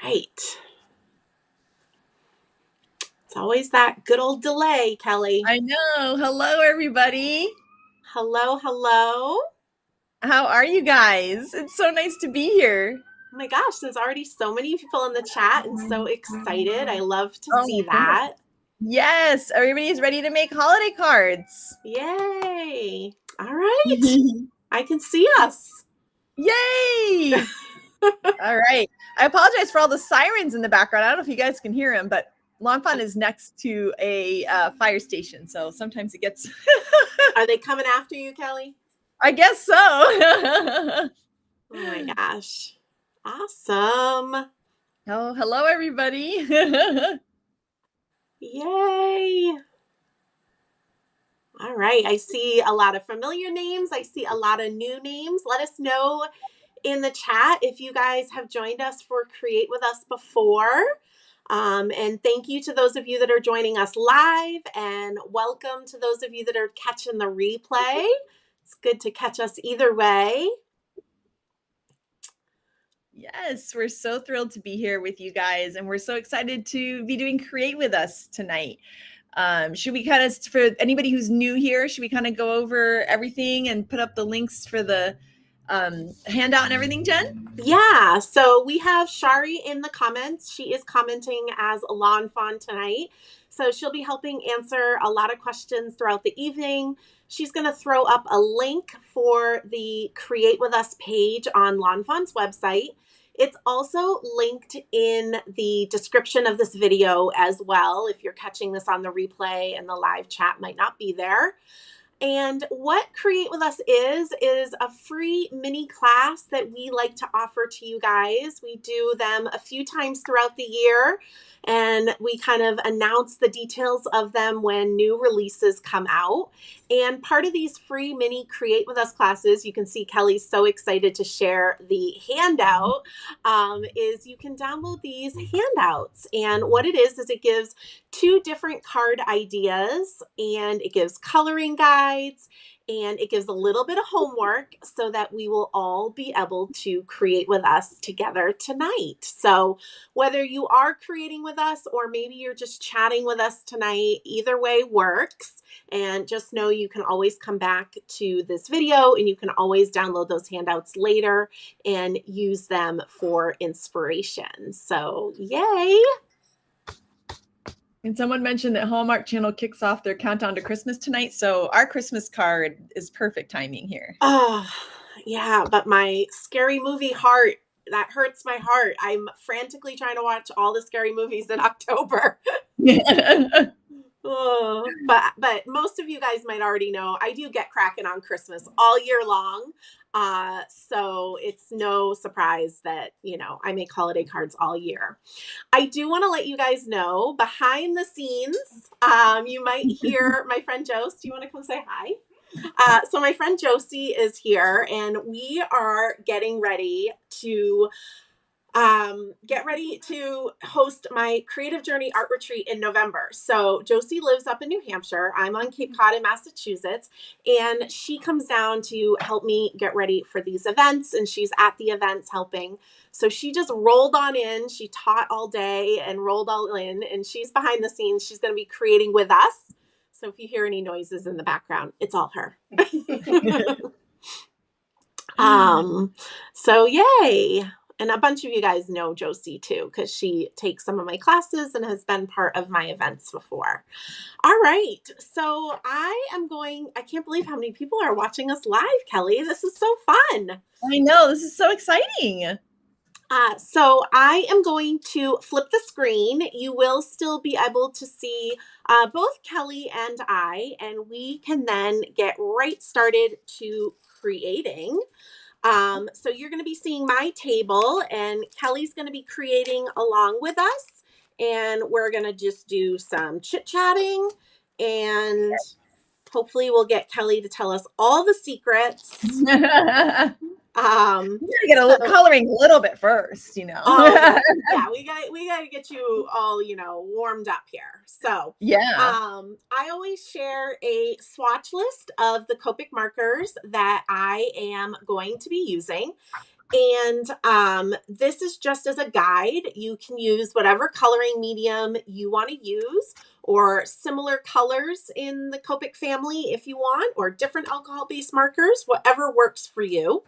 right. It's always that good old delay, Kelly. I know. Hello, everybody. Hello, hello. Oh How are you guys? It's so nice to be here. my gosh, there's already so many people in the chat and so excited. I love to Oh see my goodness. that. Yes, everybody is ready to make holiday cards. Yay. All right. I can see us. Yay! All right. I apologize for all the sirens in the background. I don't know if you guys can hear them, but Lawn Fawn is next to a fire station, so sometimes it gets. Are they coming after you, Kelly? I guess so. Oh my gosh. Awesome. Oh, hello, everybody. Yay. All right. I see a lot of familiar names. I see a lot of new names. Let us know in the chat if you guys have joined us for Create With Us before. And thank you to those of you that are joining us live, and welcome to those of you that are catching the replay. It's good to catch us either way. Yes, we're so thrilled to be here with you guys, and we're so excited to be doing Create With Us tonight. Should we kind of, for anybody who's new here, should we kind of go over everything and put up the links for the handout and everything, Jen? Yeah, so we have Shari in the comments. She is commenting as Lawn Fawn tonight. So she'll be helping answer a lot of questions throughout the evening. She's going to throw up a link for the Create With Us page on Lawn Fawn's website. It's also linked in the description of this video as well, if you're catching this on the replay and the live chat might not be there. And what Create With Us is a free mini class that we like to offer to you guys. We do them a few times throughout the year, and we kind of announce the details of them when new releases come out. And part of these free mini Create With Us classes, you can see Kelly's so excited to share the handout, is you can download these handouts. And what it is it gives 2 different card ideas, and it gives coloring guides, and it gives a little bit of homework so that we will all be able to create with us together tonight. So whether you are creating with us or maybe you're just chatting with us tonight, either way works. And just know you can always come back to this video, and you can always download those handouts later and use them for inspiration. So yay. And someone mentioned that Hallmark Channel kicks off their countdown to Christmas tonight. So our Christmas card is perfect timing here. Oh, yeah, but my scary movie heart, that hurts my heart. I'm frantically trying to watch all the scary movies in October. Oh, but most of you guys might already know I do get cracking on Christmas all year long. So it's no surprise that, I make holiday cards all year. I do want to let you guys know behind the scenes, you might hear my friend Josie. Do you want to come say hi? So my friend Josie is here, and we are getting ready to host my Creative Journey Art Retreat in November. So Josie lives up in New Hampshire. I'm on Cape Cod in Massachusetts, and she comes down to help me get ready for these events, and she's at the events helping. So she just rolled on in. She taught all day and rolled all in, and she's behind the scenes. She's going to be creating with us. So if you hear any noises in the background, it's all her. So yay. And a bunch of you guys know Josie too, because she takes some of my classes and has been part of my events before. All right. So I can't believe how many people are watching us live, Kelly. This is so fun. I know. This is so exciting. So I am going to flip the screen. You will still be able to see both Kelly and I, and we can then get right started to creating. So you're going to be seeing my table, and Kelly's going to be creating along with us, and we're going to just do some chit-chatting, and hopefully we'll get Kelly to tell us all the secrets. We gotta get coloring a little bit first, yeah, we gotta get you all, warmed up here. So yeah. I always share a swatch list of the Copic markers that I am going to be using. And this is just as a guide. You can use whatever coloring medium you want to use, or similar colors in the Copic family if you want, or different alcohol-based markers, whatever works for you.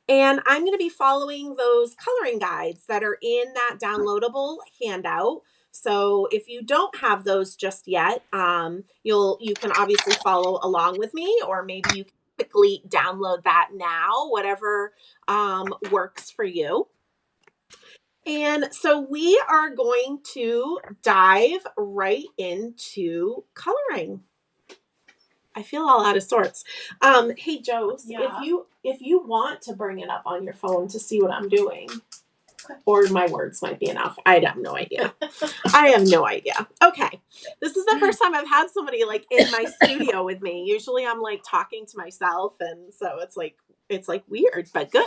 And I'm going to be following those coloring guides that are in that downloadable handout. So if you don't have those just yet, you can obviously follow along with me, or maybe you can quickly download that now, whatever works for you. And so we are going to dive right into coloring. I feel all out of sorts. Hey, Joe, Yeah. if you want to bring it up on your phone to see what I'm doing, or my words might be enough. I have no idea. I have no idea. Okay, this is the first time I've had somebody like in my studio with me. Usually, I'm like talking to myself, and so it's like weird, but good.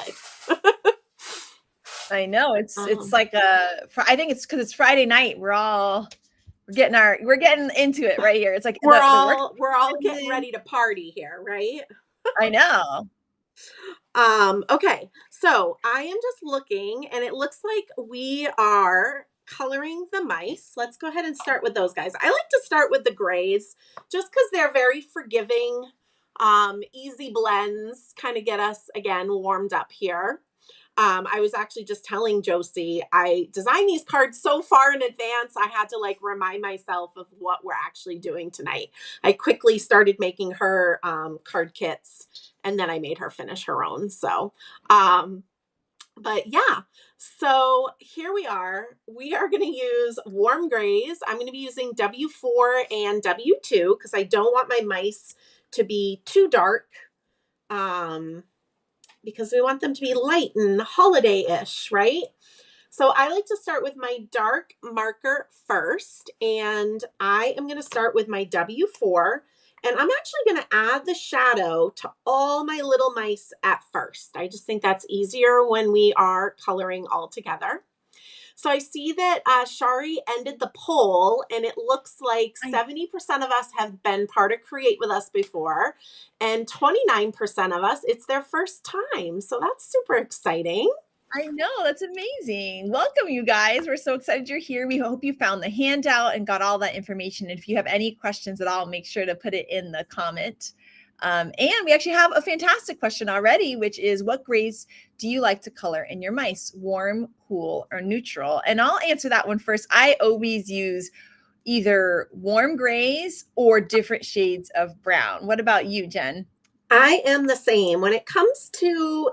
I know it's like I think it's because it's Friday night. We're getting into it right here. It's like we're all getting ready to party here, right? I know. Okay, so I am just looking, and it looks like we are coloring the mice. Let's go ahead and start with those guys. I like to start with the grays just because they're very forgiving, easy blends, kind of get us again warmed up here. I was actually just telling Josie, I designed these cards so far in advance, I had to like remind myself of what we're actually doing tonight. I quickly started making her card kits, and then I made her finish her own. So, but yeah, so here we are. We are going to use warm grays. I'm going to be using W4 and W2 because I don't want my mice to be too dark. Because we want them to be light and holiday-ish, right? So I like to start with my dark marker first, and I am going to start with my W4, and I'm actually going to add the shadow to all my little mice at first. I just think that's easier when we are coloring all together. So I see that Shari ended the poll, and it looks like 70% of us have been part of Create With Us before, and 29% of us, it's their first time. So that's super exciting. I know, that's amazing. Welcome, you guys. We're so excited you're here. We hope you found the handout and got all that information. And if you have any questions at all, make sure to put it in the comment. And we actually have a fantastic question already, which is, what grays do you like to color in your mice? Warm, cool, or neutral? And I'll answer that one first. I always use either warm grays or different shades of brown. What about you, Jen? I am the same. When it comes to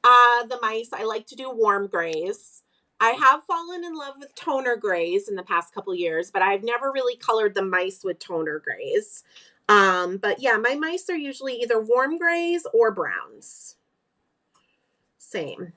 the mice, I like to do warm grays. I have fallen in love with toner grays in the past couple years, but I've never really colored the mice with toner grays. But yeah, my mice are usually either warm grays or browns. Same.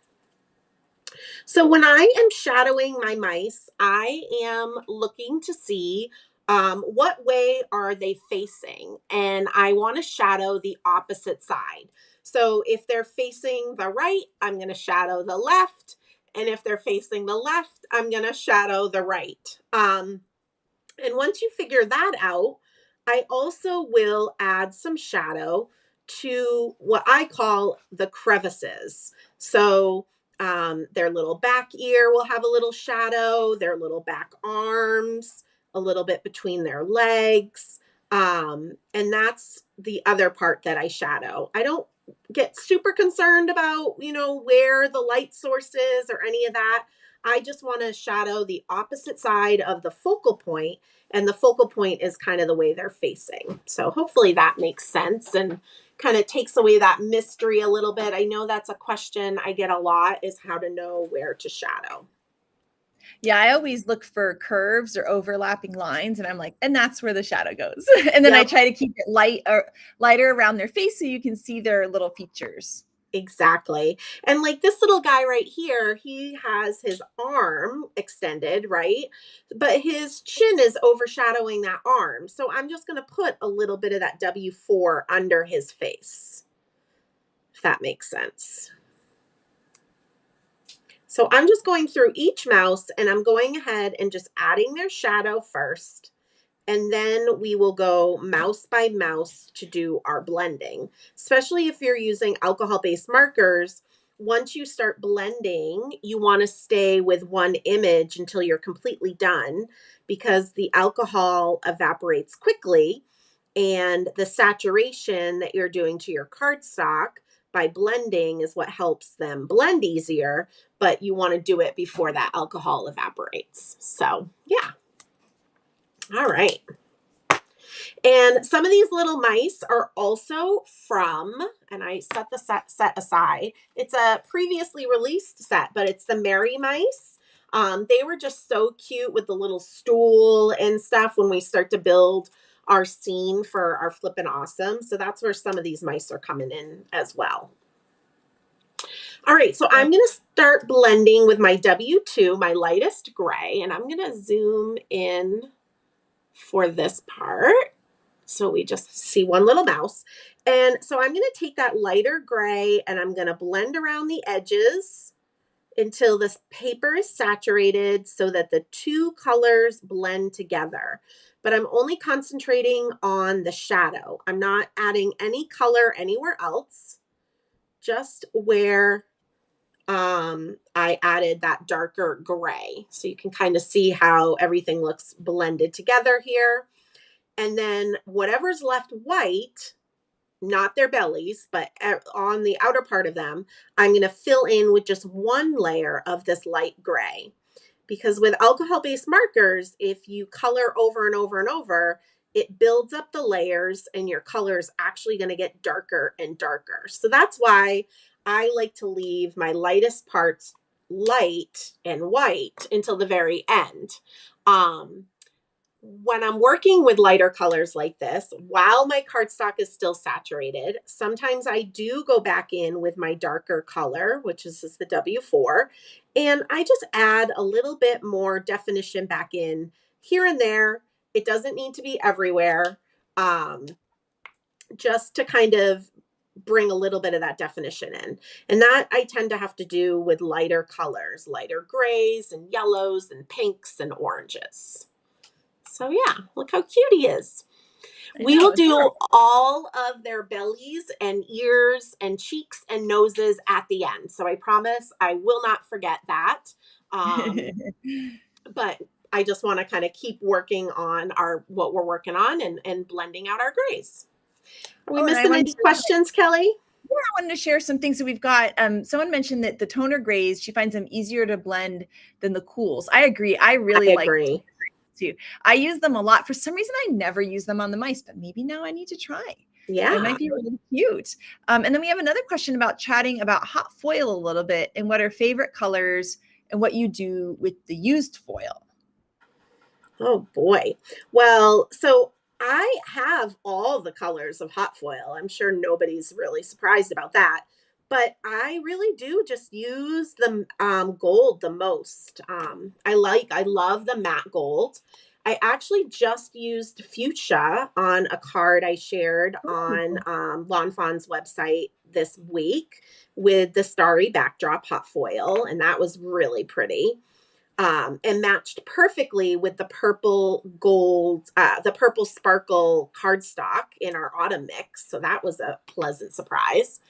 So when I am shadowing my mice, I am looking to see what way are they facing, and I want to shadow the opposite side. So if they're facing the right, I'm going to shadow the left, and if they're facing the left, I'm going to shadow the right. And once you figure that out, I also will add some shadow to what I call the crevices. So their little back ear will have a little shadow, their little back arms, a little bit between their legs. And that's the other part that I shadow. I don't get super concerned about, where the light source is or any of that. I just want to shadow the opposite side of the focal point, and the focal point is kind of the way they're facing. So hopefully that makes sense and kind of takes away that mystery a little bit. I know that's a question I get a lot, is how to know where to shadow. Yeah, I always look for curves or overlapping lines, and I'm like, and that's where the shadow goes. And then I try to keep it lighter around their face so you can see their little features. Exactly. And like this little guy right here, he has his arm extended, right? But his chin is overshadowing that arm. So I'm just going to put a little bit of that W4 under his face, if that makes sense. So I'm just going through each mouse, and I'm going ahead and just adding their shadow first. And then we will go mouse by mouse to do our blending. Especially if you're using alcohol-based markers, once you start blending, you want to stay with one image until you're completely done, because the alcohol evaporates quickly, and the saturation that you're doing to your cardstock by blending is what helps them blend easier, but you want to do it before that alcohol evaporates. So, yeah. All right. And some of these little mice are also from, and I set the set aside. It's a previously released set, but it's the Merry Mice. They were just so cute with the little stool and stuff when we start to build our scene for our Flippin' Awesome. So that's where some of these mice are coming in as well. All right, so I'm going to start blending with my W2, my lightest gray, and I'm going to zoom in for this part. So we just see one little mouse. And so I'm going to take that lighter gray and I'm going to blend around the edges until this paper is saturated so that the two colors blend together. But I'm only concentrating on the shadow. I'm not adding any color anywhere else, just where I added that darker gray. So you can kind of see how everything looks blended together here. And then whatever's left white, not their bellies, but on the outer part of them, I'm going to fill in with just one layer of this light gray. Because with alcohol-based markers, if you color over and over and over, it builds up the layers and your color is actually going to get darker and darker. So that's why I like to leave my lightest parts light and white until the very end. When I'm working with lighter colors like this, while my cardstock is still saturated, sometimes I do go back in with my darker color, which is the W4, and I just add a little bit more definition back in here and there. It doesn't need to be everywhere, just to kind of bring a little bit of that definition in. And that I tend to have to do with lighter colors, lighter grays and yellows and pinks and oranges. So yeah, look how cute he is. We will do all of their bellies and ears and cheeks and noses at the end. So I promise I will not forget that. But I just want to kind of keep working on what we're working on and blending out our grays. Are we missing any questions, Kelly? Yeah, I wanted to share some things that we've got. Someone mentioned that the toner grays, she finds them easier to blend than the cools. I agree. I agree. Too. I use them a lot. For some reason, I never use them on the mice, but maybe now I need to try. Yeah. It might be really cute. And then we have another question about chatting about hot foil a little bit and what are favorite colors and what you do with the used foil. Oh boy. Well, so I have all the colors of hot foil. I'm sure nobody's really surprised about that. But I really do just use the gold the most. I love the matte gold. I actually just used fuchsia on a card I shared on Lawn Fawn's website this week with the starry backdrop hot foil, and that was really pretty. And matched perfectly with the purple gold, the purple sparkle cardstock in our autumn mix. So that was a pleasant surprise.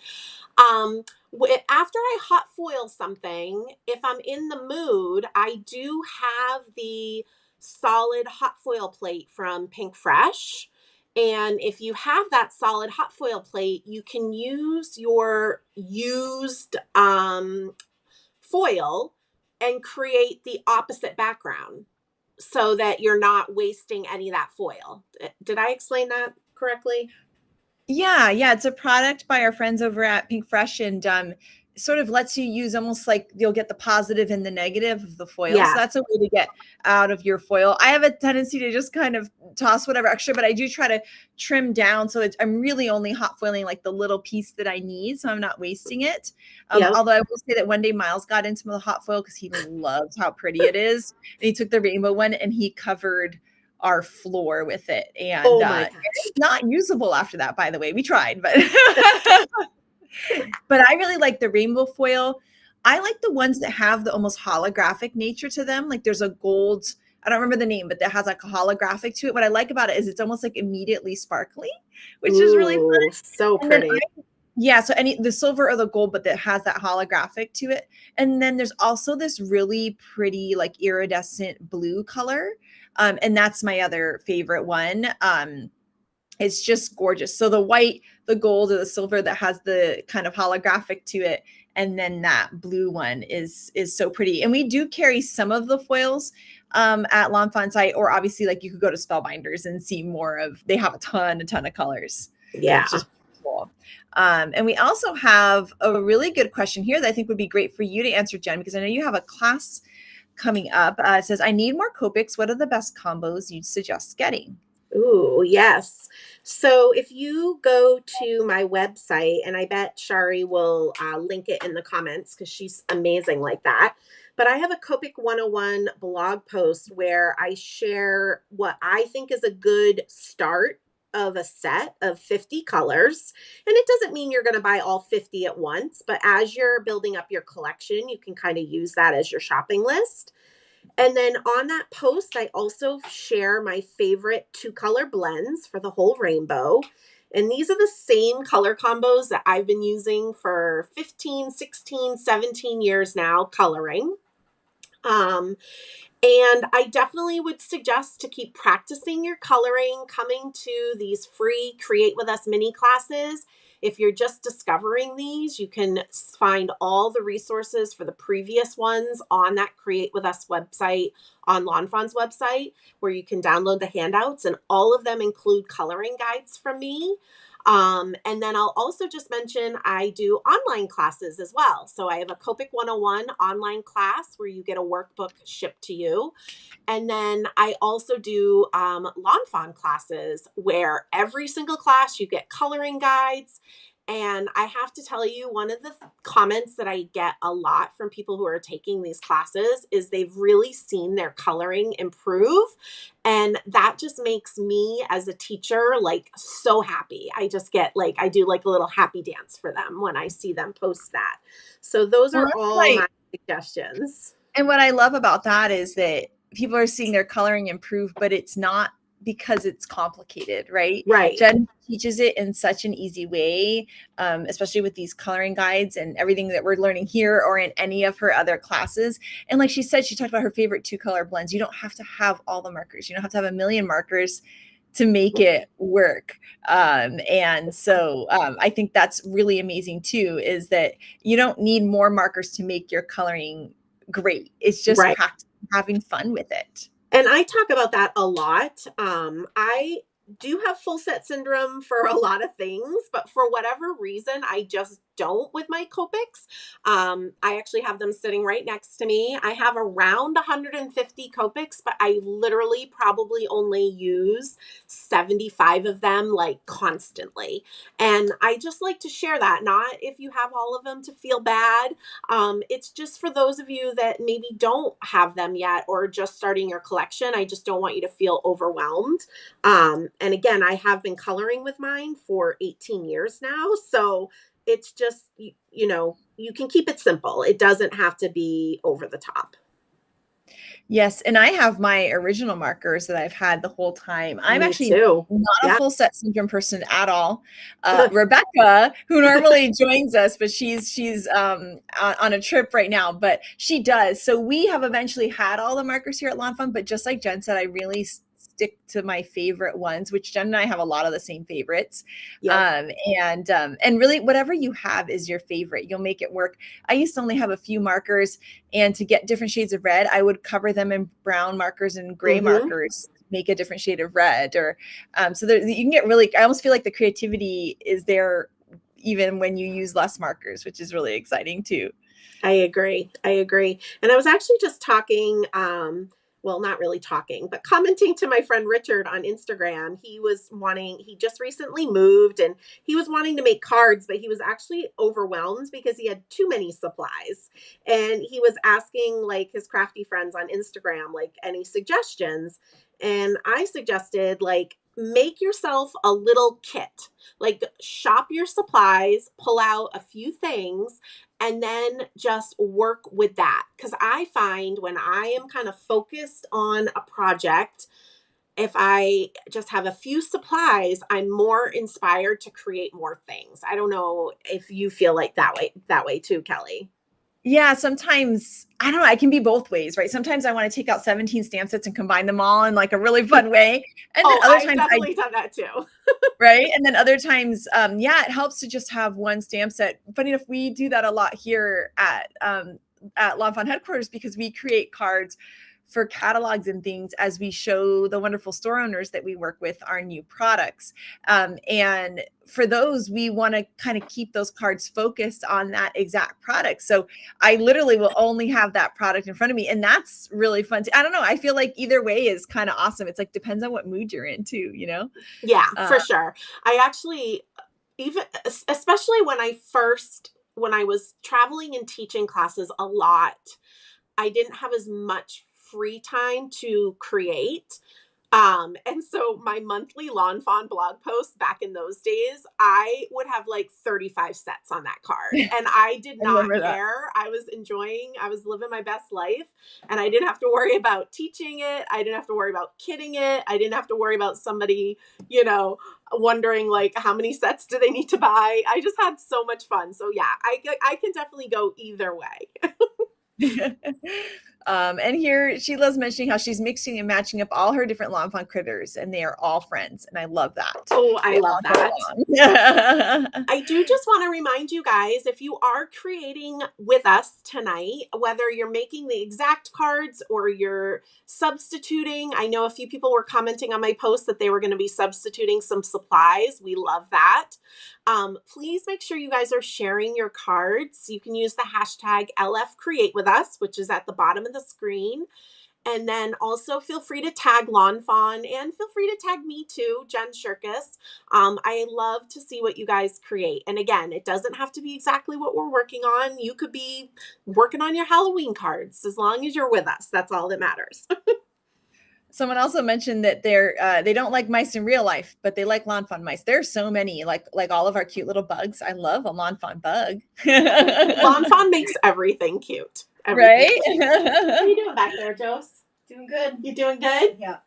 After I hot foil something, if I'm in the mood, I do have the solid hot foil plate from Pink Fresh. And if you have that solid hot foil plate, you can use your used foil and create the opposite background so that you're not wasting any of that foil. Did I explain that correctly? Yeah. It's a product by our friends over at Pink Fresh, and sort of lets you use almost like you'll get the positive and the negative of the foil. Yeah. So that's a way to get out of your foil. I have a tendency to just kind of toss whatever extra, but I do try to trim down. So I'm really only hot foiling like the little piece that I need. So I'm not wasting it. Although I will say that one day Miles got into the hot foil because he loves how pretty it is. And he took the rainbow one and he covered our floor with it. And it's not usable after that, by the way. We tried, but but I really like the rainbow foil. I like the ones that have the almost holographic nature to them. Like there's a gold, I don't remember the name, but that has like a holographic to it. What I like about it is it's almost like immediately sparkly, which is really fun. So pretty. Yeah, so the silver or the gold, but that has that holographic to it. And then there's also this really pretty, like iridescent blue color. And that's my other favorite one. It's just gorgeous. So the white, the gold, or the silver that has the kind of holographic to it, and then that blue one is so pretty. And we do carry some of the foils at Lawn Fawn site, or obviously like you could go to Spellbinders and see more of. They have a ton of colors. Yeah. It's just cool. And we also have a really good question here that I think would be great for you to answer, Jen, because I know you have a class coming up. It says, I need more Copics. What are the best combos you'd suggest getting? Ooh, yes. So if you go to my website, and I bet Shari will link it in the comments because she's amazing like that. But I have a Copic 101 blog post where I share what I think is a good start of a set of 50 colors. And it doesn't mean you're going to buy all 50 at once, but as you're building up your collection, you can kind of use that as your shopping list. And then on that post, I also share my favorite 2-color blends for the whole rainbow. And these are the same color combos that I've been using for 15, 16, 17 years now coloring. And I definitely would suggest to keep practicing your coloring, coming to these free Create With Us mini classes. If you're just discovering these, you can find all the resources for the previous ones on that Create With Us website, on Lawn Fawn's website, where you can download the handouts, and all of them include coloring guides from me. And then I'll also just mention I do online classes as well. So I have a Copic 101 online class where you get a workbook shipped to you. And then I also do Lawn Fawn classes where every single class you get coloring guides. And I have to tell you, one of the comments that I get a lot from people who are taking these classes is they've really seen their coloring improve. And that just makes me as a teacher like so happy. I just get like, I do like a little happy dance for them when I see them post that. So those Well, are all my suggestions. And what I love about that is that people are seeing their coloring improve, but it's not because it's complicated, right? Right. Jen teaches it in such an easy way, especially with these coloring guides and everything that we're learning here or in any of her other classes. And like she said, she talked about her favorite 2-color blends. You don't have to have all the markers. You don't have to have a million markers to make it work. And so I think that's really amazing too, is that you don't need more markers to make your coloring great. It's just right. having fun with it. And I talk about that a lot. I do have full set syndrome for a lot of things, but for whatever reason, I just don't with my Copics. I actually have them sitting right next to me. I have around 150 Copics, but I literally probably only use 75 of them like constantly. And I just like to share that, not if you have all of them to feel bad. It's just for those of you that maybe don't have them yet or just starting your collection. I just don't want you to feel overwhelmed. And again, I have been coloring with mine for 18 years now. So it's just, you know, you can keep it simple. It doesn't have to be over the top. Yes, and I have my original markers that I've had the whole time. I'm actually too. not a full set syndrome person at all. Rebecca, who normally joins us, but she's on a trip right now, but she does. So we have eventually had all the markers here at Lawn Fawn, but just like Jen said, I really stick to my favorite ones, which Jen and I have a lot of the same favorites. Yep. And really whatever you have is your favorite. You'll make it work. I used to only have a few markers, and to get different shades of red, I would cover them in brown markers and gray markers, make a different shade of red. Or so there, you can get really, I almost feel like the creativity is there even when you use less markers, which is really exciting too. I agree. And I was actually just talking, well, not really talking, but commenting to my friend Richard on Instagram. He just recently moved and he was wanting to make cards, but he was actually overwhelmed because he had too many supplies. And he was asking like his crafty friends on Instagram, like any suggestions. And I suggested like, make yourself a little kit, like shop your supplies, pull out a few things, and then just work with that. Because I find when I am kind of focused on a project, if I just have a few supplies, I'm more inspired to create more things. I don't know if you feel like that way too, Kelly. Yeah, sometimes I don't know, I can be both ways, right? Sometimes I want to take out 17 stamp sets and combine them all in like a really fun way. And then Oh, other I've times I definitely done that too. right? And then other times, yeah, it helps to just have one stamp set. Funny enough, we do that a lot here at Lawn Fawn headquarters because we create cards for catalogs and things as we show the wonderful store owners that we work with our new products. And for those, we want to kind of keep those cards focused on that exact product. So I literally will only have that product in front of me. And that's really fun. I don't know. I feel like either way is kind of awesome. It's like depends on what mood you're in too, you know? Yeah, Uh, for sure. I actually, even especially when I was traveling and teaching classes a lot, I didn't have as much free time to create. And so my monthly Lawn Fawn blog posts back in those days, I would have like 35 sets on that card. And I did I not remember that. care. I was living my best life. And I didn't have to worry about teaching it. I didn't have to worry about kidding it. I didn't have to worry about somebody, wondering like how many sets do they need to buy. I just had so much fun. So yeah, I can definitely go either way. And here Sheila's mentioning how she's mixing and matching up all her different lawn fawn critters, and they are all friends, and I love that. Oh, I They love all get that. along. I do just want to remind you guys, if you are creating with us tonight, whether you're making the exact cards or you're substituting, I know a few people were commenting on my post that they were going to be substituting some supplies. We love that. Please make sure you guys are sharing your cards. You can use the hashtag LFCreateWithUs, which is at the bottom of the screen. And then also feel free to tag Lawn Fawn and feel free to tag me too, Jen Shirkus. I love to see what you guys create. And again, it doesn't have to be exactly what we're working on. You could be working on your Halloween cards as long as you're with us. That's all that matters. Someone also mentioned that they don't like mice in real life, but they like lawn fawn mice. There's so many, like all of our cute little bugs. I love a lawn fawn bug. Lawn Fawn makes everything cute. Everything. Right? What are you doing back there, Jose? Doing good. You doing good? Yeah.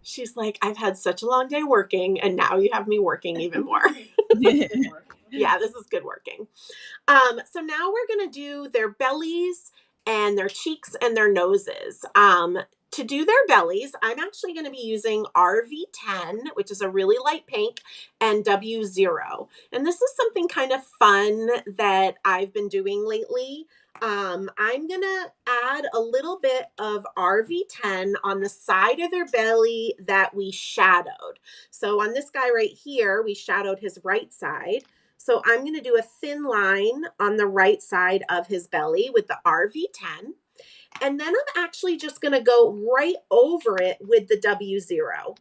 She's like, I've had such a long day working, and now you have me working even more. Yeah, this is good working. So now we're going to do their bellies and their cheeks and their noses. To do their bellies, I'm actually going to be using RV10, which is a really light pink, and W0. And this is something kind of fun that I've been doing lately. I'm going to add a little bit of RV10 on the side of their belly that we shadowed. So on this guy right here, we shadowed his right side. So I'm going to do a thin line on the right side of his belly with the RV10. And then I'm actually just going to go right over it with the W0.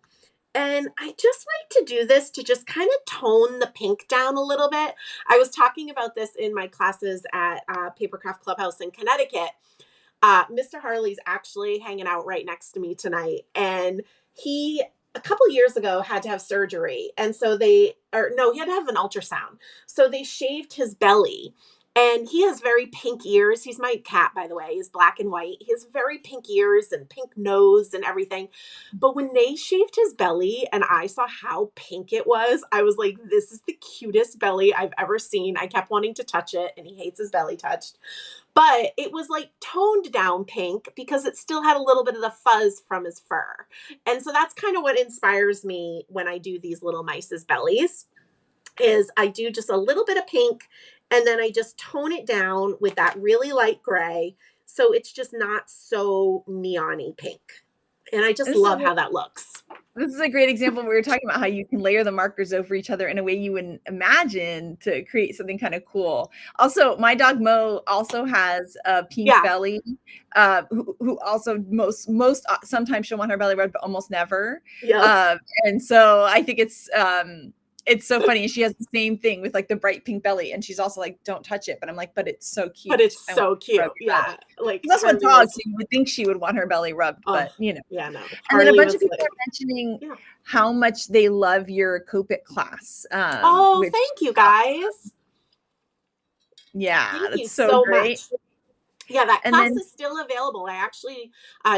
And I just like to do this to just kind of tone the pink down a little bit. I was talking about this in my classes at Papercraft Clubhouse in Connecticut. Mr. Harley's actually hanging out right next to me tonight. And he, a couple years ago, had to have surgery. And so he had to have an ultrasound. So they shaved his belly. And he has very pink ears. He's my cat, by the way. He's black and white. He has very pink ears and pink nose and everything. But when they shaved his belly and I saw how pink it was, I was like, this is the cutest belly I've ever seen. I kept wanting to touch it, and he hates his belly touched. But it was like toned down pink because it still had a little bit of the fuzz from his fur. And so that's kind of what inspires me when I do these little mice's bellies, is I do just a little bit of pink and then I just tone it down with that really light gray. So it's just not so neon-y pink. And I just love how that looks. This is a great example. We were talking about how you can layer the markers over each other in a way you wouldn't imagine to create something kind of cool. Also, my dog Mo also has a pink belly, who also most sometimes she'll want her belly rubbed, but almost never. And so I think it's so funny. She has the same thing with like the bright pink belly, and she's also like, "Don't touch it." But I'm like, "But it's so cute." But it's so cute. Yeah, like that's what dogs. You would think she would want her belly rubbed, but you know. Yeah, no. And then a bunch of people are mentioning how much they love your Copic class. Thank you guys. Yeah, thank that's you so great. Much. Yeah, that And class then, is still available. I actually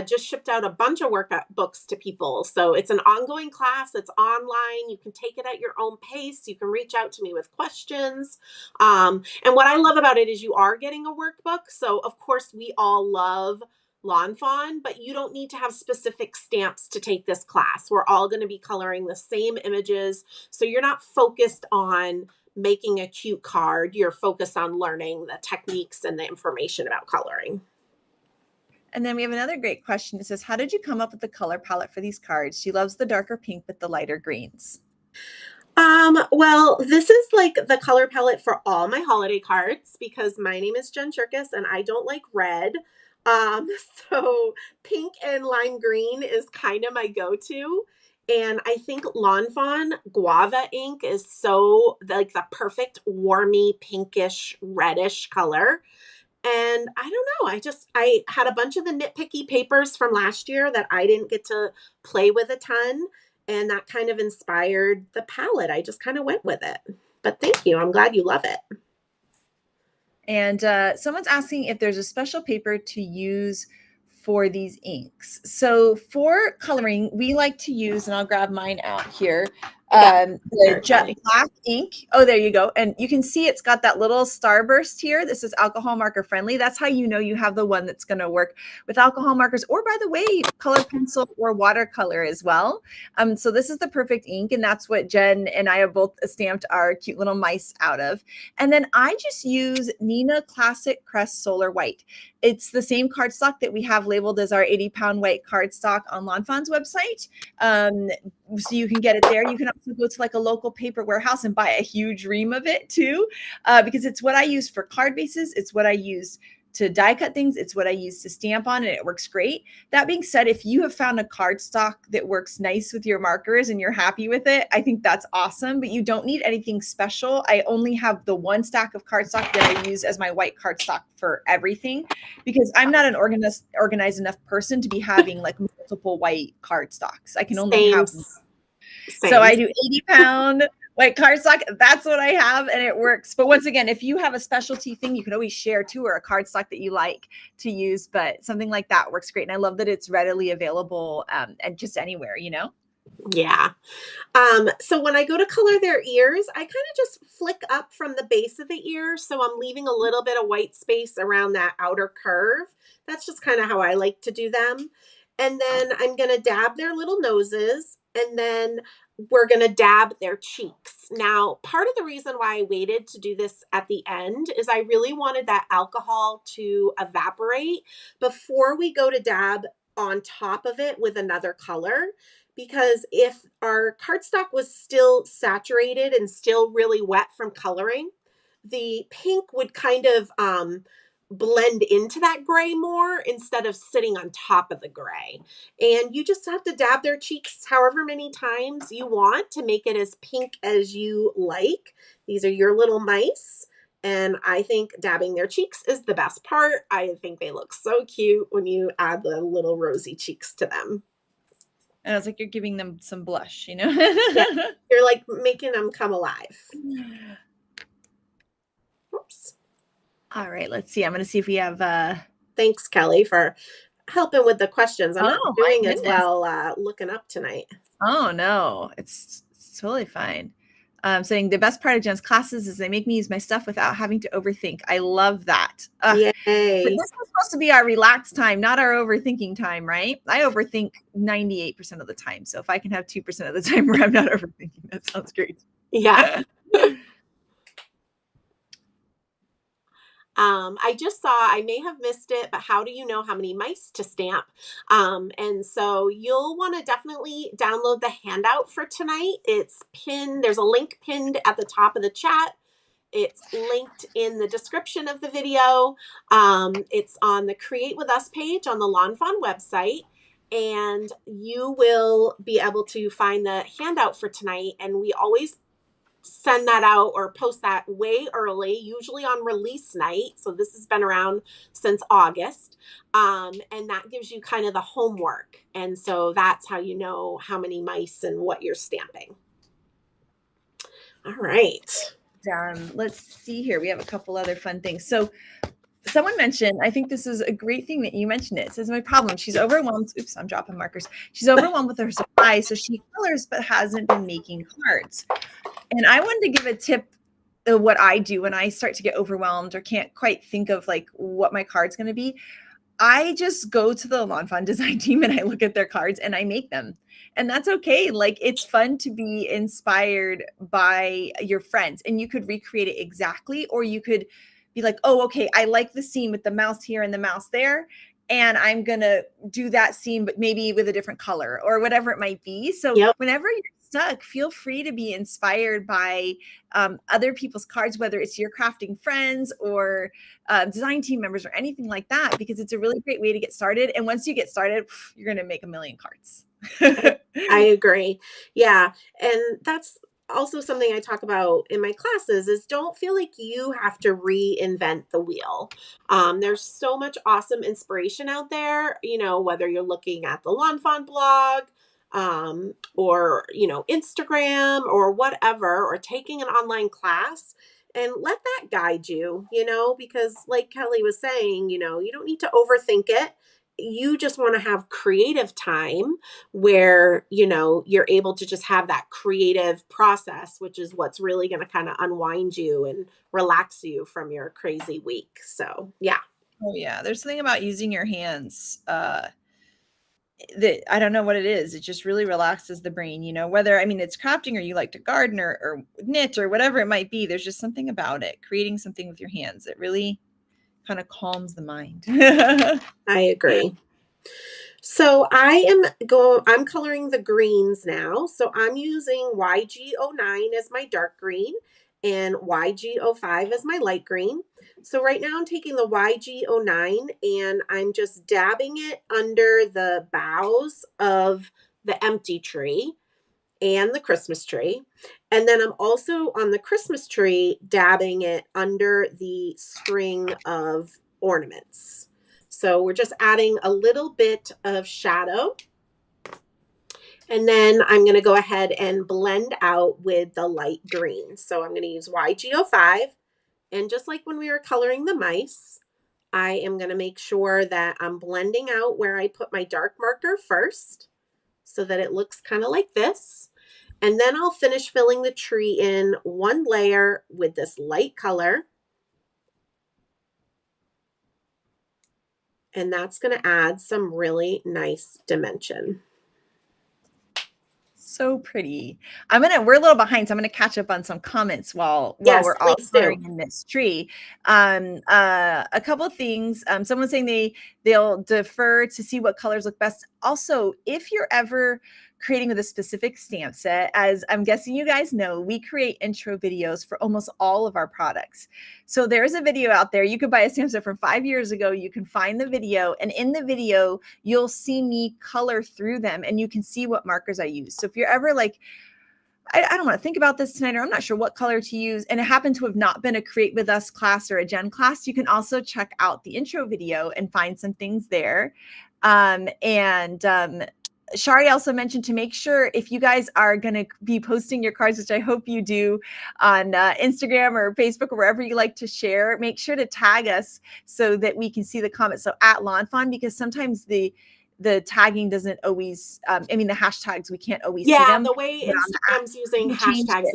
just shipped out a bunch of workbooks to people. So it's an ongoing class. It's online. You can take it at your own pace. You can reach out to me with questions. And what I love about it is you are getting a workbook. So, of course, we all love Lawn Fawn, but you don't need to have specific stamps to take this class. We're all going to be coloring the same images. So you're not focused on making a cute card. You're focused on learning the techniques and the information about coloring. and then we have another great question. It says, how did you come up with the color palette for these cards? She loves the darker pink with the lighter greens. Well, this is like the color palette for all my holiday cards because my name is Jen Cherkis and I don't like red. Um, so pink and lime green is kind of my go-to. And I think Lawn Fawn Guava ink is so like the perfect warmy pinkish reddish color. And I don't know, I had a bunch of the nitpicky papers from last year that I didn't get to play with a ton, and that kind of inspired the palette. I just kind of went with it. But thank you. I'm glad you love it. And someone's asking if there's a special paper to use for these inks. So for coloring, we like to use, and I'll grab mine out here, the jet black ink. Oh, there you go. And you can see it's got that little starburst here. This is alcohol marker friendly. That's how you know you have the one that's going to work with alcohol markers, or by the way, color pencil or watercolor as well. So this is the perfect ink, and that's what Jen and I have both stamped our cute little mice out of. And then I just use Neenah Classic Crest Solar White. It's the same cardstock that we have labeled as our 80-pound white cardstock on Lawn Fawn's website. So you can get it there. You can also go to like a local paper warehouse and buy a huge ream of it too, because it's what I use for card bases. It's what I use to die cut things. It's what I use to stamp on, and it works great. That being said, if you have found a cardstock that works nice with your markers and you're happy with it, I think that's awesome, but you don't need anything special. I only have the one stack of cardstock that I use as my white cardstock for everything, because I'm not an organized enough person to be having like multiple white cardstocks. I can only have one. So I do 80-pound white cardstock. That's what I have, and it works. But once again, if you have a specialty thing, you can always share too, or a cardstock that you like to use. But something like that works great, and I love that it's readily available and just anywhere, you know. Yeah. So when I go to color their ears, I kind of just flick up from the base of the ear. So I'm leaving a little bit of white space around that outer curve. That's just kind of how I like to do them. And then I'm going to dab their little noses, and then we're going to dab their cheeks. Now, part of the reason why I waited to do this at the end is I really wanted that alcohol to evaporate before we go to dab on top of it with another color. Because if our cardstock was still saturated and still really wet from coloring, the pink would kind of blend into that gray more instead of sitting on top of the gray. And you just have to dab their cheeks however many times you want to make it as pink as you like. These are your little mice. And I think dabbing their cheeks is the best part. I think they look so cute when you add the little rosy cheeks to them. And it's like you're giving them some blush, you know? Yeah, you're like making them come alive. Oops. All right, let's see. I'm going to see if we have... Thanks, Kelly, for helping with the questions. I'm not doing as well looking up tonight. Oh, no. It's totally fine. Saying the best part of Jen's classes is they make me use my stuff without having to overthink. I love that. Yay. This is supposed to be our relaxed time, not our overthinking time, right? I overthink 98% of the time. So if I can have 2% of the time where I'm not overthinking, that sounds great. Yeah. I just saw, I may have missed it, but how do you know how many mice to stamp? And so you'll want to definitely download the handout for tonight. It's pinned, there's a link pinned at the top of the chat. It's linked in the description of the video. It's on the Create With Us page on the Lawn Fawn website. And you will be able to find the handout for tonight. And we always send that out or post that way early, usually on release night. So this has been around since August. And that gives you kind of the homework. And so that's how you know how many mice and what you're stamping. All right. Let's see here. We have a couple other fun things. So someone mentioned, I think this is a great thing that you mentioned it. It says, my problem, she's overwhelmed. Oops, I'm dropping markers. She's overwhelmed with her supply, so she colors but hasn't been making cards. And I wanted to give a tip of what I do when I start to get overwhelmed or can't quite think of like what my card's going to be. I just go to the Lawn Fawn design team and I look at their cards and I make them. And that's okay. Like, it's fun to be inspired by your friends, and you could recreate it exactly, or you could be like, oh, okay, I like the scene with the mouse here and the mouse there, and I'm going to do that scene, but maybe with a different color or whatever it might be. So Yep. whenever you're stuck, feel free to be inspired by other people's cards, whether it's your crafting friends or design team members or anything like that, because it's a really great way to get started. And once you get started, you're going to make a million cards. I agree. Yeah. And that's also something I talk about in my classes is don't feel like you have to reinvent the wheel. There's so much awesome inspiration out there, you know, whether you're looking at the Lawn Fawn blog, or, you know, Instagram or whatever, or taking an online class, and let that guide you, you know, because like Kelly was saying, you know, you don't need to overthink it. You just want to have creative time where, you know, you're able to just have that creative process, which is what's really going to kind of unwind you and relax you from your crazy week. So, yeah. Oh yeah, there's something about using your hands that I don't know what it is. It just really relaxes the brain, you know, whether, I mean, it's crafting or you like to garden or knit or whatever it might be. There's just something about it, creating something with your hands. It really kind of calms the mind. I agree. So I'm coloring the greens now. So I'm using YG09 as my dark green and YG05 as my light green. So right now I'm taking the YG09 and I'm just dabbing it under the boughs of the empty tree and the Christmas tree. And then I'm also on the Christmas tree dabbing it under the string of ornaments. So we're just adding a little bit of shadow. And then I'm going to go ahead and blend out with the light green. So I'm going to use YG05. And just like when we were coloring the mice, I am going to make sure that I'm blending out where I put my dark marker first so that it looks kind of like this. And then I'll finish filling the tree in one layer with this light color. And that's going to add some really nice dimension. So pretty. We're a little behind, so I'm gonna catch up on some comments while Yes, we're all please do. coloring in this tree. A couple of things. Someone's saying they'll defer to see what colors look best. Also, if you're ever creating with a specific stamp set, as I'm guessing you guys know, we create intro videos for almost all of our products. So there's a video out there. You could buy a stamp set from 5 years ago. You can find the video, and in the video, you'll see me color through them, and you can see what markers I use. So if you're ever like, I don't want to think about this tonight, or I'm not sure what color to use, and it happened to have not been a Create With Us class or a Gen class, you can also check out the intro video and find some things there. Shari also mentioned to make sure if you guys are going to be posting your cards, which I hope you do on Instagram or Facebook or wherever you like to share, make sure to tag us so that we can see the comments. So at Lawn Fawn, because sometimes the tagging doesn't always, the hashtags, we can't always see them. Yeah, the way Instagram's using hashtags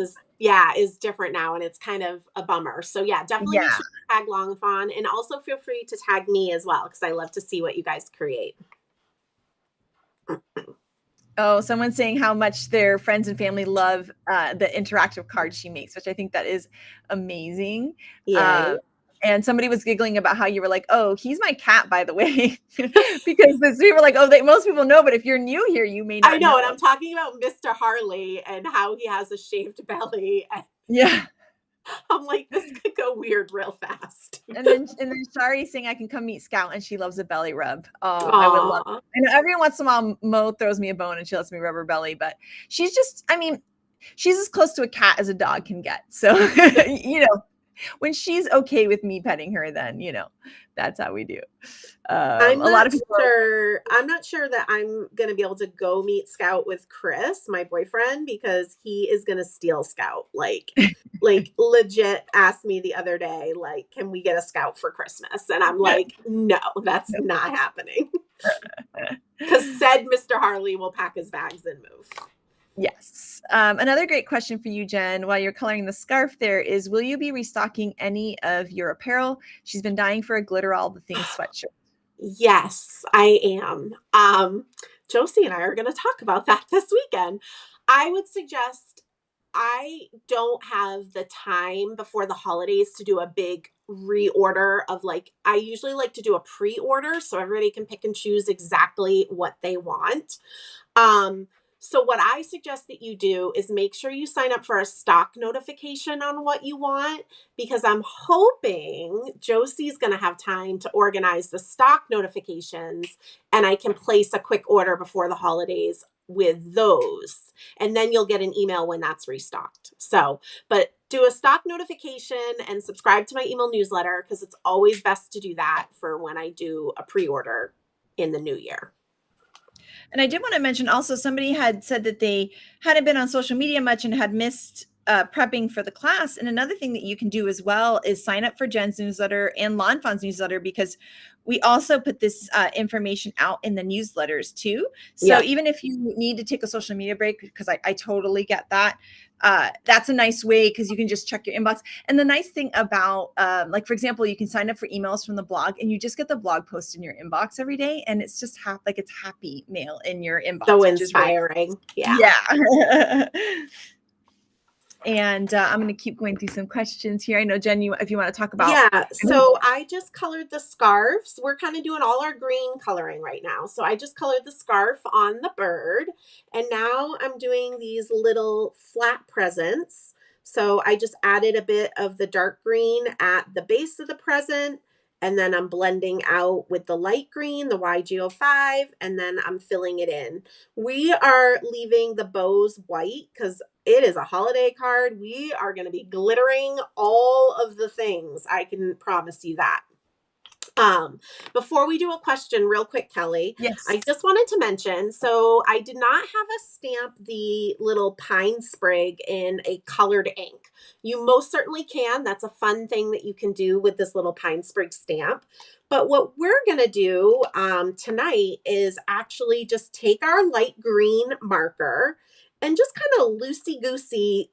is different now, and it's kind of a bummer. So yeah, definitely make sure to tag Lawn Fawn, and also feel free to tag me as well, because I love to see what you guys create. Oh, someone's saying how much their friends and family love the interactive cards she makes, which I think that is amazing. Yeah. And somebody was giggling about how you were like, oh, he's my cat, by the way, because we were like, oh, most people know, but if you're new here, you may not know. And I'm talking about Mr. Harley and how he has a shaved belly. Yeah. I'm like, this could go weird real fast. And then Shari's saying I can come meet Scout and she loves a belly rub. Oh, I would love it. I know every once in a while Mo throws me a bone and she lets me rub her belly, but she's just, she's as close to a cat as a dog can get. So, when she's okay with me petting her, then, that's how we do. I'm A lot of people not sure that I'm going to be able to go meet Scout with Chris, my boyfriend, because he is going to steal Scout. Like legit asked me the other day, like, can we get a Scout for Christmas? And I'm like, no, that's not happening. Because said Mr. Harley will pack his bags and move. Yes. Another great question for you, Jen, while you're coloring the scarf there is, will you be restocking any of your apparel? She's been dying for a glitter all the things sweatshirt. Yes, I am. Josie and I are going to talk about that this weekend. I would suggest, I don't have the time before the holidays to do a big reorder of I usually like to do a pre-order so everybody can pick and choose exactly what they want. So what I suggest that you do is make sure you sign up for a stock notification on what you want, because I'm hoping Josie's going to have time to organize the stock notifications and I can place a quick order before the holidays with those. And then you'll get an email when that's restocked. So, but do a stock notification and subscribe to my email newsletter, because it's always best to do that for when I do a pre-order in the new year. And I did want to mention also, somebody had said that they hadn't been on social media much and had missed prepping for the class. And another thing that you can do as well is sign up for Jen's newsletter and Lawn Fawn's newsletter, because we also put this information out in the newsletters too. So even if you need to take a social media break, because I totally get that, that's a nice way, because you can just check your inbox. And the nice thing about, for example, you can sign up for emails from the blog and you just get the blog post in your inbox every day. And it's just it's happy mail in your inbox. So inspiring. Yeah. And I'm going to keep going through some questions here. I know, Jen, if you want to talk about. Yeah. So I just colored the scarves. We're kind of doing all our green coloring right now. So I just colored the scarf on the bird. And now I'm doing these little flat presents. So I just added a bit of the dark green at the base of the present. And then I'm blending out with the light green, the YG05, and then I'm filling it in. We are leaving the bows white because it is a holiday card. We are going to be glittering all of the things. I can promise you that. Before we do a question real quick, Kelly, yes, I just wanted to mention, so I did not have us stamp the little pine sprig in a colored ink. You most certainly can. That's a fun thing that you can do with this little pine sprig stamp. But what we're going to do tonight is actually just take our light green marker and just kind of loosey-goosey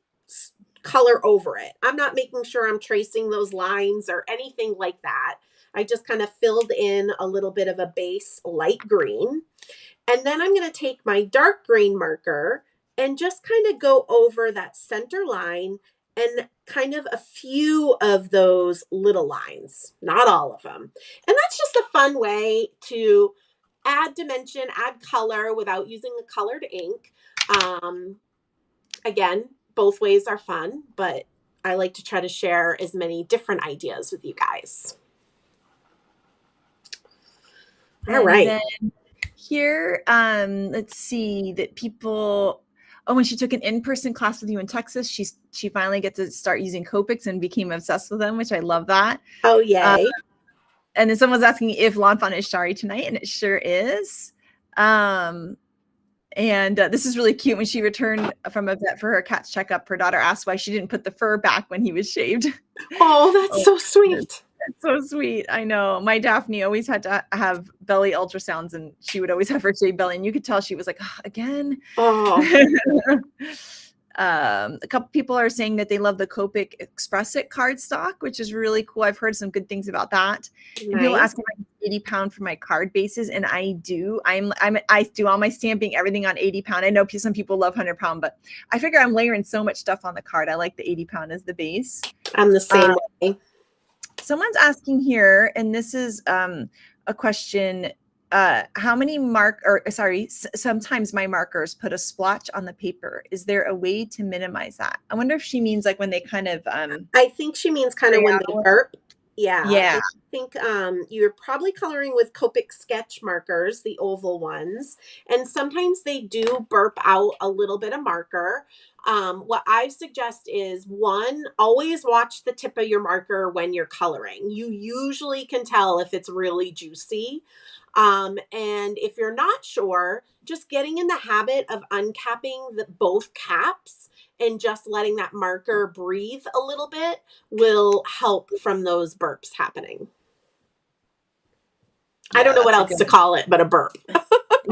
color over it. I'm not making sure I'm tracing those lines or anything like that. I just kind of filled in a little bit of a base light green. And then I'm going to take my dark green marker and just kind of go over that center line and kind of a few of those little lines, not all of them. And that's just a fun way to add dimension, add color without using a colored ink. Again, both ways are fun, but I like to try to share as many different ideas with you guys. All right. Then here, let's see that people. Oh, when she took an in-person class with you in Texas, she finally get to start using Copics and became obsessed with them, which I love that. Oh, yay. And then someone's asking if Lawn Fawn is Shari tonight, and it sure is. And this is really cute. When she returned from a vet for her cat's checkup, her daughter asked why she didn't put the fur back when he was shaved. Oh, that's so sweet. That's so sweet. I know. My Daphne always had to have belly ultrasounds, and she would always have her shaved belly. And you could tell she was like, oh, again. Oh. A couple people are saying that they love the Copic Express It cardstock, which is really cool. I've heard some good things about that. Nice. And people ask me if I use 80-pound for my card bases, and I do. I do all my stamping, everything on 80-pound. I know some people love 100-pound, but I figure I'm layering so much stuff on the card. I like the 80-pound as the base. I'm the same way. Someone's asking here, and this is a question. How many sometimes my markers put a splotch on the paper. Is there a way to minimize that? I wonder if she means like when they kind of I think she means kind of when they burp. Yeah. Yeah. I think you're probably coloring with Copic sketch markers, the oval ones, and sometimes they do burp out a little bit of marker. What I suggest is, one, always watch the tip of your marker when you're coloring. You usually can tell if it's really juicy. And if you're not sure, just getting in the habit of uncapping both caps and just letting that marker breathe a little bit will help from those burps happening. I don't know what else to call it, but a burp.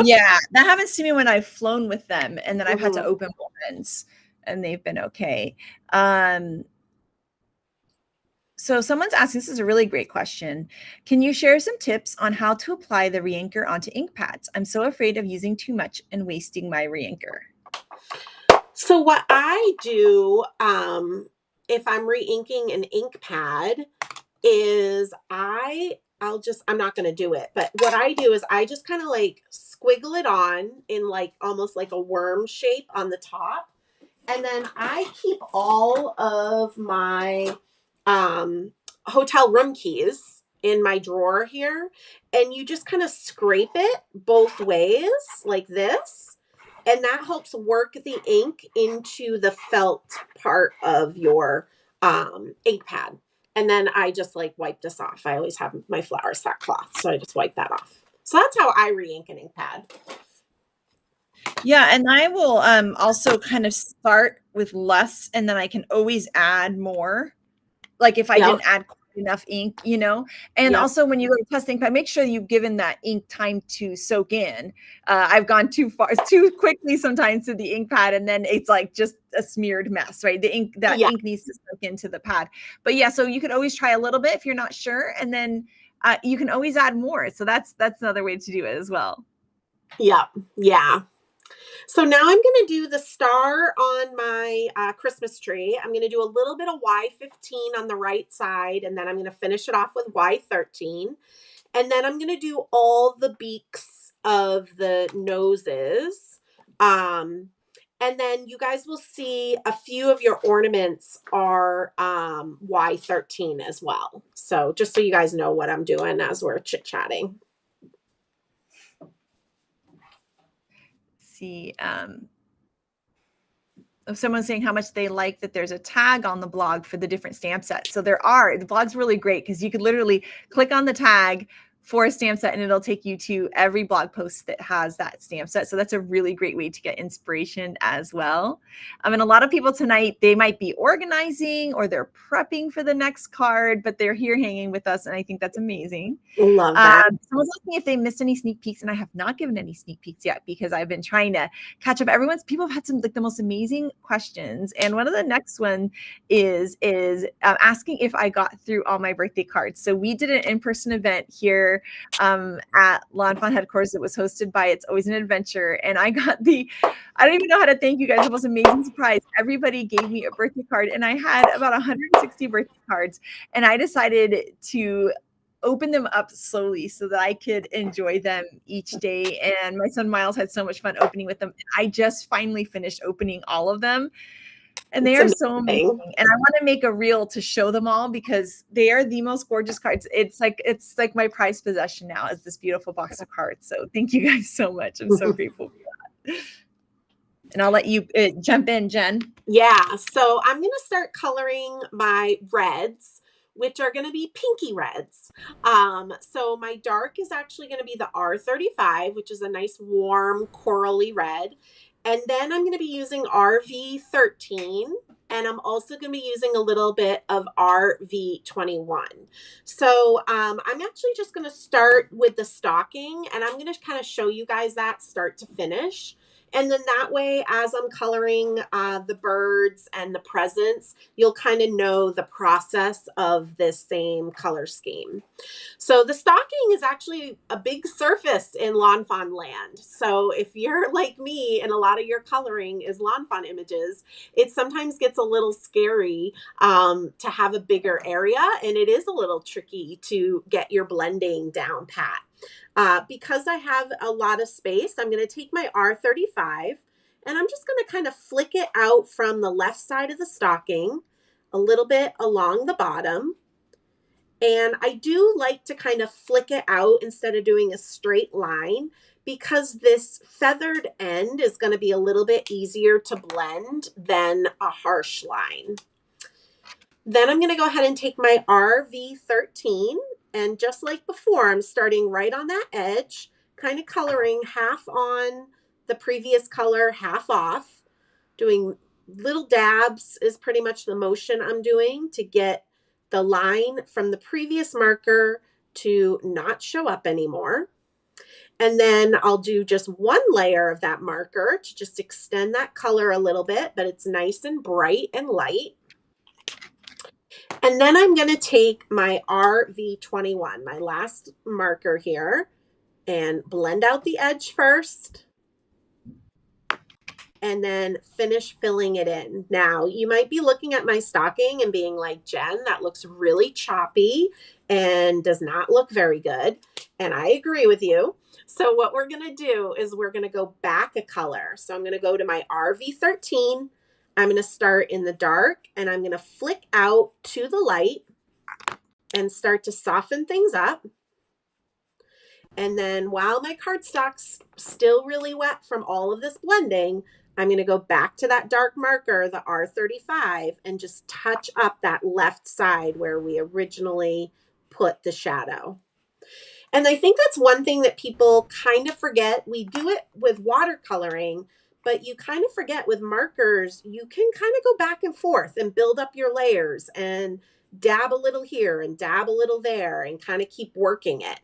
Yeah, that happens to me when I've flown with them, and then I've had to open both ends, and they've been okay. So someone's asking, this is a really great question. Can you share some tips on how to apply the re-inker onto ink pads? I'm so afraid of using too much and wasting my re-inker. So what I do if I'm re-inking an ink pad is I'm not going to do it, but what I do is I just kind of like squiggle it on in like almost like a worm shape on the top. And then I keep all of my hotel room keys in my drawer here. And you just kind of scrape it both ways like this. And that helps work the ink into the felt part of your ink pad. And then I just like wipe this off. I always have my flour sackcloth, so I just wipe that off. So that's how I re-ink an ink pad. Yeah, and I will also kind of start with less, and then I can always add more. Like if I didn't add quite enough ink, you know. And also when you go to test ink pad, make sure you've given that ink time to soak in. I've gone too quickly sometimes to the ink pad, and then it's like just a smeared mess, right? The ink ink needs to soak into the pad. But yeah, so you could always try a little bit if you're not sure, and then you can always add more. So that's another way to do it as well. Yeah. So now I'm going to do the star on my Christmas tree. I'm going to do a little bit of Y15 on the right side, and then I'm going to finish it off with Y13. And then I'm going to do all the beaks of the noses. And then you guys will see a few of your ornaments are Y13 as well. So just so you guys know what I'm doing as we're chit-chatting. Someone's saying how much they like that there's a tag on the blog for the different stamp sets. So the blog's really great because you could literally click on the tag for a stamp set and it'll take you to every blog post that has that stamp set. So that's a really great way to get inspiration as well. And a lot of people tonight, they might be organizing or they're prepping for the next card, but they're here hanging with us. And I think that's amazing. Love that. Someone's asking if they missed any sneak peeks, and I have not given any sneak peeks yet because I've been trying to catch up. People have had some like the most amazing questions. And one of the next one is asking if I got through all my birthday cards. So we did an in-person event here at Lawn Fawn headquarters. It was hosted by It's Always an Adventure. And I got I don't even know how to thank you guys. It was an amazing surprise. Everybody gave me a birthday card and I had about 160 birthday cards. And I decided to open them up slowly so that I could enjoy them each day. And my son Miles had so much fun opening with them. And I just finally finished opening all of them. And they are so amazing. And I want to make a reel to show them all because they are the most gorgeous cards. It's like my prized possession now is this beautiful box of cards. So thank you guys so much. I'm so grateful for that. And I'll let you jump in, Jen. Yeah. So I'm going to start coloring my reds, which are going to be pinky reds. So my dark is actually going to be the R35, which is a nice warm corally red. And then I'm going to be using RV13, and I'm also going to be using a little bit of RV21. So I'm actually just going to start with the stocking, and I'm going to kind of show you guys that start to finish. And then that way, as I'm coloring the birds and the presents, you'll kind of know the process of this same color scheme. So the stocking is actually a big surface in Lawn Fawn land. So if you're like me and a lot of your coloring is Lawn Fawn images, it sometimes gets a little scary to have a bigger area. And it is a little tricky to get your blending down pat. Because I have a lot of space, I'm going to take my R35 and I'm just going to kind of flick it out from the left side of the stocking, a little bit along the bottom. And I do like to kind of flick it out instead of doing a straight line, because this feathered end is going to be a little bit easier to blend than a harsh line. Then I'm going to go ahead and take my RV13, and just like before, I'm starting right on that edge, kind of coloring half on the previous color, half off. Doing little dabs is pretty much the motion I'm doing to get the line from the previous marker to not show up anymore. And then I'll do just one layer of that marker to just extend that color a little bit, but it's nice and bright and light. And then I'm going to take my RV21, my last marker here, and blend out the edge first, and then finish filling it in. Now, you might be looking at my stocking and being like, Jen, that looks really choppy and does not look very good. And I agree with you. So what we're going to do is we're going to go back a color. So I'm going to go to my RV13. I'm going to start in the dark, and I'm going to flick out to the light and start to soften things up. And then while my cardstock's still really wet from all of this blending, I'm going to go back to that dark marker, the R35, and just touch up that left side where we originally put the shadow. And I think that's one thing that people kind of forget. We do it with watercoloring, but you kind of forget with markers, you can kind of go back and forth and build up your layers and dab a little here and dab a little there and kind of keep working it.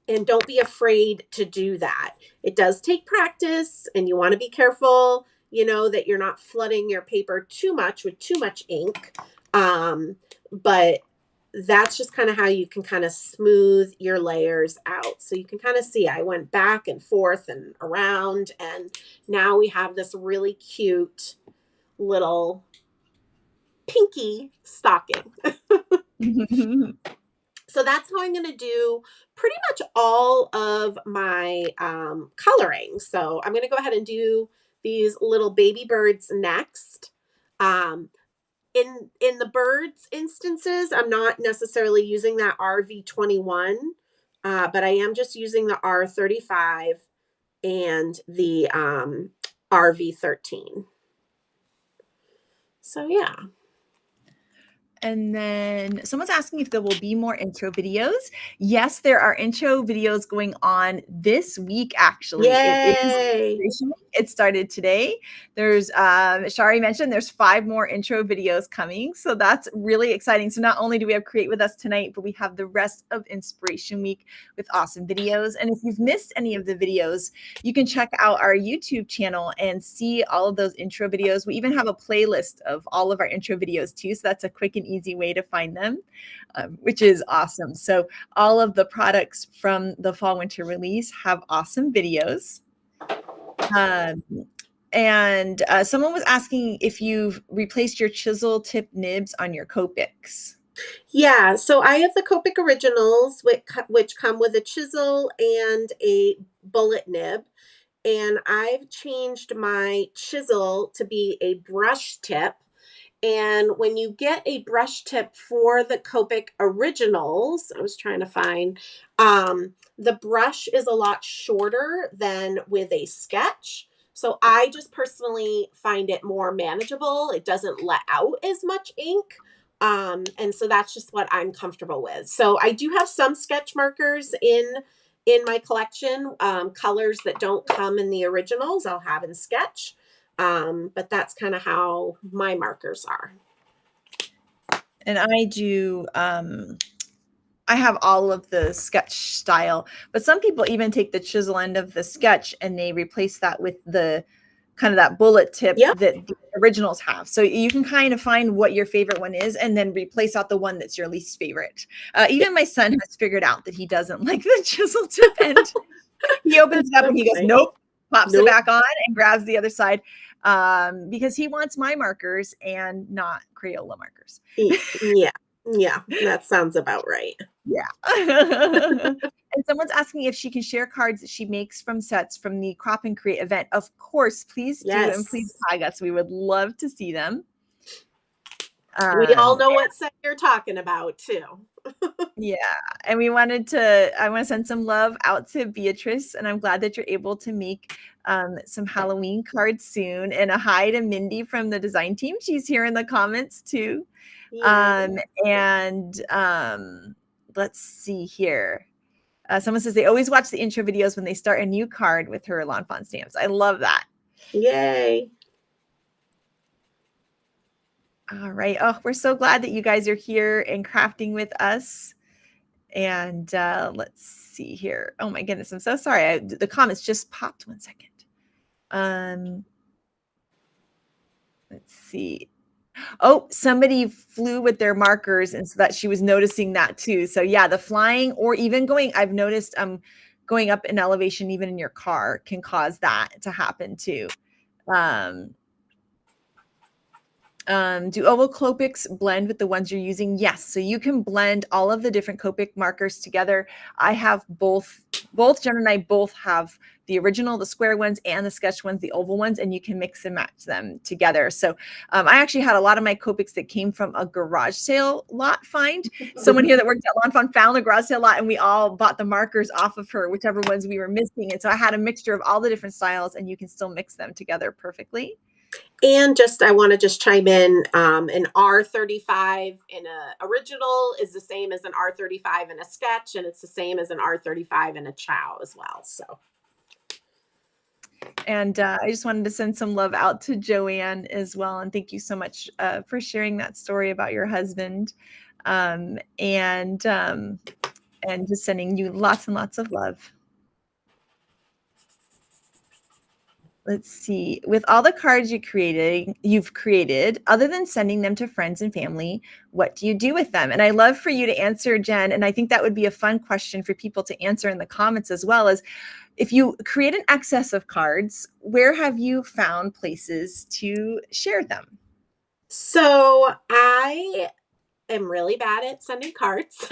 And don't be afraid to do that. It does take practice, and you want to be careful, that you're not flooding your paper too much with too much ink. But that's just kind of how you can kind of smooth your layers out. So you can kind of see I went back and forth and around, and now we have this really cute little pinky stocking. So that's how I'm going to do pretty much all of my coloring. So I'm going to go ahead and do these little baby birds next. In the birds instances, I'm not necessarily using that RV21, but I am just using the R35 and the RV13. So yeah. And then someone's asking if there will be more intro videos. Yes, there are intro videos going on this week, actually. Yay! It started today. There's, Shari mentioned there's 5 more intro videos coming. So that's really exciting. So not only do we have Create With Us tonight, but we have the rest of Inspiration Week with awesome videos. And if you've missed any of the videos, you can check out our YouTube channel and see all of those intro videos. We even have a playlist of all of our intro videos too. So that's a quick and easy way to find them, which is awesome. So all of the products from the fall winter release have awesome videos. And someone was asking if you've replaced your chisel tip nibs on your Copics. Yeah, so I have the Copic Originals, which come with a chisel and a bullet nib. And I've changed my chisel to be a brush tip. And when you get a brush tip for the Copic Originals, I was trying to find, the brush is a lot shorter than with a sketch. So I just personally find it more manageable. It doesn't let out as much ink. And so that's just what I'm comfortable with. So I do have some sketch markers in my collection, colors that don't come in the originals, I'll have in sketch. But that's kind of how my markers are. And I do, I have all of the sketch style, but some people even take the chisel end of the sketch and they replace that with the kind of that bullet tip that the originals have. So you can kind of find what your favorite one is and then replace out the one that's your least favorite. Even my son has figured out that he doesn't like the chisel tip end. He opens it up and he goes, nope, pops it back on and grabs the other side. Because he wants my markers and not Crayola markers. Yeah, that sounds about right. Yeah. And someone's asking if she can share cards that she makes from sets from the Crop and Create event. Of course, please do, and please tag us. We would love to see them. We all Um, know what set you're talking about too. yeah, and I want to send some love out to Beatrice, and I'm glad that you're able to make some Halloween cards soon. And a hi to Mindy from the design team. She's here in the comments too. Yeah. Um, and let's see here. Someone says they always watch the intro videos when they start a new card with her Lawn Fawn stamps. I love that. Yay. All right. Oh, we're so glad that you guys are here and crafting with us. And let's see here. Oh my goodness, I'm so sorry. The comments just popped. 1 second. Let's see. Oh, somebody flew with their markers, and so that she was noticing that too. So yeah, the flying or even going, I've noticed going up in elevation, even in your car, can cause that to happen too. Do oval Copics blend with the ones you're using? Yes. So you can blend all of the different Copic markers together. I have both Jen and I both have the original, the square ones, and the sketch ones, the oval ones, and you can mix and match them together. So I actually had a lot of my Copics that came from a garage sale lot find. Someone here that worked at Lawn Fawn found a garage sale lot, and we all bought the markers off of her, whichever ones we were missing. And so I had a mixture of all the different styles, and you can still mix them together perfectly. And I want to just chime in, an R35 in a original is the same as an R35 in a sketch, and it's the same as an R35 in a chow as well. So. And I just wanted to send some love out to Joanne as well. And thank you so much for sharing that story about your husband. And just sending you lots and lots of love. Let's see. With all the cards you've created, other than sending them to friends and family, what do you do with them? And I love for you to answer, Jen. And I think that would be a fun question for people to answer in the comments as well, as if you create an excess of cards, where have you found places to share them? So I am really bad at sending cards.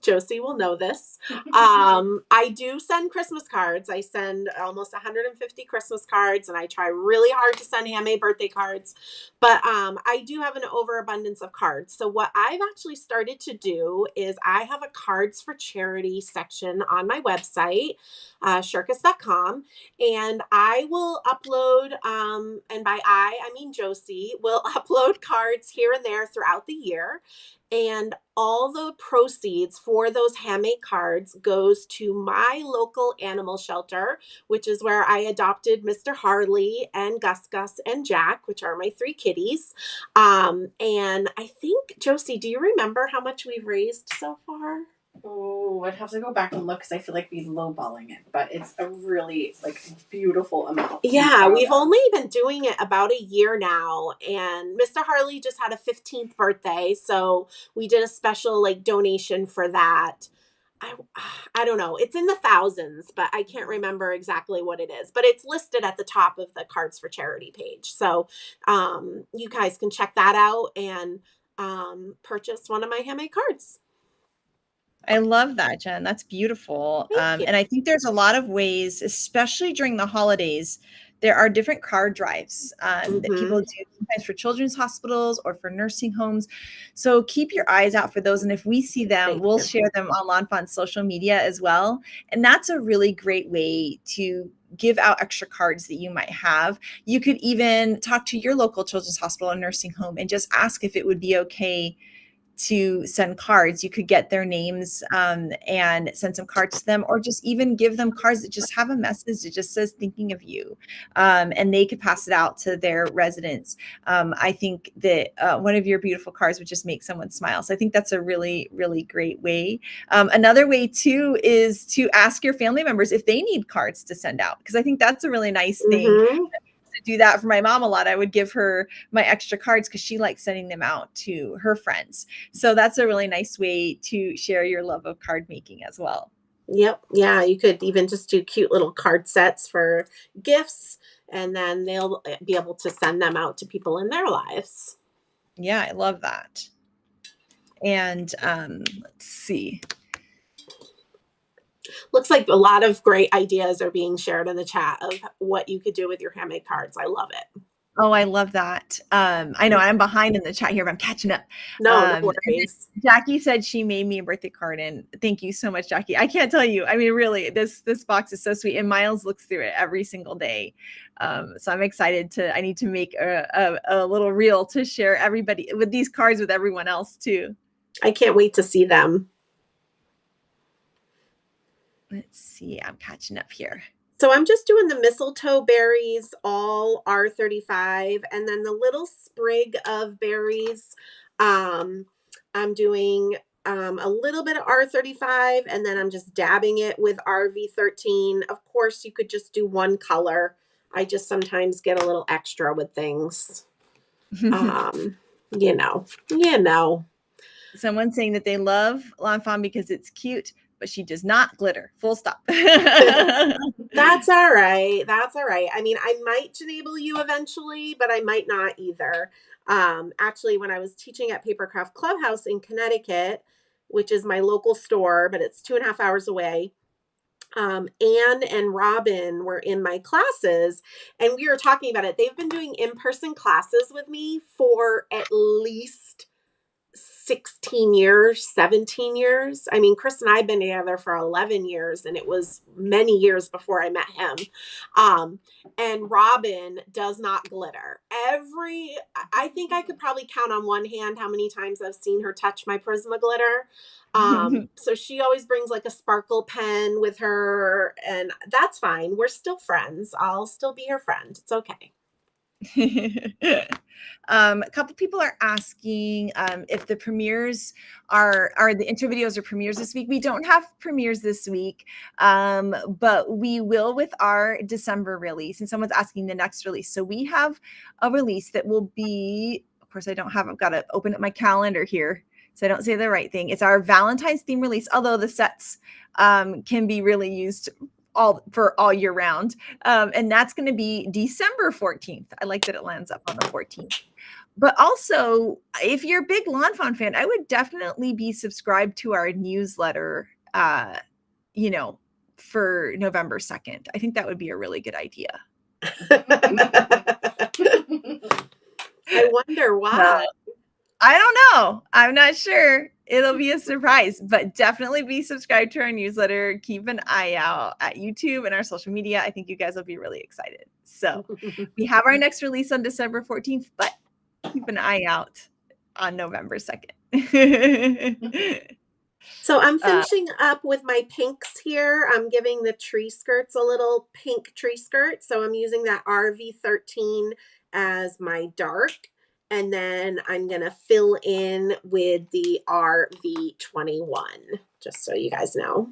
Josie will know this. I do send Christmas cards. I send almost 150 Christmas cards, and I try really hard to send handmade birthday cards. But I do have an overabundance of cards. So what I've actually started to do is I have a cards for charity section on my website, shirkus.com, and I will upload, and by I mean Josie, will upload cards here and there throughout the year. And all the proceeds for those handmade cards goes to my local animal shelter, which is where I adopted Mr. Harley and Gus Gus and Jack, which are my 3 kitties. And I think, Josie, do you remember how much we've raised so far? Oh, I'd have to go back and look because I feel like we're lowballing it, but it's a really beautiful amount. Yeah, we've only been doing it about a year now, and Mr. Harley just had a 15th birthday, so we did a special donation for that. I don't know. It's in the thousands, but I can't remember exactly what it is. But it's listed at the top of the Cards for Charity page, so you guys can check that out and purchase one of my handmade cards. I love that, Jen. That's beautiful. And I think there's a lot of ways, especially during the holidays, there are different card drives that people do sometimes for children's hospitals or for nursing homes. So keep your eyes out for those. And if we see them, we'll share them on Lawn Fawn's social media as well. And that's a really great way to give out extra cards that you might have. You could even talk to your local children's hospital or nursing home and just ask if it would be okay to send cards. You could get their names and send some cards to them, or just even give them cards that just have a message that just says thinking of you, and they could pass it out to their residents. I think that one of your beautiful cards would just make someone smile. So I think that's a really, really great way. Another way too is to ask your family members if they need cards to send out, because I think that's a really nice thing. To do that for my mom a lot. I would give her my extra cards because she likes sending them out to her friends. So that's a really nice way to share your love of card making as well. Yep. Yeah. You could even just do cute little card sets for gifts, and then they'll be able to send them out to people in their lives. Yeah, I love that. And let's see. Looks like a lot of great ideas are being shared in the chat of what you could do with your handmade cards. I love it. Oh, I love that. I know I'm behind in the chat here, but I'm catching up. No And worries. Jackie said she made me a birthday card, and thank you so much, Jackie. I can't tell you. I mean, really, this box is so sweet, and Miles looks through it every single day. So I'm excited I need to make a little reel to share everybody with these cards with everyone else too. I can't wait to see them. Let's see. I'm catching up here. So I'm just doing the mistletoe berries, all R35, and then the little sprig of berries. I'm doing a little bit of R35, and then I'm just dabbing it with RV13. Of course, you could just do one color. I just sometimes get a little extra with things. You know. Someone's saying that they love Lawn Fawn because it's cute, but she does not glitter. Full stop. That's all right. That's all right. I mean, I might enable you eventually, but I might not either. Actually, when I was teaching at Papercraft Clubhouse in Connecticut, which is my local store, but it's 2.5 hours away, Anne and Robin were in my classes, and we were talking about it. They've been doing in-person classes with me for at least 16 years, 17 years. I mean, Chris and I have been together for 11 years, and it was many years before I met him. And Robin does not glitter. I think I could probably count on one hand how many times I've seen her touch my Prisma glitter. So she always brings like a sparkle pen with her, and that's fine. We're still friends. I'll still be her friend. It's okay. A couple people are asking if the premieres are the intro videos or premieres this week. We don't have premieres this week, but we will with our December release. And someone's asking the next release. So we have a release that will be, of course, I've got to open up my calendar here so I don't say the right thing. It's our Valentine's theme release, although the sets can be really used all year round. And that's going to be December 14th. I like that it lands up on the 14th. But also, if you're a big Lawn Fawn fan, I would definitely be subscribed to our newsletter, for November 2nd. I think that would be a really good idea. I wonder why. I don't know. I'm not sure. It'll be a surprise, but definitely be subscribed to our newsletter. Keep an eye out at YouTube and our social media. I think you guys will be really excited. So we have our next release on December 14th, but keep an eye out on November 2nd. So I'm finishing up with my pinks here. I'm giving the tree skirts a little pink tree skirt. So I'm using that RV13 as my dark. And then I'm going to fill in with the RV21, just so you guys know.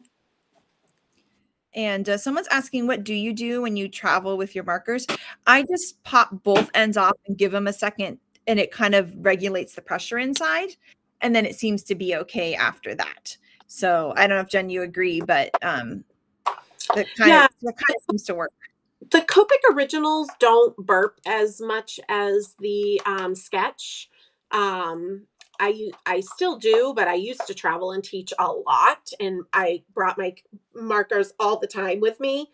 And someone's asking, what do you do when you travel with your markers? I just pop both ends off and give them a second, and it kind of regulates the pressure inside. And then it seems to be okay after that. So I don't know if, Jen, you agree, but that kind of seems to work. The Copic Originals don't burp as much as the Sketch. I still do, but I used to travel and teach a lot, and I brought my markers all the time with me.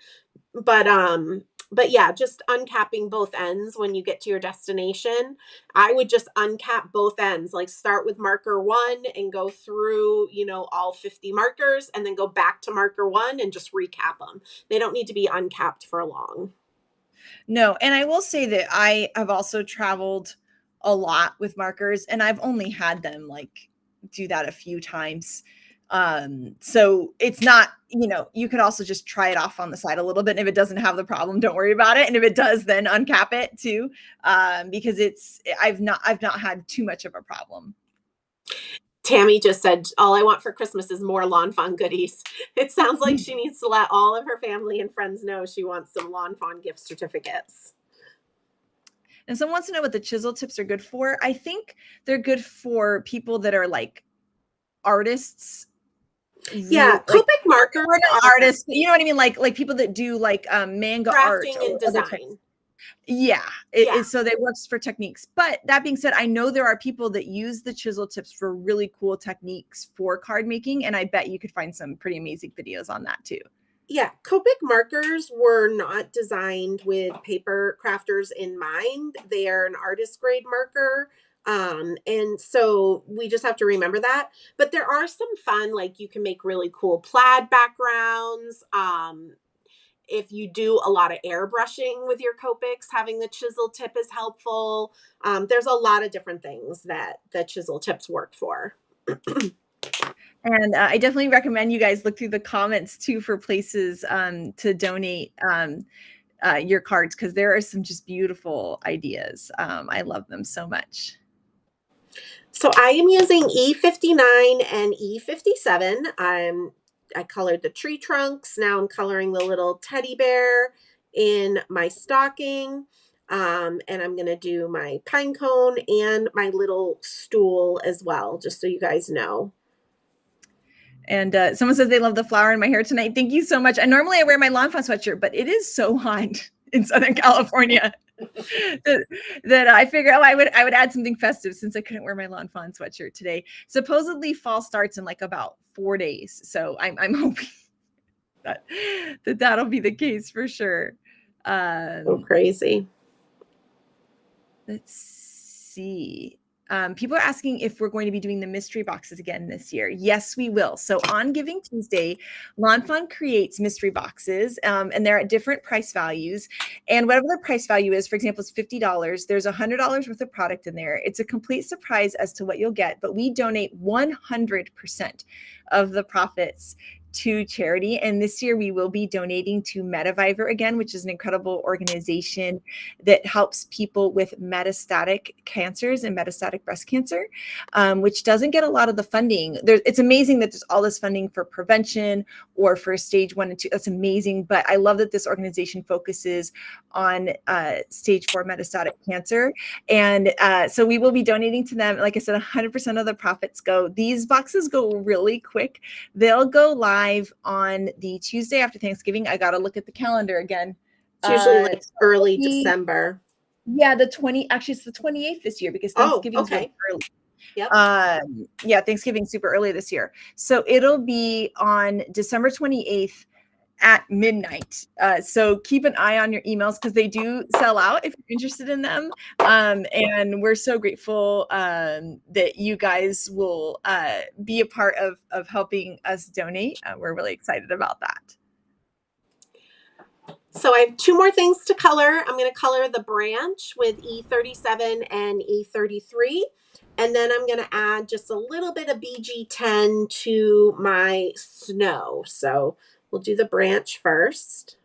But yeah, just uncapping both ends when you get to your destination. I would just uncap both ends, like start with marker 1 and go through, all 50 markers, and then go back to marker 1 and just recap them. They don't need to be uncapped for long. No, and I will say that I have also traveled a lot with markers, and I've only had them do that a few times. So it's not, you could also just try it off on the side a little bit. And if it doesn't have the problem, don't worry about it. And if it does, then uncap it too. Because I've not had too much of a problem. Tammy just said, all I want for Christmas is more Lawn Fawn goodies. It sounds like she needs to let all of her family and friends know she wants some Lawn Fawn gift certificates. And someone wants to know what the chisel tips are good for. I think they're good for people that are artists. Yeah, Copic markers. We're not artists, you know what I mean? Like people that do manga art and design. So they works for techniques. But that being said, I know there are people that use the chisel tips for really cool techniques for card making, and I bet you could find some pretty amazing videos on that too. Yeah, Copic markers were not designed with paper crafters in mind. They are an artist grade marker. And so we just have to remember that. But there are some fun, like you can make really cool plaid backgrounds. If you do a lot of airbrushing with your Copics, having the chisel tip is helpful. There's a lot of different things that the chisel tips work for. And I definitely recommend you guys look through the comments too for places to donate your cards, because there are some just beautiful ideas. I love them so much. So I am using E59 and E57. I colored the tree trunks. Now I'm coloring the little teddy bear in my stocking. And I'm going to do my pine cone and my little stool as well, just so you guys know. And someone says they love the flower in my hair tonight. Thank you so much. And normally I wear my Lawn Fawn sweatshirt, but it is so hot in Southern California that I figure, I would add something festive since I couldn't wear my Lawn Fawn sweatshirt today. Supposedly fall starts in like about 4 days. So I'm hoping that'll be the case for sure. So crazy. Let's see. People are asking if we're going to be doing the mystery boxes again this year. Yes, we will. So on Giving Tuesday, Lawn Fawn creates mystery boxes, and they're at different price values. And whatever the price value is, for example, it's $50. There's $100 worth of product in there. It's a complete surprise as to what you'll get, but we donate 100% of the profits to charity. And this year we will be donating to Metaviver again, which is an incredible organization that helps people with metastatic cancers and metastatic breast cancer, which doesn't get a lot of the funding. It's amazing that there's all this funding for prevention or for stage 1 and 2. That's amazing. But I love that this organization focuses on stage 4 metastatic cancer. And so we will be donating to them. Like I said, 100% of the profits go. These boxes go really quick. They'll go live on the Tuesday after Thanksgiving. I got to look at the calendar again. It's usually like early December. Yeah, actually it's the 28th this year because Thanksgiving's really early. Yep. Yeah, Thanksgiving's super early this year. So it'll be on December 28th at midnight. So keep an eye on your emails because they do sell out if you're interested in them. And we're so grateful that you guys will be a part of helping us donate. We're really excited about that. So I have 2 more things to color. I'm going to color the branch with E37 and E33. And then I'm going to add just a little bit of BG10 to my snow. So we'll do the branch first.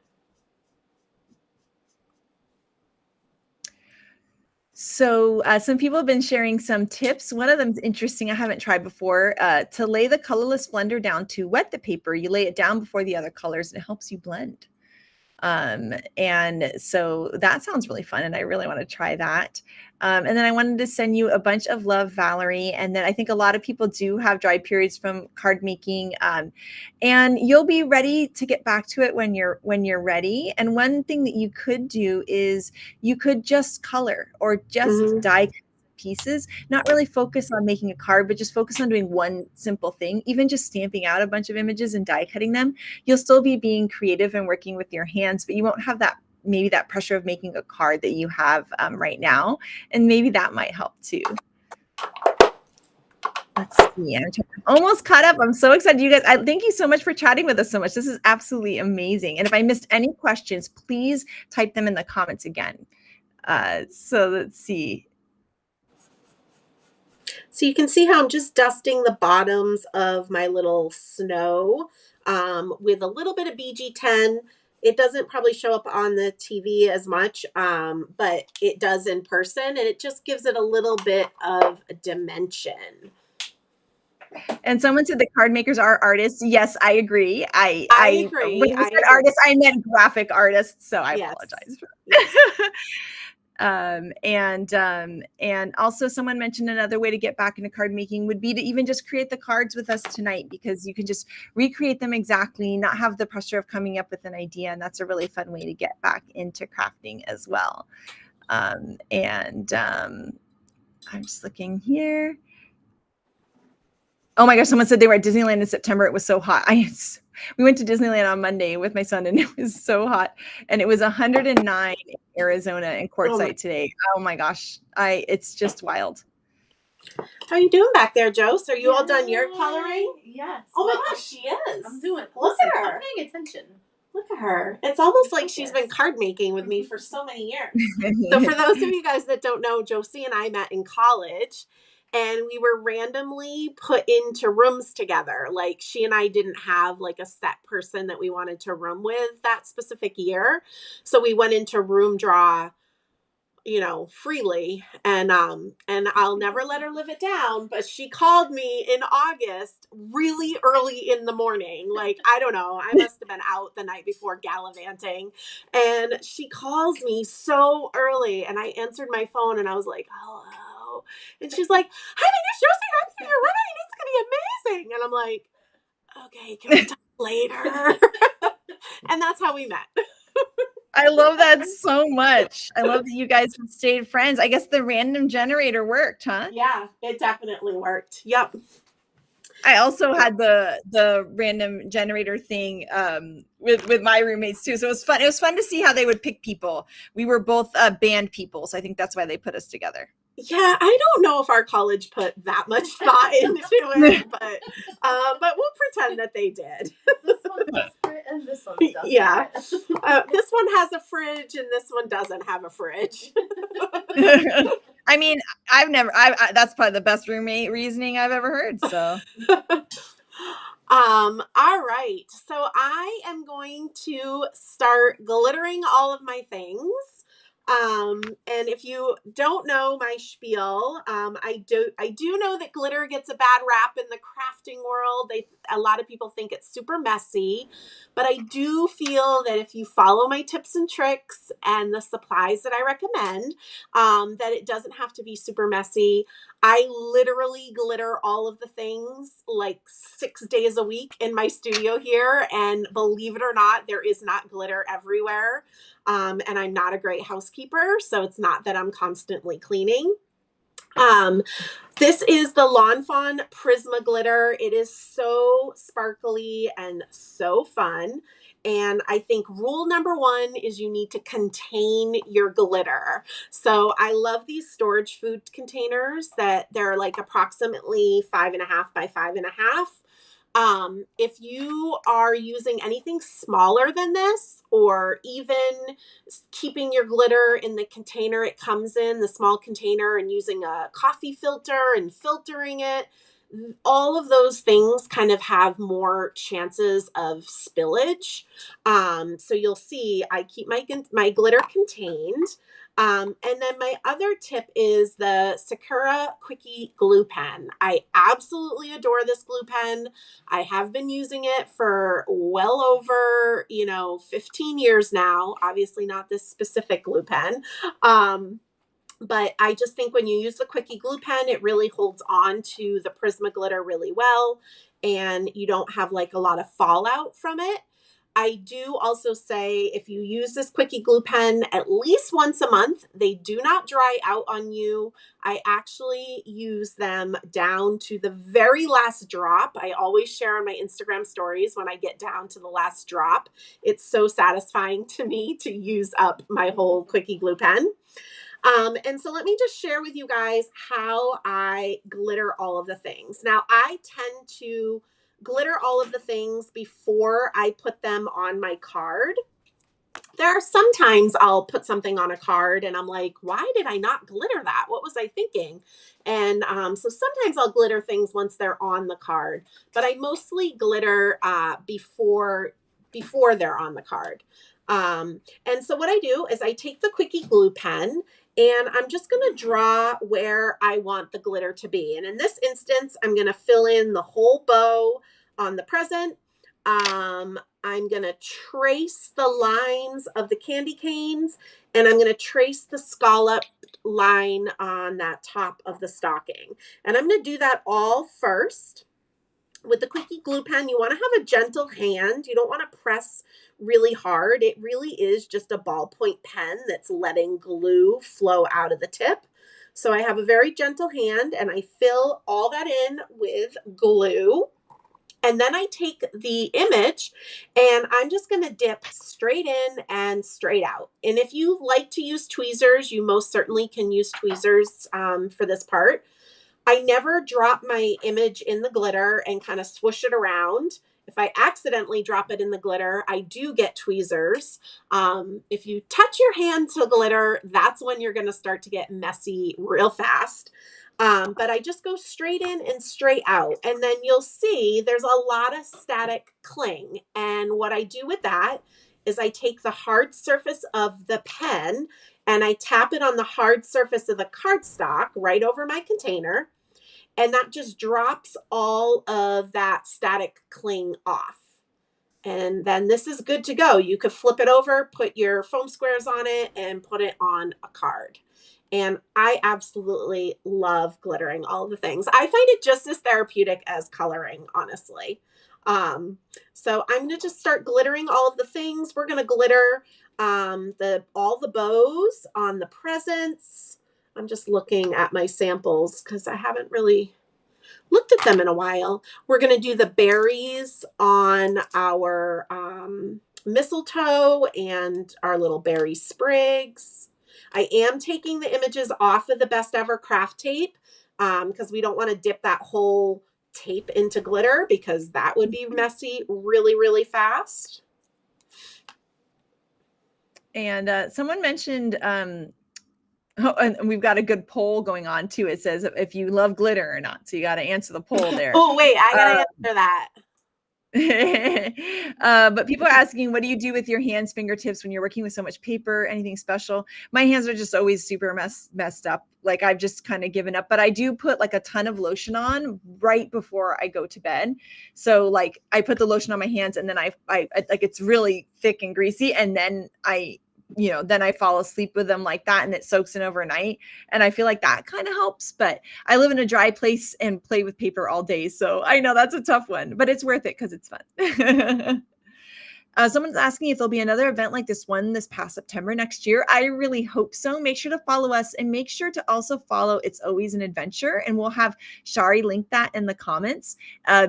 So some people have been sharing some tips. One of them is interesting. I haven't tried before. To lay the colorless blender down to wet the paper, you lay it down before the other colors and it helps you blend. And so that sounds really fun. And I really want to try that. And then I wanted to send you a bunch of love, Valerie. And then I think a lot of people do have dry periods from card making. And you'll be ready to get back to it when you're ready. And one thing that you could do is you could just color or just dye pieces, not really focus on making a card, but just focus on doing one simple thing, even just stamping out a bunch of images and die cutting them. You'll still be being creative and working with your hands, but you won't have maybe that pressure of making a card that you have right now. And maybe that might help too. Let's see. I'm almost caught up. I'm so excited. You guys, thank you so much for chatting with us so much. This is absolutely amazing. And if I missed any questions, please type them in the comments again. So let's see. So you can see how I'm just dusting the bottoms of my little snow with a little bit of BG10. It doesn't probably show up on the TV as much, but it does in person, and it just gives it a little bit of dimension. And someone said the card makers are artists. Yes, I agree. I agree. When I said artists, I meant graphic artists, so I apologize for that. And also someone mentioned another way to get back into card making would be to even just create the cards with us tonight, because you can just recreate them exactly, not have the pressure of coming up with an idea. And that's a really fun way to get back into crafting as well. I'm just looking here. Oh my gosh, someone said they were at Disneyland in September. It was so hot. We went to Disneyland on Monday with my son, and it was so hot. And it was 109 in Arizona and Quartzsite today. Oh my gosh. It's just wild. How are you doing back there, Jose? Are you all done your coloring? Yes. Oh my gosh, she is. I'm doing. Look at her. I'm paying attention. Look at her. It's almost like she's been card making with me for so many years. So for those of you guys that don't know, Josie and I met in college, and we were randomly put into rooms together. Like, she and I didn't have like a set person that we wanted to room with that specific year. So we went into room draw, freely, and I'll never let her live it down, but she called me in August really early in the morning. Like, I don't know, I must have been out the night before gallivanting, and she calls me so early, and I answered my phone, and I was like, hello, and she's like, hi, my name's Josie, you're running, it's gonna be amazing, and I'm like, okay, can we talk later? And that's how we met. I love that so much. I love that you guys have stayed friends. I guess the random generator worked, huh? Yeah, it definitely worked. Yep. I also had the random generator thing with my roommates too. So it was fun. It was fun to see how they would pick people. We were both band people, so I think that's why they put us together. Yeah, I don't know if our college put that much thought into it, but we'll pretend that they did. This one has fridge and this one doesn't. Yeah. This one has a fridge and this one doesn't have a fridge. I mean, that's probably the best roommate reasoning I've ever heard. So. All right. So I am going to start glittering all of my things. And if you don't know my spiel, I do know that glitter gets a bad rap in the crafting world. A lot of people think it's super messy, but I do feel that if you follow my tips and tricks and the supplies that I recommend, that it doesn't have to be super messy. I literally glitter all of the things like 6 days a week in my studio here. And believe it or not, there is not glitter everywhere. And I'm not a great housekeeper, so it's not that I'm constantly cleaning. This is the Lawn Fawn Prisma glitter. It is so sparkly and so fun. And I think rule number 1 is you need to contain your glitter. So I love these storage food containers that they're like approximately 5.5 by 5.5. If you are using anything smaller than this, or even keeping your glitter in the container it comes in, the small container, and using a coffee filter and filtering it, all of those things kind of have more chances of spillage. So you'll see I keep my glitter contained. And then my other tip is the Sakura Quickie Glue Pen. I absolutely adore this glue pen. I have been using it for well over, 15 years now. Obviously not this specific glue pen. But I just think when you use the Quickie Glue Pen, it really holds on to the Prisma glitter really well, and you don't have like a lot of fallout from it. I do also say if you use this Quickie Glue Pen at least once a month, they do not dry out on you. I actually use them down to the very last drop. I always share on my Instagram stories when I get down to the last drop. It's so satisfying to me to use up my whole Quickie Glue Pen. And so let me just share with you guys how I glitter all of the things. Now, I tend to glitter all of the things before I put them on my card. There are sometimes I'll put something on a card and I'm like, why did I not glitter that? What was I thinking? And so sometimes I'll glitter things once they're on the card, but I mostly glitter before they're on the card. And so what I do is I take the Quickie Glue Pen and I'm just going to draw where I want the glitter to be. And in this instance, I'm going to fill in the whole bow on the present. I'm going to trace the lines of the candy canes, and I'm going to trace the scallop line on that top of the stocking. And I'm going to do that all first. With the Quickie Glue Pen, you want to have a gentle hand. You don't want to press really hard. It really is just a ballpoint pen that's letting glue flow out of the tip. So I have a very gentle hand and I fill all that in with glue. And then I take the image and I'm just going to dip straight in and straight out. And if you like to use tweezers, you most certainly can use tweezers for this part. I never drop my image in the glitter and kind of swoosh it around. If I accidentally drop it in the glitter, I do get tweezers. If you touch your hand to glitter, that's when you're going to start to get messy real fast. But I just go straight in and straight out. And then you'll see there's a lot of static cling. And what I do with that is I take the hard surface of the pen and I tap it on the hard surface of the cardstock right over my container. And that just drops all of that static cling off. And then this is good to go. You could flip it over, put your foam squares on it, and put it on a card. And I absolutely love glittering all of the things. I find it just as therapeutic as coloring, honestly. So I'm going to just start glittering all of the things. We're going to glitter all the bows on the presents. I'm just looking at my samples because I haven't really looked at them in a while. We're going to do the berries on our mistletoe and our little berry sprigs. I am taking the images off of the Best Ever Craft Tape because we don't want to dip that whole tape into glitter because that would be messy really, really fast. And someone mentioned, and we've got a good poll going on too. It says if you love glitter or not. So you got to answer the poll there. Oh, wait, I got to answer that. But people are asking, what do you do with your hands, fingertips when you're working with so much paper? Anything special? My hands are just always super messed up. Like I've just kind of given up, but I do put like a ton of lotion on right before I go to bed. So like I put the lotion on my hands and then I like it's really thick and greasy. And then then I fall asleep with them like that and it soaks in overnight. And I feel like that kind of helps, but I live in a dry place and play with paper all day. So I know that's a tough one, but it's worth it because it's fun. Someone's asking if there'll be another event like this one this past September next year. I really hope so. Make sure to follow us and make sure to also follow It's Always an Adventure. And we'll have Shari link that in the comments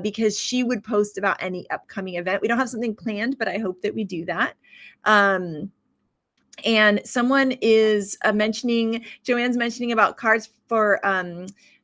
because she would post about any upcoming event. We don't have something planned, but I hope that we do that. And someone is Joanne's mentioning about cards for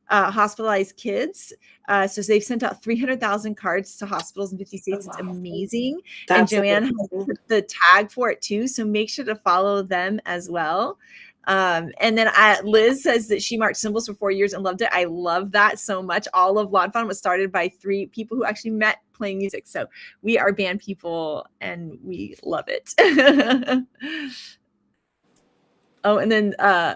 hospitalized kids. So they've sent out 300,000 cards to hospitals in 50 states. Oh, wow. It's amazing. That's and Joanne has put the tag for it too. So make sure to follow them as well. And then Liz says that she marked symbols for 4 years and loved it. I love that so much. All of Lawn Fawn was started by 3 people who actually met playing music. So we are band people and we love it. Oh, and then, oh,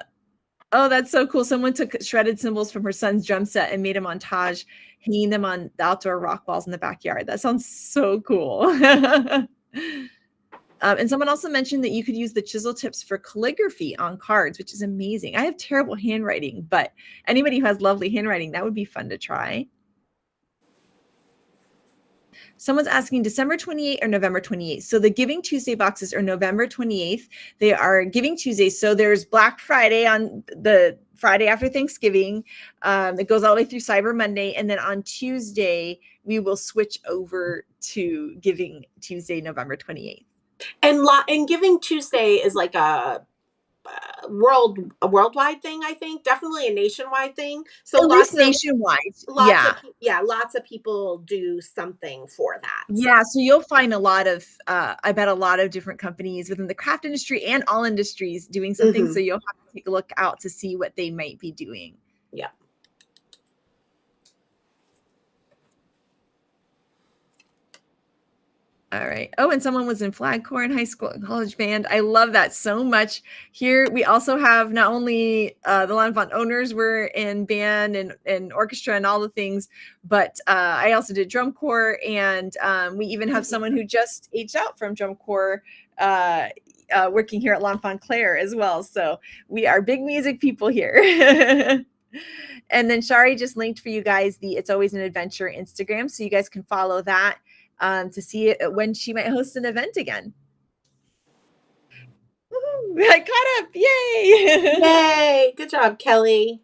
that's so cool. Someone took shredded cymbals from her son's drum set and made a montage, hanging them on the outdoor rock walls in the backyard. That sounds so cool. And someone also mentioned that you could use the chisel tips for calligraphy on cards, which is amazing. I have terrible handwriting, but anybody who has lovely handwriting, that would be fun to try. Someone's asking December 28th or November 28th. So the Giving Tuesday boxes are November 28th. They are Giving Tuesday. So there's Black Friday on the Friday after Thanksgiving. It goes all the way through Cyber Monday. And then on Tuesday, we will switch over to Giving Tuesday, November 28th. And Giving Tuesday is like a worldwide thing, I think. Definitely a nationwide thing. So nationwide. Lots of people do something for that. Yeah, so you'll find a lot of I bet a lot of different companies within the craft industry and all industries doing something. Mm-hmm. So you'll have to take a look out to see what they might be doing. Yeah. All right. Oh, and someone was in flag corps in high school and college band. I love that so much. Here we also have not only the Lawn Fawn owners were in band and orchestra and all the things, but I also did drum corps, and we even have someone who just aged out from drum corps working here at Lawn Fawn Claire as well. So we are big music people here. And then Shari just linked for you guys the It's Always an Adventure Instagram, so you guys can follow that. To see when she might host an event again. Woo-hoo, I caught up. Yay. Yay. Good job, Kelly.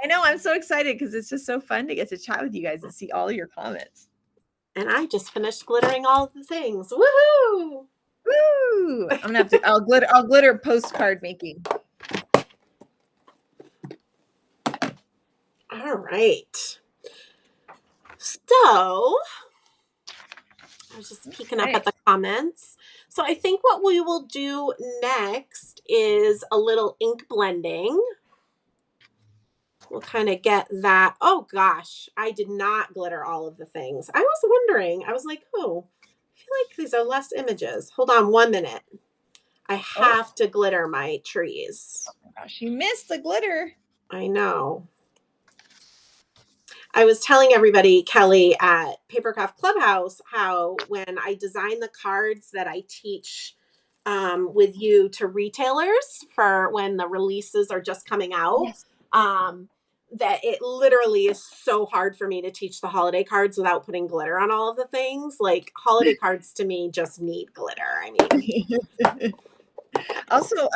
I know. I'm so excited because it's just so fun to get to chat with you guys and see all your comments. And I just finished glittering all of the things. Woohoo! Woo! I'm gonna have to. I'll glitter postcard making. All right. So I was just peeking up at the comments. So I think what we will do next is a little ink blending. We'll kind of get that. Oh gosh, I did not glitter all of the things. I was wondering. I was like, oh, I feel like these are less images. Hold on 1 minute. I have to glitter my trees. Oh my gosh, you missed the glitter. I know. I was telling everybody, Kelly, at Papercraft Clubhouse, how when I design the cards that I teach with you to retailers for when the releases are just coming out, Yes. that it literally is so hard for me to teach the holiday cards without putting glitter on all of the things. Like holiday cards to me just need glitter. I mean, Also,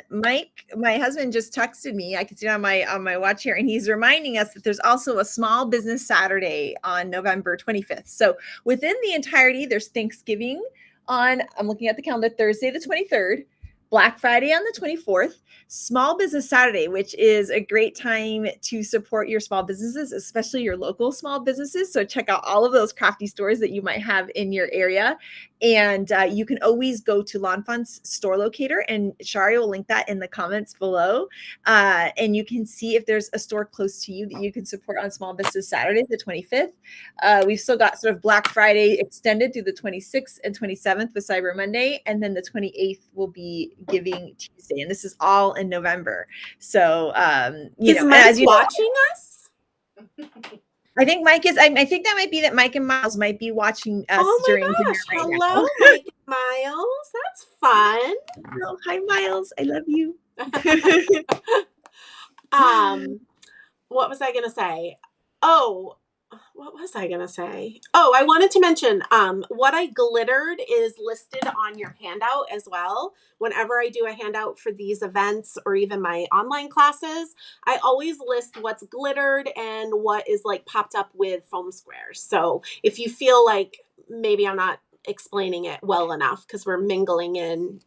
Mike, my husband just texted me. I can see it on my watch here, and he's reminding us that there's also a Small Business Saturday on November 25th. So within the entirety, there's Thanksgiving on, I'm looking at the calendar, Thursday the 23rd, Black Friday on the 24th, Small Business Saturday, which is a great time to support your small businesses, especially your local small businesses. So check out all of those crafty stores that you might have in your area. And you can always go to Lawn Fawn's store locator, and Shari will link that in the comments below. And you can see if there's a store close to you that you can support on Small Business Saturday, the 25th. We've still got sort of Black Friday extended through the 26th and 27th with Cyber Monday. And then the 28th will be Giving Tuesday. And this is all in November. So, is Mike as you watching us? I think Mike is. I think that might be that Mike and Miles might be watching us during dinner right Hello, now. Mike and Miles. That's fun. Oh, hi, Miles. I love you. What was I gonna say? Oh, what was I gonna say? Oh, I wanted to mention what I glittered is listed on your handout as well. Whenever I do a handout for these events or even my online classes, I always list what's glittered and what is like popped up with foam squares. So if you feel like maybe I'm not explaining it well enough because we're mingling in,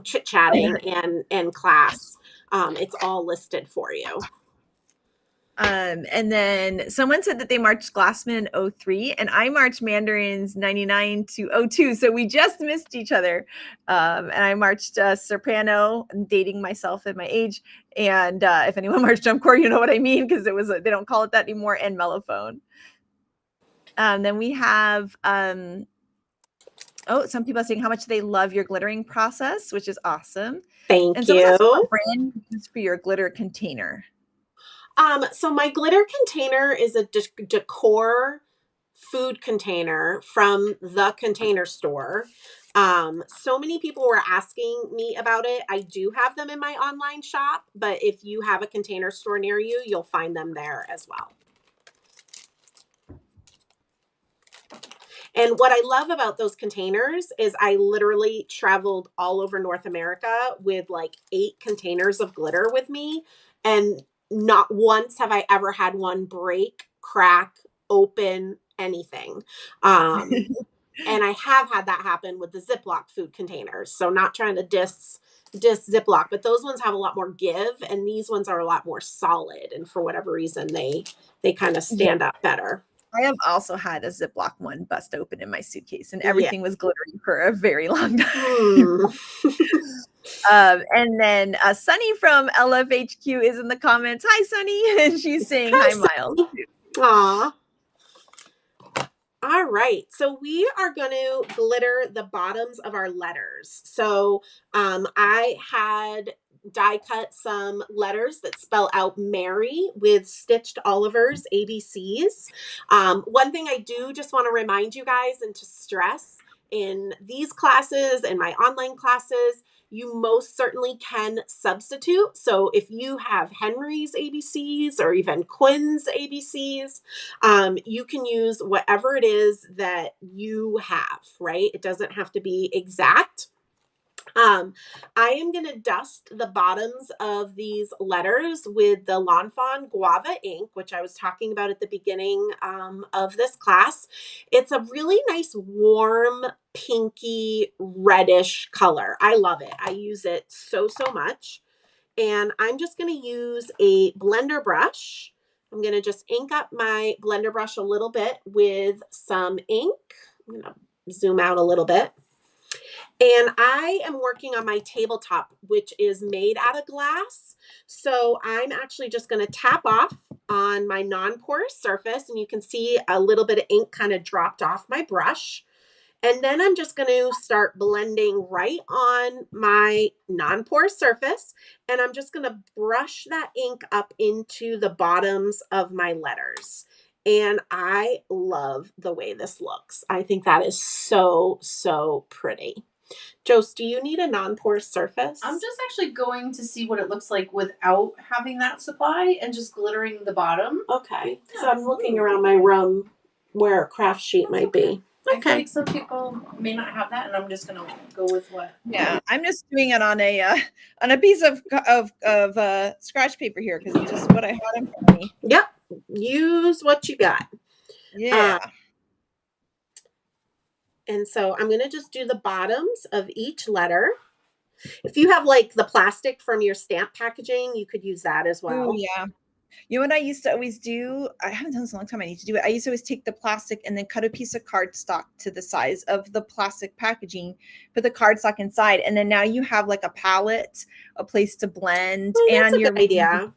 chit-chatting and class, it's all listed for you. And then someone said that they marched Glassman 03 and I marched Mandarins 99 to 02. So we just missed each other. And I marched Soprano, dating myself at my age. And if anyone marched Jump Corps, you know what I mean, because they don't call it that anymore, and Mellophone. Then we have, some people are saying how much they love your glittering process, which is awesome. Thank you. What brand you use for your glitter container? So my glitter container is a decor food container from The Container Store. So many people were asking me about it. I do have them in my online shop, but if you have a Container Store near you, you'll find them there as well. And what I love about those containers is I literally traveled all over North America with like 8 containers of glitter with me. And not once have I ever had one break, crack, open, anything. And I have had that happen with the Ziploc food containers. So not trying to diss Ziploc, but those ones have a lot more give, and these ones are a lot more solid. And for whatever reason, they kind of stand up better. I have also had a Ziploc one bust open in my suitcase, and everything was glittering for a very long time. And then Sunny from LFHQ is in the comments. Hi, Sunny. And she's saying hi, Miles. Aw. All right. So we are going to glitter the bottoms of our letters. So I had die cut some letters that spell out Mary with stitched Oliver's ABCs. One thing I do just want to remind you guys and to stress in these classes and my online classes, you most certainly can substitute. So if you have Henry's ABCs or even Quinn's ABCs, you can use whatever it is that you have, right? It doesn't have to be exact. I am going to dust the bottoms of these letters with the Lawn Fawn Guava ink, which I was talking about at the beginning of this class. It's a really nice, warm, pinky, reddish color. I love it. I use it so much. And I'm just going to use a blender brush. I'm going to just ink up my blender brush a little bit with some ink. I'm going to zoom out a little bit. And I am working on my tabletop, which is made out of glass. So I'm actually just going to tap off on my non-porous surface, and you can see a little bit of ink kind of dropped off my brush. And then I'm just going to start blending right on my non-porous surface. And I'm just going to brush that ink up into the bottoms of my letters. And I love the way this looks. I think that is so pretty. Jose, do you need a non-porous surface? I'm just actually going to see what it looks like without having that supply and just glittering the bottom. Okay. So I'm looking around my room where a craft sheet might be. I feel like some people may not have that, and I'm just gonna go with what. Yeah, I'm just doing it on a piece of scratch paper here because it's just what I had in front of me. Yep. Use what you got. Yeah. And so I'm going to just do the bottoms of each letter. If you have like the plastic from your stamp packaging, you could use that as well. Oh, yeah. You know what I used to always do? I haven't done this in a long time. I need to do it. I used to always take the plastic and then cut a piece of cardstock to the size of the plastic packaging, put the cardstock inside, and then now you have like a palette, a place to blend, and your idea,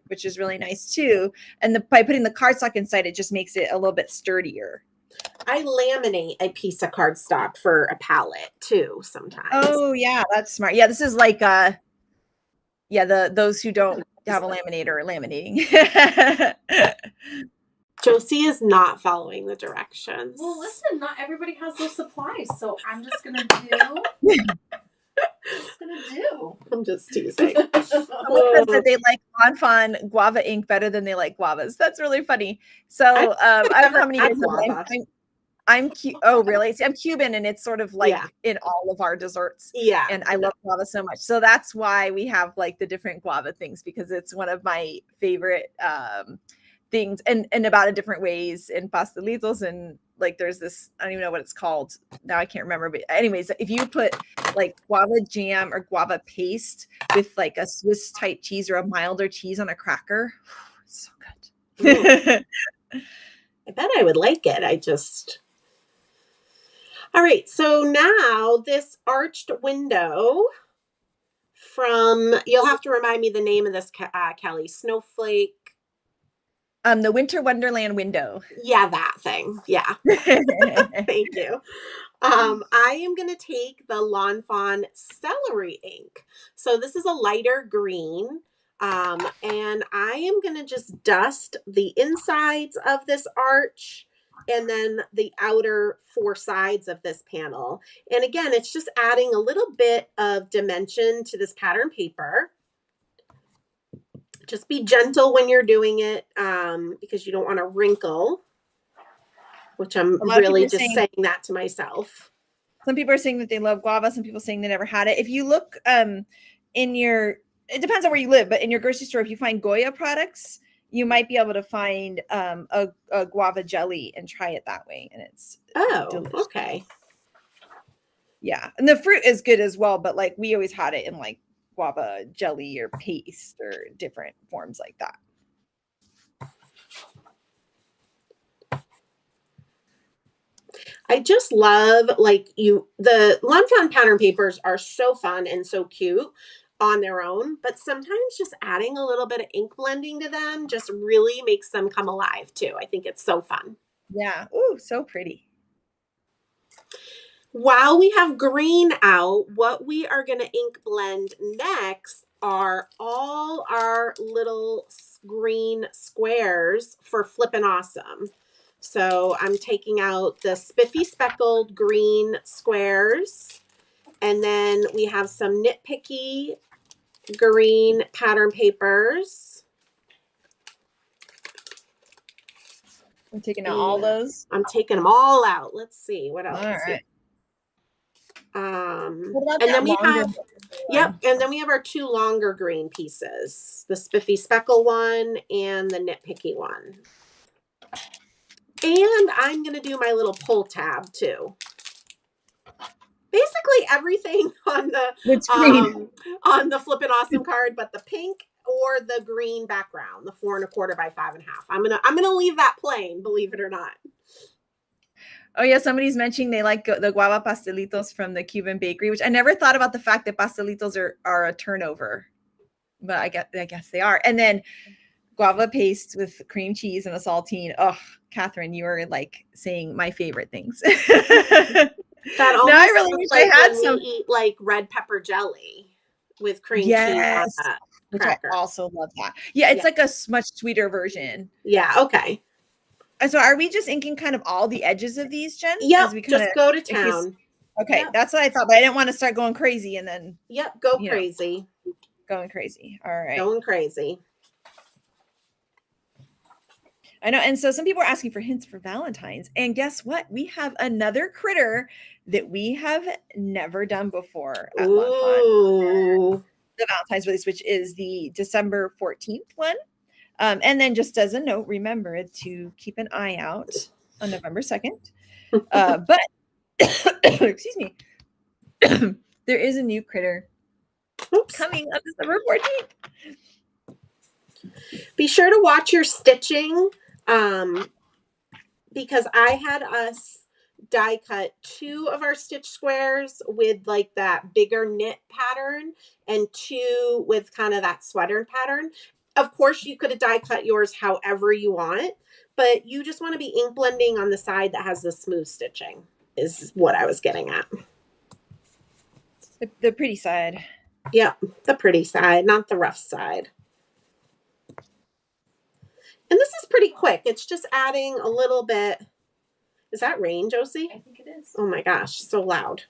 which is really nice too. And by putting the cardstock inside, it just makes it a little bit sturdier. I laminate a piece of cardstock for a palette too sometimes. Oh yeah, that's smart. Yeah, this is like those who don't have a laminator are laminating. Josie is not following the directions. Well, listen, not everybody has those supplies, so I'm just gonna do. I'm just teasing. Someone says that they like Lawn Fawn guava ink better than they like guavas. That's really funny. So I don't know how many years I'm oh really? See, I'm Cuban, and it's sort of like in all of our desserts. Yeah. And I love guava so much. So that's why we have like the different guava things, because it's one of my favorite things, and about a different ways in pastelitos. And like there's this, I don't even know what it's called now, I can't remember, but anyways, if you put like guava jam or guava paste with like a Swiss type cheese or a milder cheese on a cracker, it's so good. I bet I would like it. All right, so now this arched window from, you'll have to remind me the name of this, Kelly. Snowflake. The Winter Wonderland window. Yeah, that thing. Yeah. Thank you. I am going to take the Lawn Fawn celery ink. So this is a lighter green. And I am going to just dust the insides of this arch and then the outer four sides of this panel. And again, it's just adding a little bit of dimension to this pattern paper. Just be gentle when you're doing it because you don't want to wrinkle, which I'm really just saying that to myself. Some people are saying that they love guava. Some people are saying they never had it. If you look it depends on where you live, but in your grocery store, if you find Goya products, you might be able to find a guava jelly and try it that way. And it's delicious. Okay. Yeah. And the fruit is good as well, but like we always had it in like guava jelly or paste or different forms like that. I just love the Lawn Fawn pattern papers are so fun and so cute on their own, but sometimes just adding a little bit of ink blending to them just really makes them come alive too. I think it's so fun. Yeah. Ooh, so pretty. While we have green out, what we are going to ink blend next are all our little green squares for Flippin' Awesome. So I'm taking out the spiffy speckled green squares, and then we have some nitpicky green pattern papers. I'm taking out all those. I'm taking them all out. Let's see what else. All right. What about And that then we longer have, yep, and then we have our 2 longer green pieces, the Spiffy Speckle one and the Nitpicky one. And I'm going to do my little pull tab too. Basically everything on the Flippin' Awesome card, but the pink or the green background, the 4 1/4 by 5 1/2. I'm gonna leave that plain, believe it or not. Oh yeah, somebody's mentioning they like the guava pastelitos from the Cuban bakery, which I never thought about the fact that pastelitos are a turnover, but I guess they are. And then guava paste with cream cheese and a saltine. Oh, Catherine, you are like saying my favorite things. That now I really wish like I had when some. we eat like red pepper jelly with cream cheese on Yes, that which cracker. I also love that. Yeah, it's like a much sweeter version. Yeah, okay. So are we just inking kind of all the edges of these, Jen? Yep, As we just go to town. Okay, Yep. that's what I thought, but I didn't want to start going crazy and then. Yep, go crazy. Going crazy. All right. Going crazy. I know. And so some people are asking for hints for Valentine's. And guess what? We have another critter that we have never done before at Lawn Fawn. The Valentine's release, which is the December 14th one. And then just as a note, remember to keep an eye out on November 2nd. But excuse me, there is a new critter coming on December 14th. Be sure to watch your stitching because I had us die cut 2 of our stitch squares with like that bigger knit pattern and 2 with kind of that sweater pattern. Of course, you could have die cut yours however you want, but you just want to be ink blending on the side that has the smooth stitching is what I was getting at. The pretty side. Yep, the pretty side, not the rough side. And this is pretty quick. It's just adding a little bit. Is that rain, Josie? I think it is. Oh my gosh, so loud.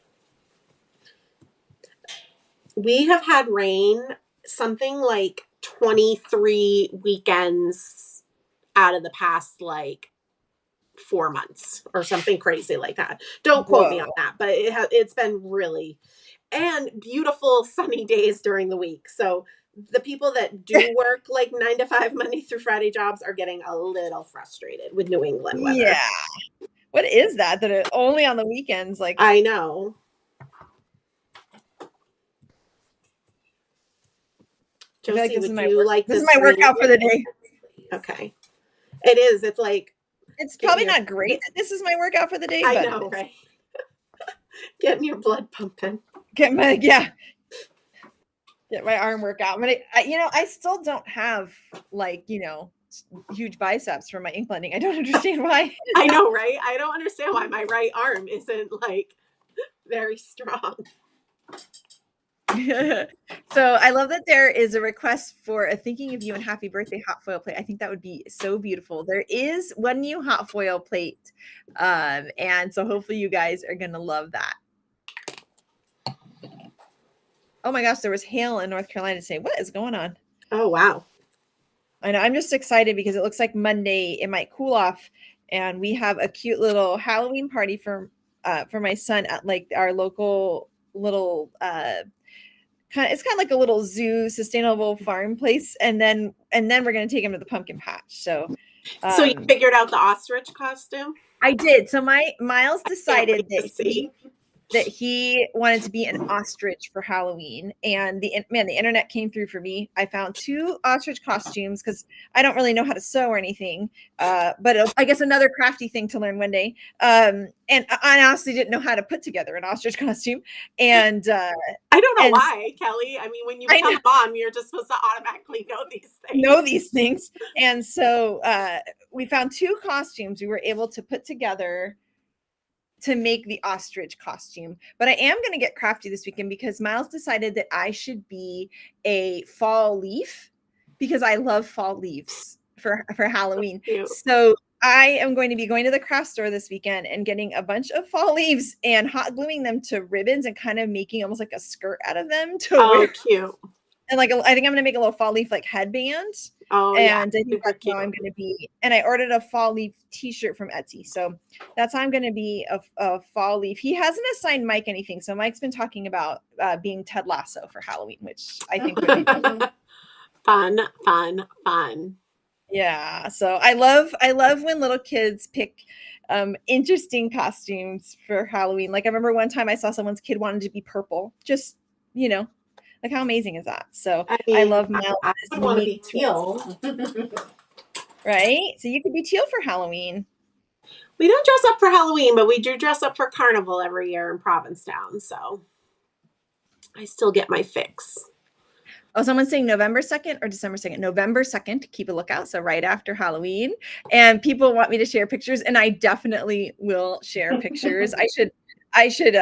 We have had rain something like 23 weekends out of the past like 4 months or something crazy like that. Don't quote me on that, but it's been really, and beautiful sunny days during the week. So the people that do work like 9 to 5 Monday through Friday jobs are getting a little frustrated with New England weather. Yeah. What is that? That it only on the weekends? Like I know. Josie, like this this is my workout for the day. Okay. It is. It's like it's probably not great that this is my workout for the day. I know, right? Getting your blood pumping. Get my arm workout. But I still don't have like, huge biceps for my ink blending. I don't understand why. I know, right? I don't understand why my right arm isn't like very strong. So I love that there is a request for a thinking of you and happy birthday hot foil plate. I think that would be so beautiful. There is one new hot foil plate. And so hopefully you guys are going to love that. Oh my gosh, there was hail in North Carolina today. What is going on? Oh, wow. I know. I'm just excited because it looks like Monday it might cool off. And we have a cute little Halloween party for my son at like our local little it's kind of like a little zoo sustainable farm place, and then we're going to take him to the pumpkin patch. So you figured out the ostrich costume? I did. So Miles decided that he wanted to be an ostrich for Halloween, and the internet came through for me. I found 2 ostrich costumes because I don't really know how to sew or anything, but I guess another crafty thing to learn one day. And I honestly didn't know how to put together an ostrich costume, and I don't know why, Kelly. I mean, when you become a mom, you're just supposed to automatically know these things. And so we found 2 costumes we were able to put together to make the ostrich costume. But I am going to get crafty this weekend because Miles decided that I should be a fall leaf because I love fall leaves for Halloween. So I am going to be going to the craft store this weekend and getting a bunch of fall leaves and hot gluing them to ribbons and kind of making almost like a skirt out of them to wear. Cute. And like, I think I'm gonna make a little fall leaf like headband. Oh And yeah, I think super that's cute. how I'm gonna be. And I ordered a fall leaf t-shirt from Etsy. So that's how I'm gonna be a fall leaf. He hasn't assigned Mike anything. So Mike's been talking about being Ted Lasso for Halloween, which I think would be fun, fun, fun. yeah. So I love when little kids pick interesting costumes for Halloween. Like I remember one time I saw someone's kid wanted to be purple. Just, like how amazing is that? So I I mean, love I Mal's would want to be unique teal. right? So you could be teal for Halloween. We don't dress up for Halloween, but we do dress up for Carnival every year in Provincetown. So I still get my fix. Oh, someone's saying November 2nd or December 2nd. November 2nd, keep a lookout. So right after Halloween. And people want me to share pictures, and I definitely will share pictures. I should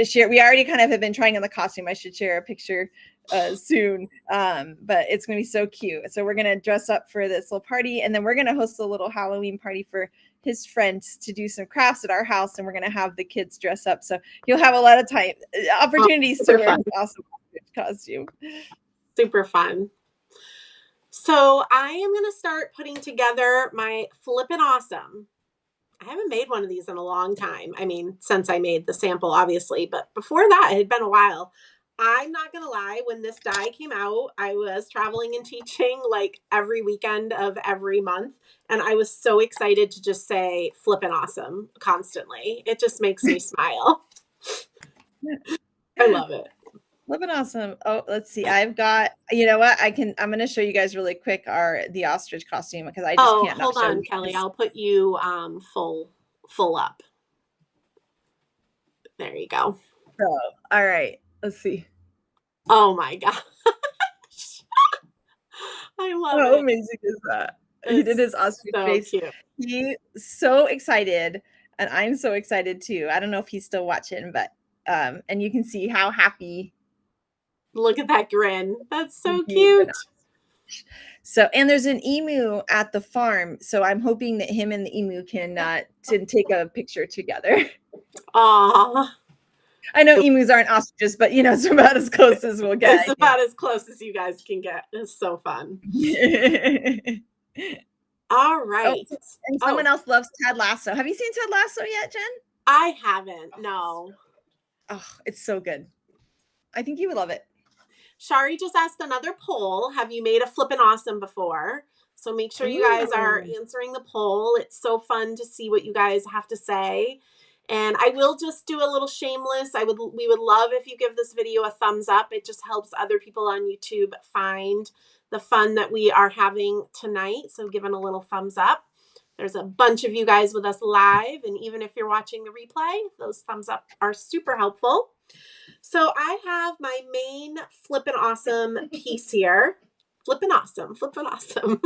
share. We already kind of have been trying on the costume. I should share a picture soon. But it's gonna be so cute. So we're gonna dress up for this little party, and then we're gonna host a little Halloween party for his friends to do some crafts at our house, and we're gonna have the kids dress up. So you'll have a lot of time opportunities to wear his awesome costume. Super fun. So I am going to start putting together my Flippin' Awesome. I haven't made one of these in a long time. I mean, since I made the sample, obviously, but before that, it had been a while. I'm not going to lie, when this die came out, I was traveling and teaching like every weekend of every month. And I was so excited to just say Flippin' Awesome constantly. It just makes me smile. I love it. Flippin' awesome. Oh, let's see. I've got, you know what? I'm going to show you guys really quick the ostrich costume because I just can't hold not show on, you Kelly. this. I'll put you full up. There you go. So, all right. Let's see. Oh my gosh. I love How it. amazing is that? He did his ostrich so face. Cute. He's so excited, and I'm so excited too. I don't know if he's still watching, but and you can see how happy. Look at that grin. That's so cute. So, and there's an emu at the farm. So I'm hoping that him and the emu can to take a picture together. Aw. I know emus aren't ostriches, but it's about as close as we'll get. It's about as close as you guys can get. It's so fun. All right. Oh, and someone else loves Ted Lasso. Have you seen Ted Lasso yet, Jen? I haven't. No. Oh, it's so good. I think you would love it. Shari just asked another poll. Have you made a Flippin' Awesome before? So make sure you guys are answering the poll. It's so fun to see what you guys have to say. And I will just do a little shameless. We would love if you give this video a thumbs up. It just helps other people on YouTube find the fun that we are having tonight. So give it a little thumbs up. There's a bunch of you guys with us live. And even if you're watching the replay, those thumbs up are super helpful. So I have my main Flippin' Awesome piece here. Flippin' Awesome.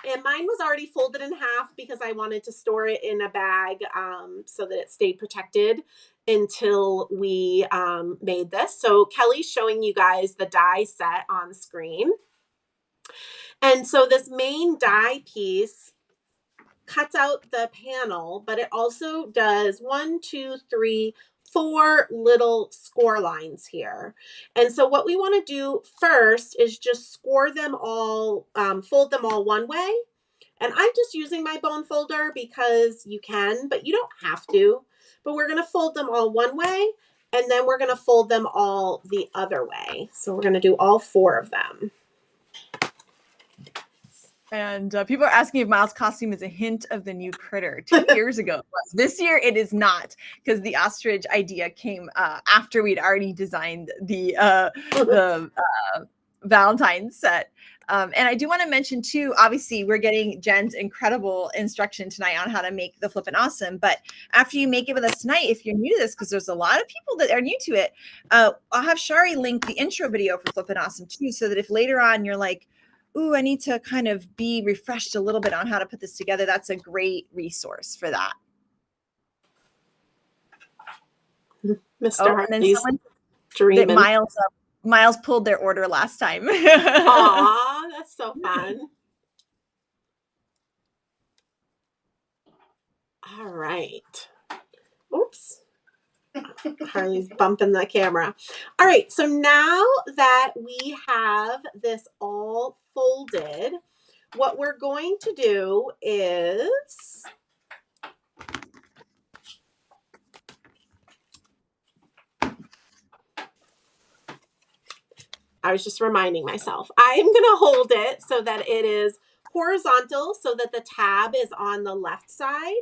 And mine was already folded in half because I wanted to store it in a bag so that it stayed protected until we made this. So Kelly's showing you guys the die set on screen. And so this main die piece cuts out the panel, but it also does 4 little score lines here. And so what we want to do first is just score them all, fold them all one way. And I'm just using my bone folder because you can, but you don't have to. But we're going to fold them all one way, and then we're going to fold them all the other way. So we're going to do all 4 of them. And people are asking if Miles' costume is a hint of the new Critter. 2 years ago it was. This year it is not, because the ostrich idea came after we'd already designed the Valentine's set. And I do want to mention too, obviously we're getting Jen's incredible instruction tonight on how to make the Flippin' Awesome. But after you make it with us tonight, if you're new to this, because there's a lot of people that are new to it, I'll have Shari link the intro video for Flippin' Awesome too, so that if later on you're like, ooh, I need to kind of be refreshed a little bit on how to put this together, that's a great resource for that. Mr. Oh, and then someone dreaming. That Miles pulled their order last time. Aw, that's so fun. All right. Oops. Harley's bumping the camera. All right, so now that we have this all folded, what we're going to do is I was just reminding myself, I'm going to hold it so that it is horizontal so that the tab is on the left side.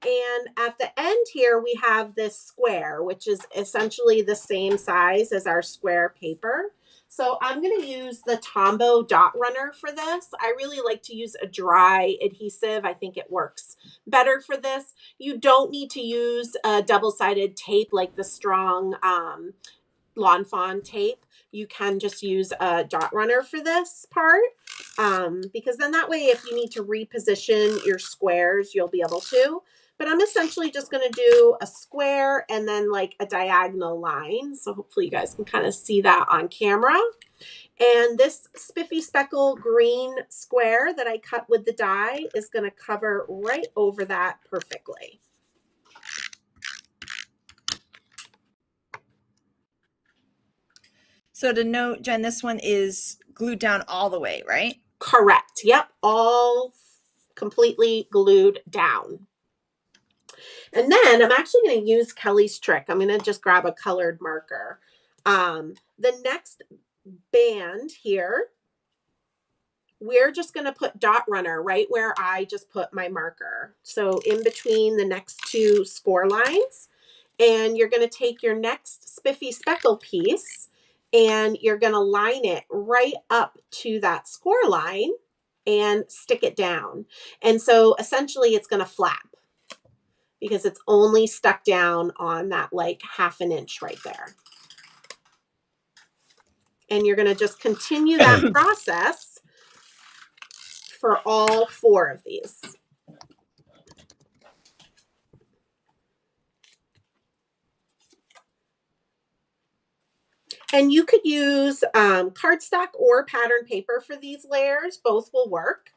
And at the end here, we have this square, which is essentially the same size as our square paper. So I'm going to use the Tombow dot runner for this. I really like to use a dry adhesive. I think it works better for this. You don't need to use a double-sided tape like the strong Lawn Fawn tape. You can just use a dot runner for this part because then that way if you need to reposition your squares, you'll be able to. But I'm essentially just going to do a square and then like a diagonal line. So hopefully you guys can kind of see that on camera. And this Spiffy Speckle green square that I cut with the die is going to cover right over that perfectly. So to note, Jen, this one is glued down all the way, right? Correct. Yep. All completely glued down. And then I'm actually going to use Kelly's trick. I'm going to just grab a colored marker. The next band here, we're just going to put dot runner right where I just put my marker. So in between the next two score lines. And you're going to take your next Spiffy Speckle piece and you're going to line it right up to that score line and stick it down. And so essentially it's going to flap because it's only stuck down on that like 1/2 inch right there. And you're going to just continue that process for all 4 of these. And you could use cardstock or pattern paper for these layers. Both will work.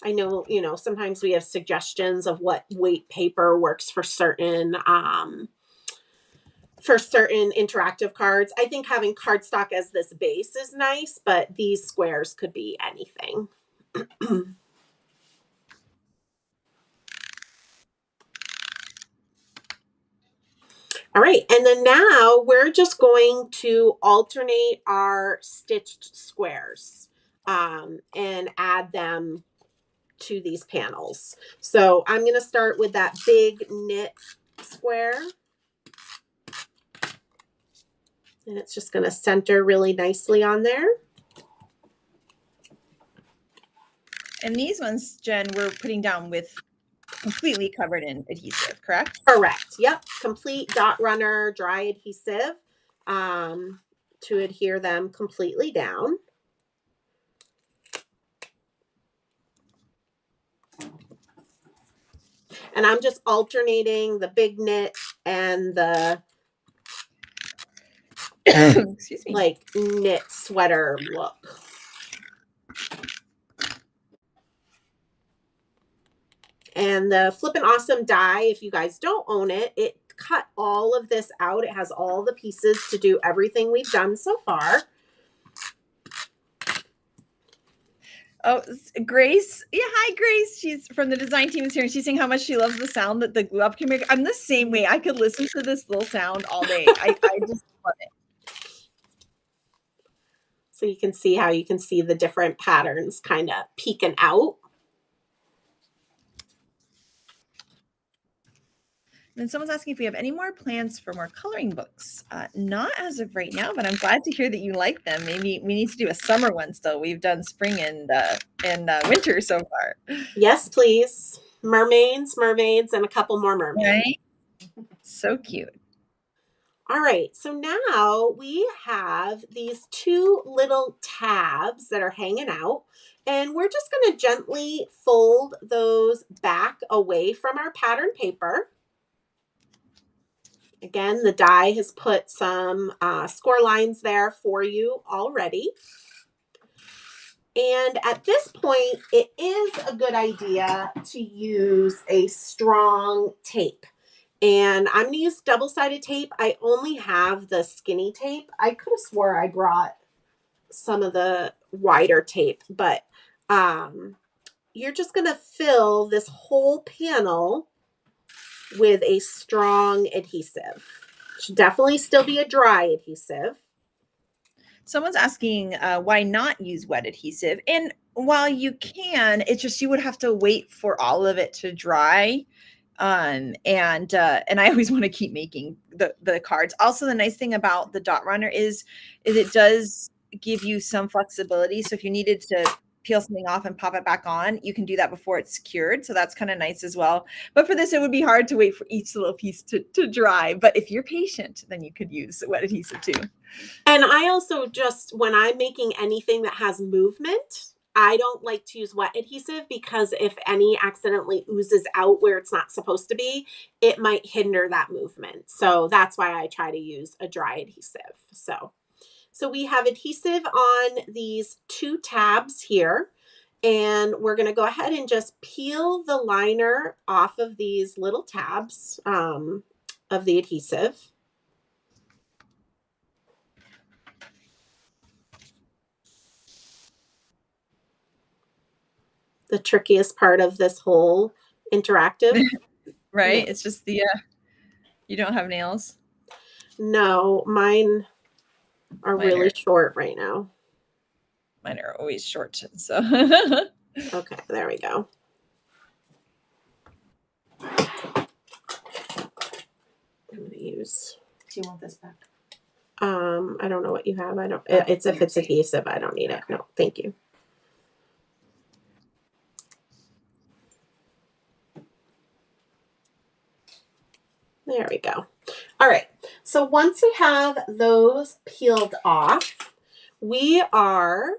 I know, you know, sometimes we have suggestions of what weight paper works for certain interactive cards. I think having cardstock as this base is nice, but these squares could be anything. All right, and then now we're just going to alternate our stitched squares and add them to these panels. So I'm going to start with that big knit square. And it's just going to center really nicely on there. And these ones, Jen, we're putting down with completely covered in adhesive, correct? Correct. Yep. Complete dot runner dry adhesive to adhere them completely down. And I'm just alternating the big knit and the excuse me, like knit sweater look. And the Flippin' Awesome die, if you guys don't own it, it cut all of this out. It has all the pieces to do everything we've done so far. Oh, Grace. Yeah, hi, Grace. She's from the design team is here, and she's saying how much she loves the sound that the glue up can make. I'm the same way. I could listen to this little sound all day. I just love it. So you can see how you can see the different patterns kind of peeking out. And someone's asking if we have any more plans for more coloring books. Not as of right now, but I'm glad to hear that you like them. Maybe we need to do a summer one still. We've done spring and winter so far. Yes, please. Mermaids, and a couple more mermaids. Right? So cute. All right, so now we have these 2 little tabs that are hanging out, and we're just going to gently fold those back away from our pattern paper. Again, the die has put some score lines there for you already. And at this point, it is a good idea to use a strong tape. And I'm gonna use double-sided tape. I only have the skinny tape. I could have swore I brought some of the wider tape, but you're just gonna fill this whole panel with a strong adhesive. Should definitely still be a dry adhesive. Someone's asking why not use wet adhesive. And while you can, it's just you would have to wait for all of it to dry. And I always want to keep making the cards. Also, the nice thing about the dot runner is it does give you some flexibility. So if you needed to peel something off and pop it back on, you can do that before it's cured. So that's kind of nice as well. But for this, it would be hard to wait for each little piece to dry. But if you're patient, then you could use wet adhesive too. And I also just, when I'm making anything that has movement, I don't like to use wet adhesive because if any accidentally oozes out where it's not supposed to be, it might hinder that movement. So that's why I try to use a dry adhesive. So we have adhesive on these 2 tabs here, and we're going to go ahead and just peel the liner off of these little tabs of the adhesive. The trickiest part of this whole interactive. Right? Yeah. It's just the you don't have nails. No, mine are really short right now. Mine are always short. So okay, there we go. I'm gonna use. Do you want this back? I don't know what you have. I don't. It's if it's adhesive, I don't need it. No, thank you. There we go. All right. So once we have those peeled off, we are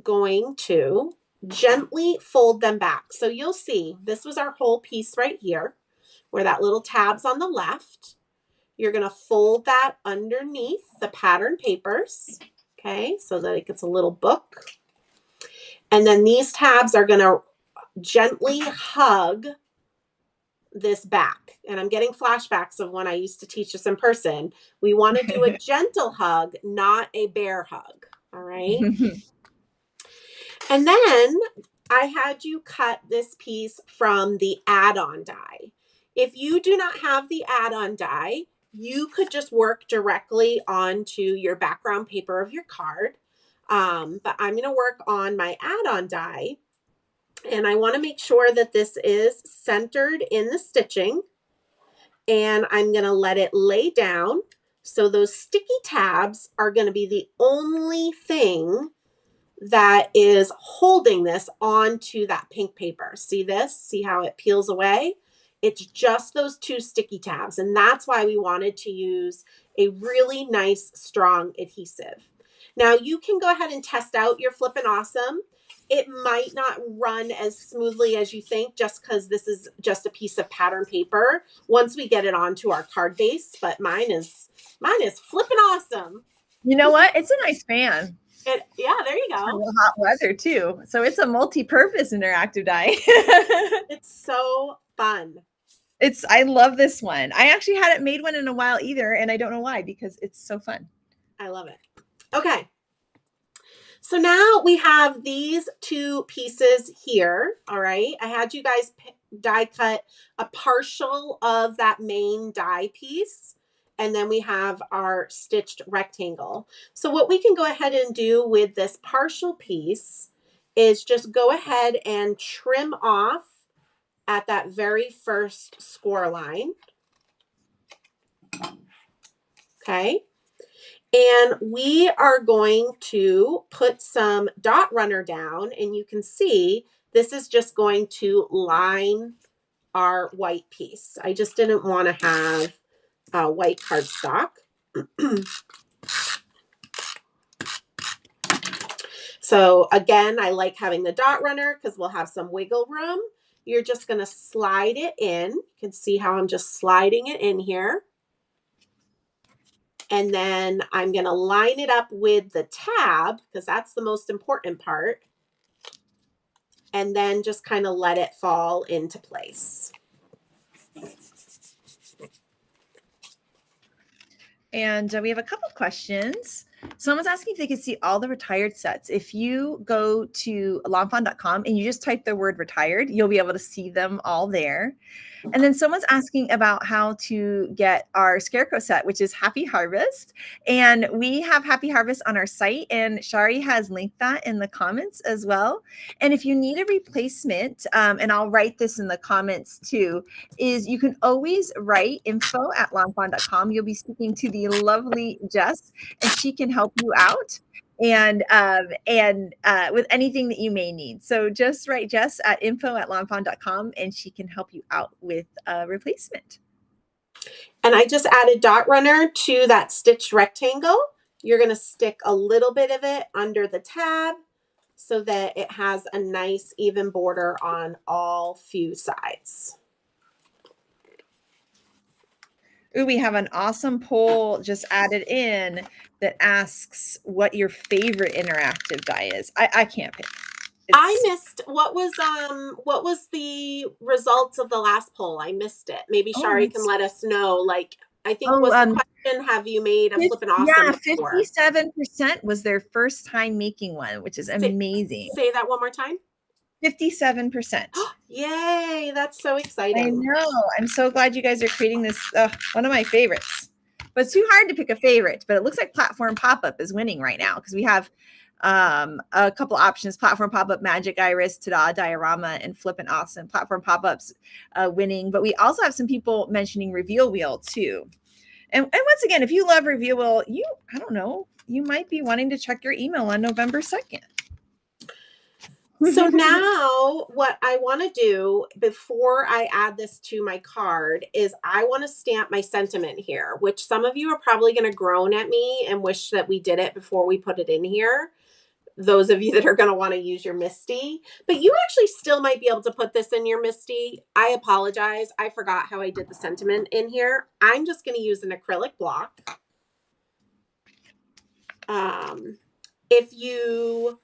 going to gently fold them back. So you'll see this was our whole piece right here where that little tab's on the left. You're going to fold that underneath the pattern papers, okay, so that it gets a little book. And then these tabs are going to gently hug this back. And I'm getting flashbacks of when I used to teach this in person. We want to do a gentle hug, not a bear hug. All right. And then I had you cut this piece from the add-on die. If you do not have the add-on die, you could just work directly onto your background paper of your card. But I'm going to work on my add-on die. And I want to make sure that this is centered in the stitching. And I'm going to let it lay down. So those sticky tabs are going to be the only thing that is holding this onto that pink paper. See this? See how it peels away? It's just those 2 sticky tabs. And that's why we wanted to use a really nice, strong adhesive. Now you can go ahead and test out your Flippin' Awesome. It might not run as smoothly as you think just because this is just a piece of pattern paper once we get it onto our card base, but mine is flippin' awesome. You know what? It's a nice fan. Yeah, there you go. Hot weather too. So it's a multi-purpose interactive die. It's so fun. I love this one. I actually hadn't made one in a while either, and I don't know why, because it's so fun. I love it. Okay. So now we have these 2 pieces here. All right. I had you guys die cut a partial of that main die piece. And then we have our stitched rectangle. So what we can go ahead and do with this partial piece is just go ahead and trim off at that very first score line. Okay. And we are going to put some dot runner down, and you can see this is just going to line our white piece. I just didn't want to have white cardstock. So again, I like having the dot runner because we'll have some wiggle room. You're just going to slide it in. You can see how I'm just sliding it in here. And then I'm going to line it up with the tab because that's the most important part. and then just kind of let it fall into place. And we have a couple of questions. Someone's asking if they can see all the retired sets. If you go to lawnfawn.com and you just type the word retired, you'll be able to see them all there. And then someone's asking about how to get our Scarecrow set, which is Happy Harvest. And we have Happy Harvest on our site, and Shari has linked that in the comments as well. And if you need a replacement, and I'll write this in the comments too, is you can always write info@lawnfawn.com. You'll be speaking to the lovely Jess, and she can help you out and with anything that you may need. So just write Jess at info@lawnfawn.com and she can help you out with a replacement. And I just added dot runner to that stitched rectangle. You're going to stick a little bit of it under the tab so that it has a nice even border on all few sides. Ooh, we have an awesome poll just added in that asks what your favorite interactive die is. I can't pick. I missed what was the results of the last poll? I missed it. Maybe Shari can let us know. Like, I think was the question, have you made a flippin' awesome? Yeah, 57% was their first time making one, which is amazing. Say that one more time. 57%. Yay, that's so exciting. I know. I'm so glad you guys are creating this. One of my favorites. But it's too hard to pick a favorite. But it looks like Platform Pop-Up is winning right now because we have a couple options: Platform Pop-Up, Magic Iris, Ta-Da, Diorama, and Flippin' Awesome. Platform Pop-Ups winning. But we also have some people mentioning Reveal Wheel too. And once again, if you love Reveal Wheel, I don't know, you might be wanting to check your email on November 2nd. So now what I want to do before I add this to my card is I want to stamp my sentiment here, which some of you are probably going to groan at me and wish that we did it before we put it in here. Those of you that are going to want to use your Misty, but you actually still might be able to put this in your Misty. I apologize. I forgot how I did the sentiment in here. I'm just going to use an acrylic block. If you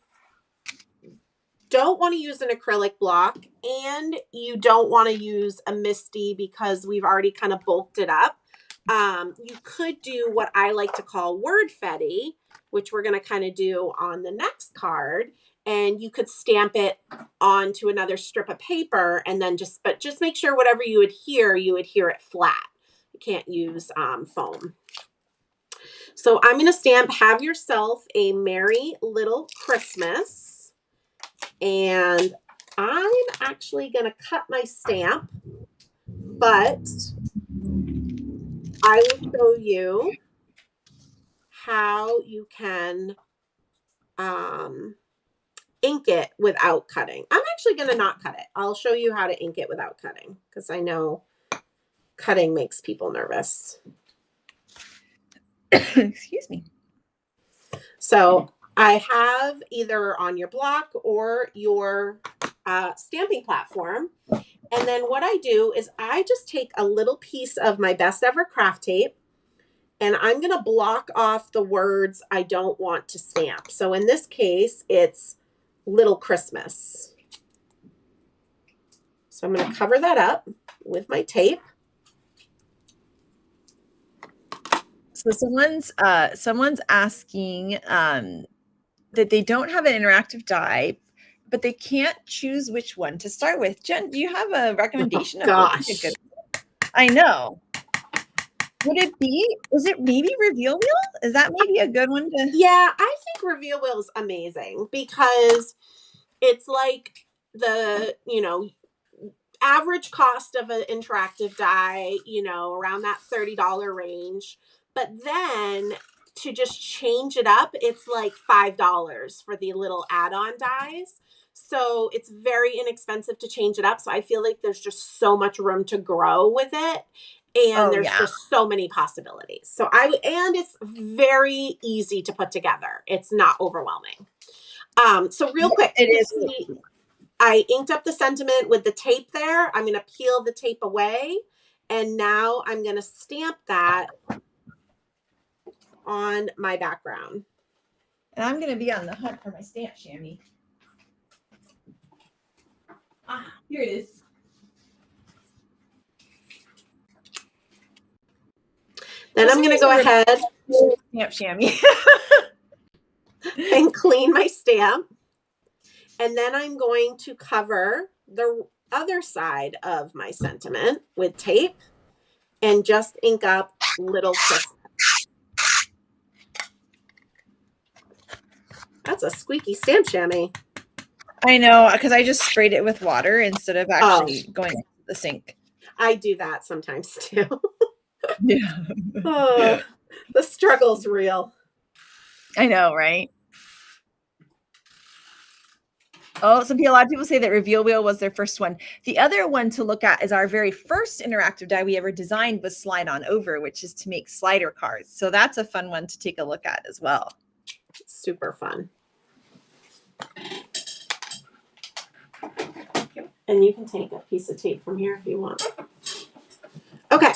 don't want to use an acrylic block and you don't want to use a Misty because we've already kind of bulked it up, you could do what I like to call Wordfetti, which we're going to kind of do on the next card. And you could stamp it onto another strip of paper and then just make sure whatever you adhere it flat. You can't use foam. So I'm going to stamp Have Yourself a Merry Little Christmas. And I'm actually going to cut my stamp, but I will show you how you can ink it without cutting. I'm actually going to not cut it. I'll show you how to ink it without cutting because I know cutting makes people nervous. Excuse me. So I have either on your block or your stamping platform. And then what I do is I just take a little piece of my Best Ever craft tape and I'm going to block off the words I don't want to stamp. So in this case, it's Little Christmas. So I'm going to cover that up with my tape. So someone's asking that they don't have an interactive die, but they can't choose which one to start with. Jen, do you have a recommendation? Oh, gosh. I know. Is it maybe Reveal Wheel? Is that maybe a good one to? Yeah, I think Reveal Wheel is amazing because it's like the, average cost of an interactive die, around that $30 range. But then to just change it up, it's like $5 for the little add-on dies. So it's very inexpensive to change it up. So I feel like there's just so much room to grow with it. And there's just so many possibilities. So and it's very easy to put together. It's not overwhelming. So real quick, it is. I inked up the sentiment with the tape there. I'm going to peel the tape away. And now I'm going to stamp that on my background. And I'm going to be on the hunt for my stamp chamois. Here it is. Then I'm going to go ahead Stamp chamois. and clean my stamp. And then I'm going to cover the other side of my sentiment with tape and just ink up little Christmas. That's a squeaky stamp chamois. I know, because I just sprayed it with water instead of actually going into the sink. I do that sometimes too. Yeah. Oh, the struggle's real. I know, right? Oh, a lot of people say that Reveal Wheel was their first one. The other one to look at is our very first interactive die we ever designed was Slide On Over, which is to make slider cards. So that's a fun one to take a look at as well. Super fun. And you can take a piece of tape from here if you want. Okay.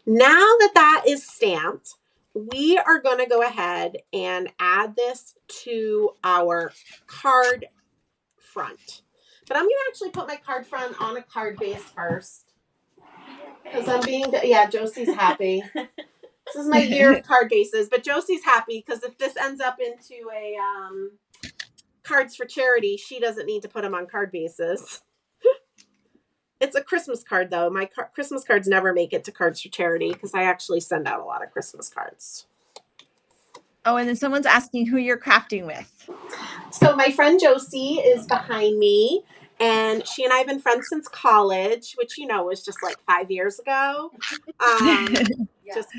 Now that is stamped, we are going to go ahead and add this to our card front. But I'm going to actually put my card front on a card base first. Because I'm being, Josie's happy. This is my year of card bases, but Josie's happy because if this ends up into a Cards for Charity, she doesn't need to put them on card bases. It's a Christmas card, though. My Christmas cards never make it to Cards for Charity because I actually send out a lot of Christmas cards. Oh, and then someone's asking who you're crafting with. So my friend Josie is behind me, and she and I have been friends since college, which, was just like 5 years ago. Just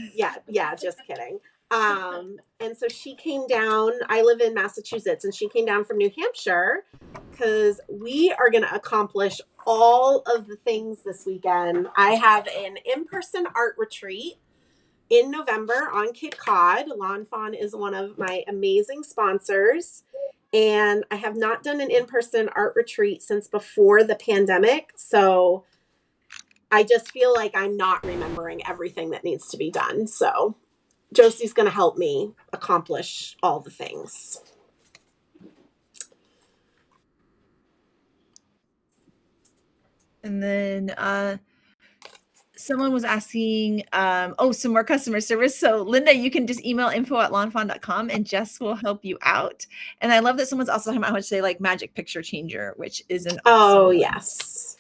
kidding. And so she came down. I live in Massachusetts, and she came down from New Hampshire because we are going to accomplish all of the things this weekend. I have an in-person art retreat in November on Cape Cod. Lawn Fawn is one of my amazing sponsors, and I have not done an in-person art retreat since before the pandemic. So I just feel like I'm not remembering everything that needs to be done. So Josie's going to help me accomplish all the things. And then someone was asking, some more customer service. So Linda, you can just email info@lawnfawn.com and Jess will help you out. And I love that someone's also talking about how much they like Magic Picture Changer, which is an awesome one. Yes.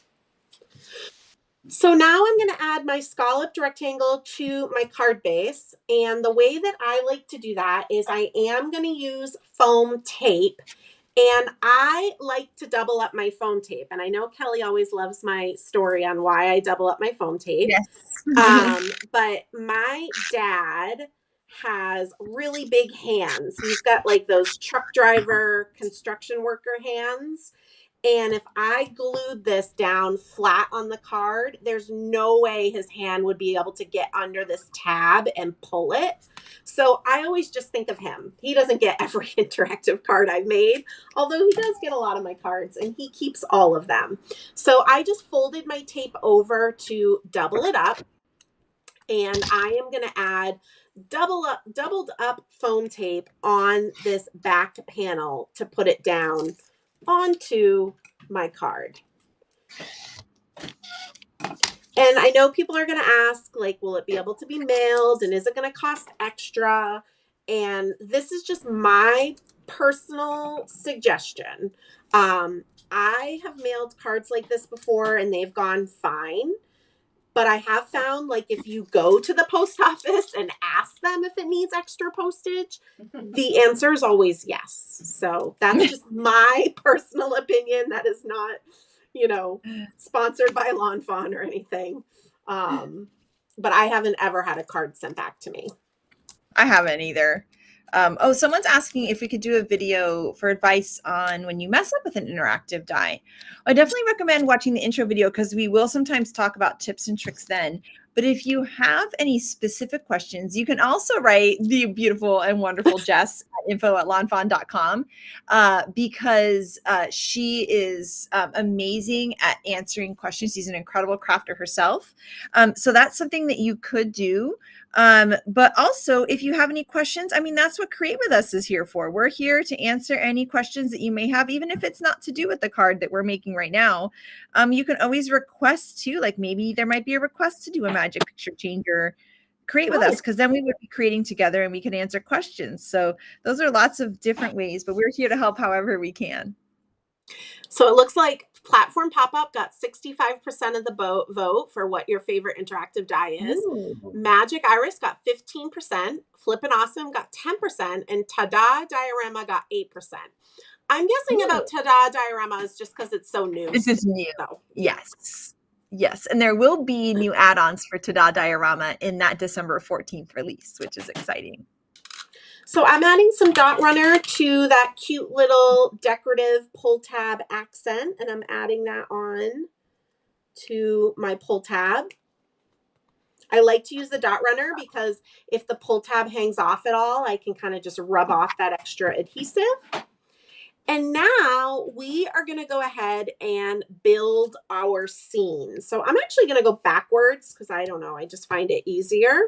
So now I'm going to add my scalloped rectangle to my card base. And the way that I like to do that is I am going to use foam tape. And I like to double up my foam tape. And I know Kelly always loves my story on why I double up my foam tape. Yes. But my dad has really big hands. He's got like those truck driver, construction worker hands. And if I glued this down flat on the card, there's no way his hand would be able to get under this tab and pull it. So I always just think of him. He doesn't get every interactive card I've made, although he does get a lot of my cards and he keeps all of them. So I just folded my tape over to double it up. And I am going to add doubled up foam tape on this back panel to put it down onto my card. And I know people are going to ask, like, will it be able to be mailed? And is it going to cost extra? And this is just my personal suggestion. I have mailed cards like this before and they've gone fine. But I have found, like, if you go to the post office and ask them if it needs extra postage, the answer is always yes. So that's just my personal opinion. That is not, sponsored by Lawn Fawn or anything. But I haven't ever had a card sent back to me. I haven't either. Someone's asking if we could do a video for advice on when you mess up with an interactive die. I definitely recommend watching the intro video because we will sometimes talk about tips and tricks then. But if you have any specific questions, you can also write the beautiful and wonderful Jess at info@lawnfawn.com because she is amazing at answering questions. She's an incredible crafter herself. So that's something that you could do. But also, if you have any questions, I mean, that's what Create With Us is here for. We're here to answer any questions that you may have, even if it's not to do with the card that we're making right now. You can always request too, like maybe there might be a request to do a magic picture change or Create With Us, because then we would be creating together and we can answer questions. So those are lots of different ways, but we're here to help however we can. So it looks like Platform Pop-Up got 65% of the vote for what your favorite interactive die is. Ooh. Magic Iris got 15%, Flippin' Awesome got 10%, and Tada Diorama got 8%. I'm guessing about Tada Diorama is just because it's so new. This is new. So. Yes. Yes. And there will be new add-ons for Tada Diorama in that December 14th release, which is exciting. So I'm adding some dot runner to that cute little decorative pull tab accent, and I'm adding that on to my pull tab. I like to use the dot runner because if the pull tab hangs off at all, I can kind of just rub off that extra adhesive. And now we are going to go ahead and build our scene. So I'm actually going to go backwards because I don't know, I just find it easier.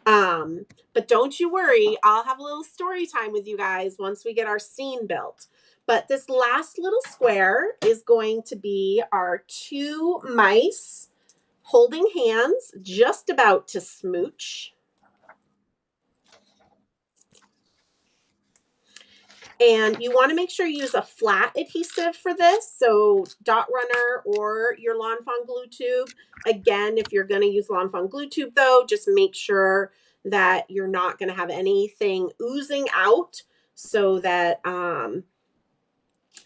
But don't you worry, I'll have a little story time with you guys once we get our scene built. But this last little square is going to be our two mice holding hands, just about to smooch. And you want to make sure you use a flat adhesive for this. So dot runner or your Lawn Fawn glue tube. Again, if you're going to use Lawn Fawn glue tube though, just make sure that you're not going to have anything oozing out so that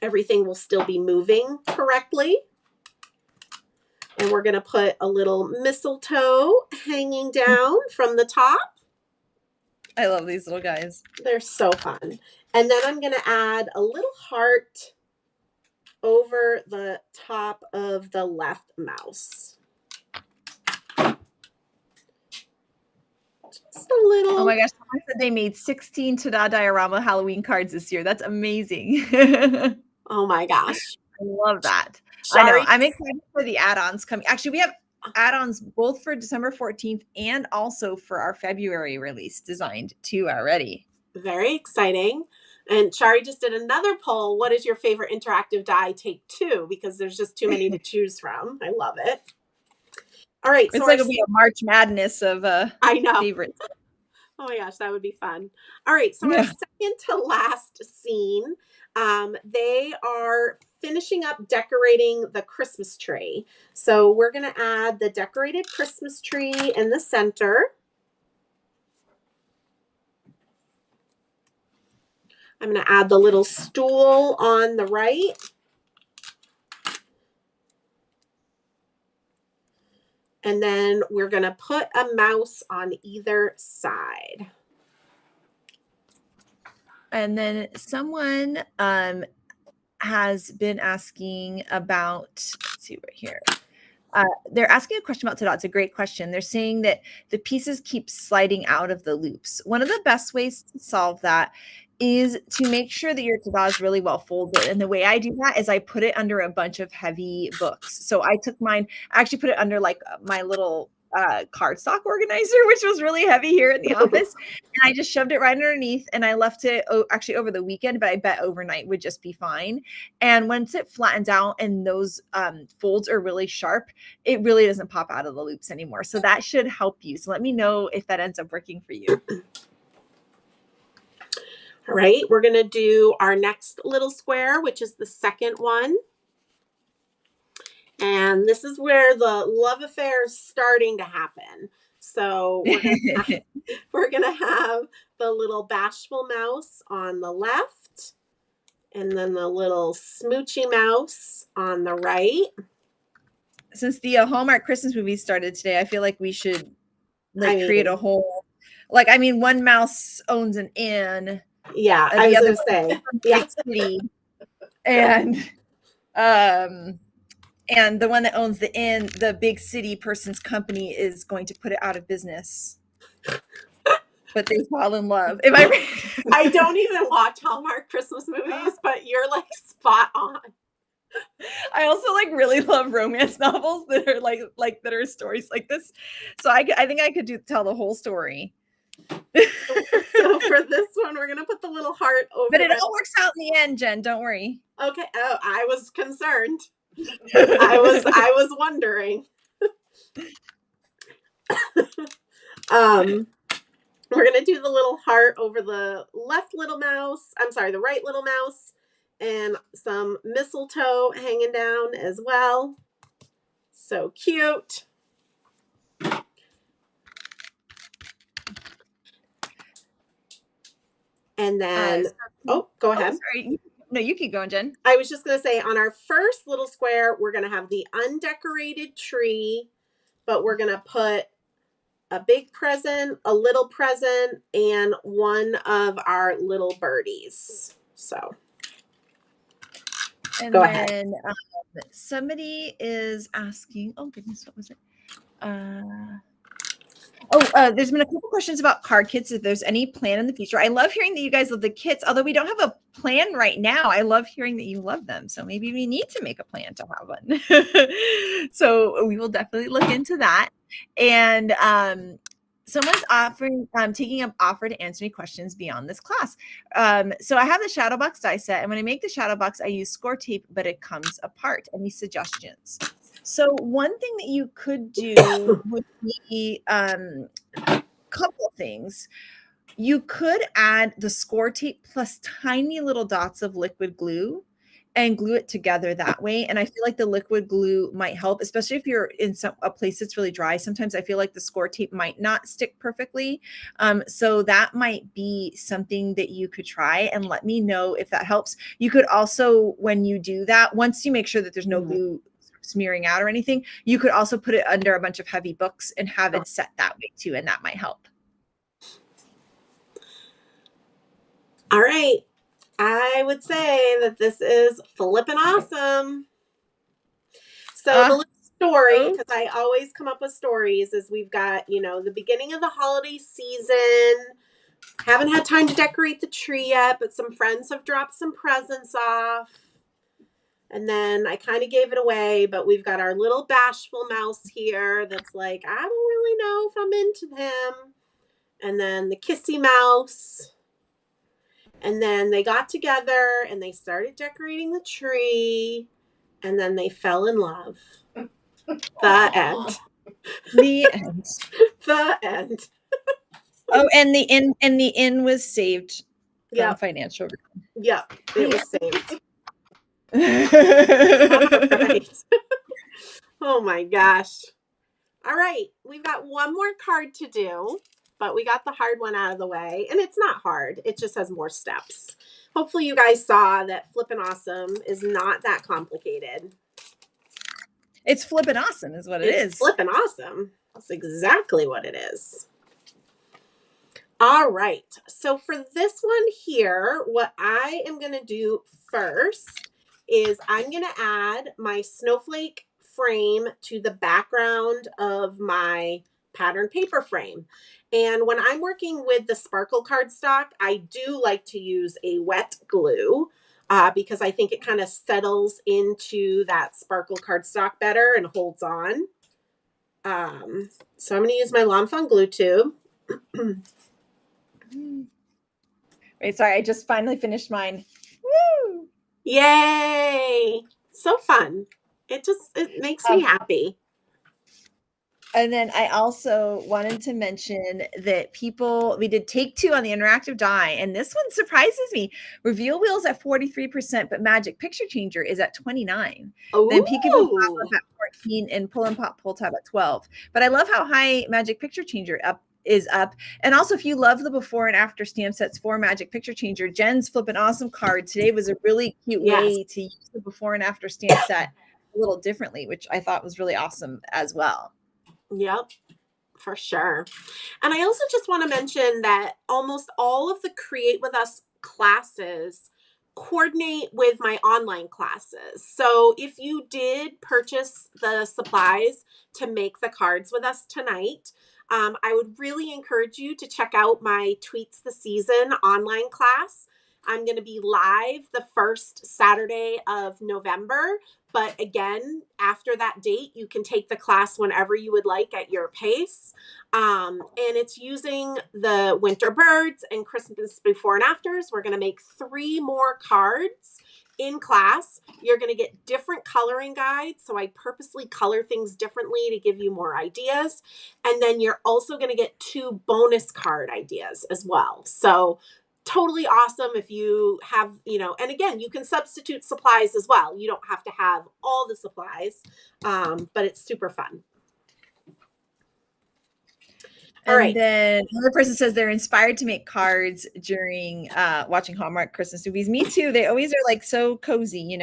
everything will still be moving correctly. And we're going to put a little mistletoe hanging down from the top. I love these little guys. They're so fun. And then I'm going to add a little heart over the top of the left mouse. Just a little. Oh my gosh, someone said they made 16 Tada Diorama Halloween cards this year. That's amazing. Oh my gosh. I love that. Sorry. I know. I'm excited for the add-ons coming. Actually, we have add-ons both for December 14th and also for our February release designed too already. Very exciting. And Shari just did another poll. What is your favorite interactive die? Take two, because there's just too many to choose from. I love it. All right. It's like it'll be a March Madness of I know. favorites. Oh my gosh, that would be fun. All right. So our second to last scene, they are finishing up decorating the Christmas tree. So we're going to add the decorated Christmas tree in the center. I'm going to add the little stool on the right. And then we're going to put a mouse on either side. And then someone has been asking about, let's see right here. They're asking a question about Tada. It's a great question. They're saying that the pieces keep sliding out of the loops. One of the best ways to solve that is to make sure that your Tada is really well folded. And the way I do that is I put it under a bunch of heavy books. So I took mine, I actually put it under like my little cardstock organizer, which was really heavy here in the office. And I just shoved it right underneath and I left it actually over the weekend, but I bet overnight would just be fine. And once it flattens out and those folds are really sharp, it really doesn't pop out of the loops anymore. So that should help you. So let me know if that ends up working for you. All right, we're going to do our next little square, which is the second one. And this is where the love affair is starting to happen. So we're gonna have the little bashful mouse on the left, and then the little smoochy mouse on the right. Since the Hallmark Christmas movie started today, I feel like we should create a whole, one mouse owns an inn. Yeah, I was gonna say, yeah. City, and the one that owns the inn, the big city person's company is going to put it out of business. But they fall in love. Am I right? I don't even watch Hallmark Christmas movies, but you're like spot on. I also like really love romance novels that are like that are stories like this. So I think I could tell the whole story. So for this one, we're gonna put the little heart over. But it all works out in the end, Jen. Don't worry. Okay. Oh, I was concerned. I was wondering. We're gonna do the little heart over the left little mouse. I'm sorry, the right little mouse, and some mistletoe hanging down as well. So cute. And then, go ahead. Sorry. No, you keep going, Jen. I was just going to say on our first little square, we're going to have the undecorated tree, but we're going to put a big present, a little present, and one of our little birdies. So, and go then, ahead. Somebody is asking, oh goodness, what was it? There's been a couple questions about card kits. If there's any plan in the future, I love hearing that you guys love the kits. Although we don't have a plan right now, I love hearing that you love them. So maybe we need to make a plan to have one. So we will definitely look into that. And someone's taking up offer to answer any questions beyond this class. So I have the Shadowbox die set, and when I make the Shadowbox, I use score tape, but it comes apart. Any suggestions? So one thing that you could do would be a couple of things. You could add the score tape plus tiny little dots of liquid glue and glue it together that way. And I feel like the liquid glue might help, especially if you're in a place that's really dry. Sometimes I feel like the score tape might not stick perfectly. So that might be something that you could try, and let me know if that helps. You could also, when you do that, once you make sure that there's no glue smearing out or anything, you could also put it under a bunch of heavy books and have it set that way too, and that might help. All right. I would say that this is flipping awesome. So the little story, because I always come up with stories, is we've got, the beginning of the holiday season. Haven't had time to decorate the tree yet, but some friends have dropped some presents off. And then I kind of gave it away, but we've got our little bashful mouse here that's like, I don't really know if I'm into him. And then the kissy mouse. And then they got together and they started decorating the tree. And then they fell in love. The end. The end. The end. Oh, and the inn was saved from financial ruin. Yep, it was saved. All right. Oh my gosh. All right, we've got one more card to do, but we got the hard one out of the way, and it's not hard. It just has more steps. Hopefully you guys saw that flippin' awesome is not that complicated. It's flippin' awesome is what it is. Flippin' awesome. That's exactly what it is. All right. So for this one here, what I am going to do first is I'm going to add my snowflake frame to the background of my pattern paper frame. And when I'm working with the sparkle cardstock, I do like to use a wet glue because I think it kind of settles into that sparkle cardstock better and holds on. So I'm going to use my Lawn Fawn glue tube. Wait, sorry, I just finally finished mine. Woo! Yay! So fun. It makes me happy. And then I also wanted to mention that we did take 2 on the interactive die, and this one surprises me. Reveal Wheel's at 43%, but Magic Picture Changer is at 29%. Ooh. Then Peekaboo Pop Up at 14% and Pull and Pop Pull Tab at 12%. But I love how high Magic Picture Changer is up. And also, if you love the before and after stamp sets for Magic Picture Changer, Jen's Flippin' Awesome card today was a really cute way to use the before and after stamp set a little differently, which I thought was really awesome as well. Yep, for sure. And I also just want to mention that almost all of the Create With Us classes coordinate with my online classes. So if you did purchase the supplies to make the cards with us tonight, I would really encourage you to check out my Tweets the Season online class. I'm going to be live the first Saturday of November. But again, after that date, you can take the class whenever you would like at your pace. And it's using the winter birds and Christmas before and afters. We're going to make 3 more cards in class. You're going to get different coloring guides. So I purposely color things differently to give you more ideas. And then you're also going to get 2 bonus card ideas as well. So totally awesome if you have, and again, you can substitute supplies as well. You don't have to have all the supplies, but it's super fun. All right. Then another person says they're inspired to make cards during watching Hallmark Christmas movies. Me too. They always are like so cozy,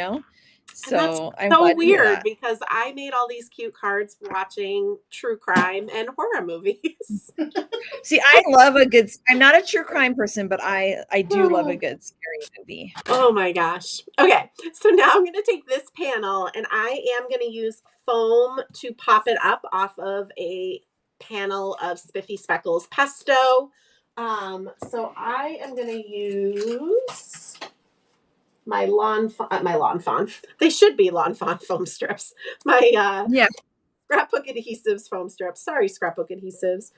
So I'm so glad to hear weird that. because I made all these cute cards watching true crime and horror movies. See, I'm not a true crime person, but I do love a good scary movie. Oh my gosh. Okay. So now I'm going to take this panel and I am going to use foam to pop it up off of a panel of Spiffy Speckles pesto. So I am going to use my Lawn Fawn. They should be Lawn Fawn foam strips. My Scrapbook Adhesives foam strips. Sorry, Scrapbook Adhesives.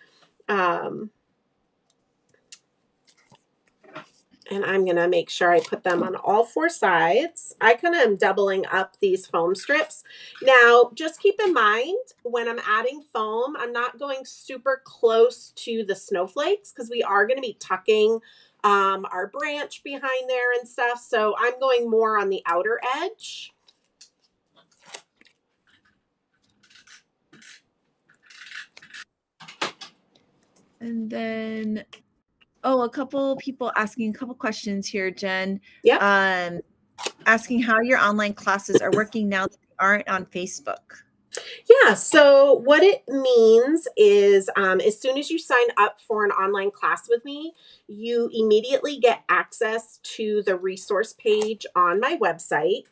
And I'm going to make sure I put them on all 4 sides. I kind of am doubling up these foam strips. Now, just keep in mind, when I'm adding foam, I'm not going super close to the snowflakes because we are going to be tucking our branch behind there and stuff. So I'm going more on the outer edge. And then... a couple people asking a couple questions here, Jen. Yeah. Asking how your online classes are working now that they aren't on Facebook. Yeah, so what it means is as soon as you sign up for an online class with me, you immediately get access to the resource page on my website.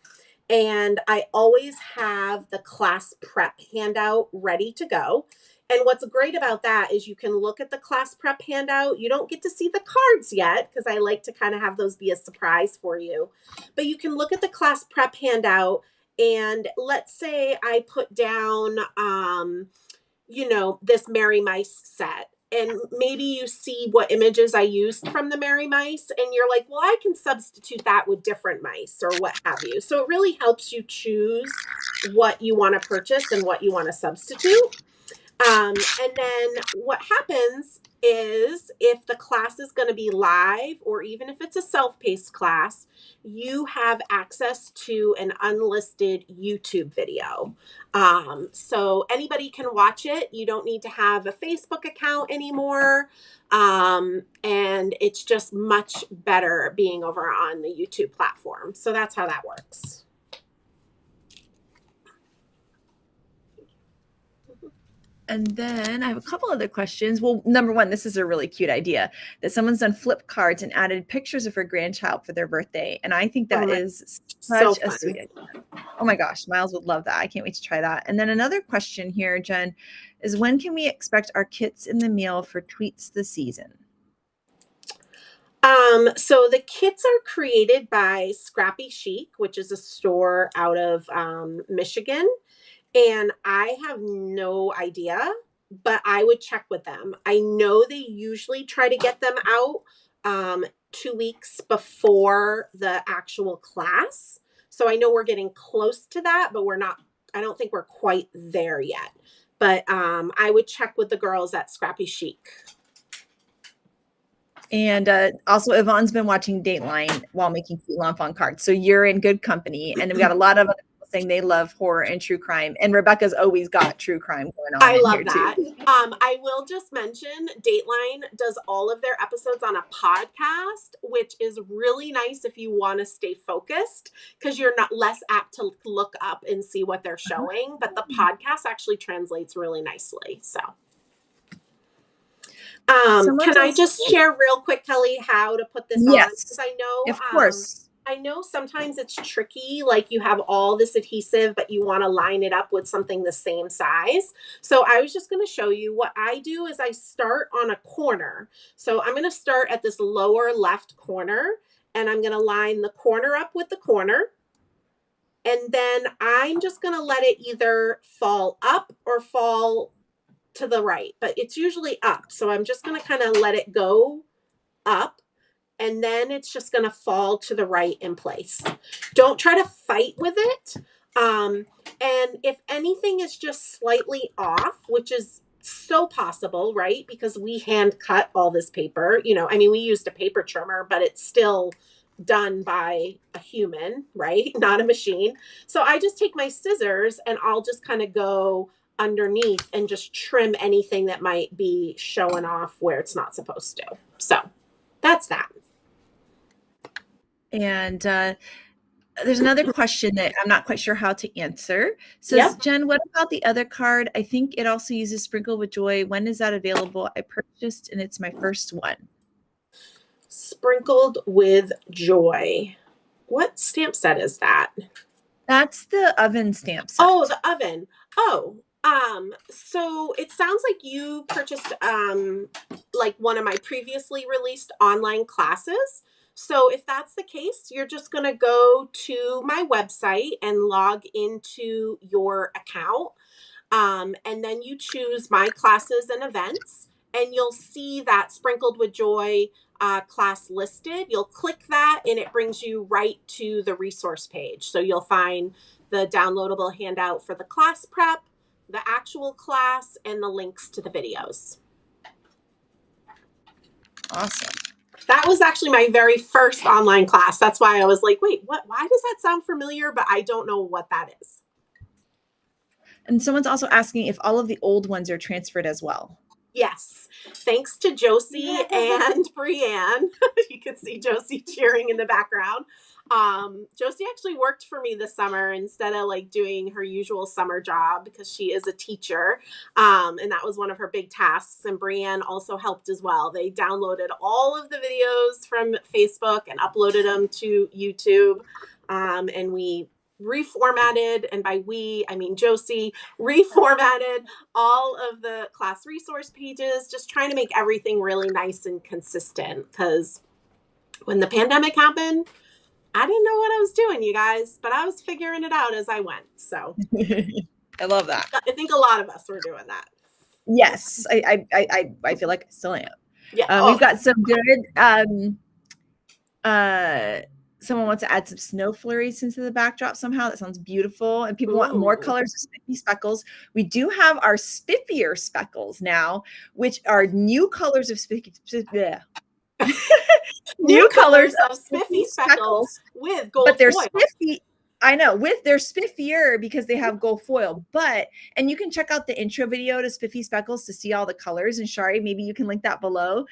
And I always have the class prep handout ready to go. And what's great about that is you can look at the class prep handout. You don't get to see the cards yet because I like to kind of have those be a surprise for you. But you can look at the class prep handout and let's say I put down, this Merry Mice set. And maybe you see what images I used from the Merry Mice and you're like, well, I can substitute that with different mice or what have you. So it really helps you choose what you want to purchase and what you want to substitute. And then what happens is if the class is going to be live or even if it's a self-paced class, you have access to an unlisted YouTube video. So anybody can watch it. You don't need to have a Facebook account anymore. And it's just much better being over on the YouTube platform. So that's how that works. And then I have a couple other questions. Well, number one, this is a really cute idea that someone's done flip cards and added pictures of her grandchild for their birthday. And I think that is such a sweet idea. Oh my gosh, Miles would love that. I can't wait to try that. And then another question here, Jen, is when can we expect our kits in the mail for Tweets the Season? So the kits are created by Scrappy Chic, which is a store out of Michigan. And I have no idea, but I would check with them. I know they usually try to get them out 2 weeks before the actual class. So I know we're getting close to that, but I don't think we're quite there yet. But I would check with the girls at Scrappy Chic. And also Yvonne's been watching Dateline while making cute Lawn Fawn cards. So you're in good company. And we got a lot of other people saying they love horror and true crime. And Rebecca's always got true crime going on. I love that. I will just mention Dateline does all of their episodes on a podcast, which is really nice if you want to stay focused because you're not less apt to look up and see what they're showing. But the podcast actually translates really nicely. So. Can I just share real quick, Kelly, how to put this on? Because I know, of course. I know sometimes it's tricky, like you have all this adhesive, but you want to line it up with something the same size. So I was just going to show you what I do is I start on a corner. So I'm going to start at this lower left corner and I'm going to line the corner up with the corner. And then I'm just going to let it either fall up or fall to the right, but it's usually up. So I'm just going to kind of let it go up, and then it's just going to fall to the right in place. Don't try to fight with it. And if anything is just slightly off, which is so possible, right? Because we hand cut all this paper, we used a paper trimmer, but it's still done by a human, right? Not a machine. So I just take my scissors and I'll just kind of go underneath and just trim anything that might be showing off where it's not supposed to. So that's that. And there's another question that I'm not quite sure how to answer. Says, Yep. Jen, what about the other card? I think it also uses Sprinkle with Joy. When is that available? I purchased and it's my first one. Sprinkled with Joy. What stamp set is that? That's the oven stamp set. Oh, the oven. Oh, so it sounds like you purchased like one of my previously released online classes. So if that's the case, you're just going to go to my website and log into your account. And then you choose my classes and events, and you'll see that Sprinkled with Joy class listed. You'll click that and it brings you right to the resource page. So you'll find the downloadable handout for the class prep, the actual class, and the links to the videos. Awesome. That was actually my very first online class. That's why I was like, wait, what? Why does that sound familiar? But I don't know what that is. And someone's also asking if all of the old ones are transferred as well. Yes. Thanks to Josie and Brianne. You can see Josie cheering in the background. Josie actually worked for me this summer instead of like doing her usual summer job because she is a teacher. And that was one of her big tasks. And Brianne also helped as well. They downloaded all of the videos from Facebook and uploaded them to YouTube. And we reformatted, and by we, I mean Josie, reformatted all of the class resource pages, just trying to make everything really nice and consistent. Because when the pandemic happened, I didn't know what I was doing, you guys, but I was figuring it out as I went. So I love that. I think a lot of us were doing that. Yes, I feel like I still am. Yeah. We've got some good. Someone wants to add some snow flurries into the backdrop somehow. That sounds beautiful. And people want more colors of spiffy speckles. We do have our spiffier speckles now, which are new colors of spiffy. New colors of spiffy speckles with gold but they're foil. Spiffy. I know, with their spiffier because they have gold foil, and you can check out the intro video to Spiffy Speckles to see all the colors. And Shari, maybe you can link that below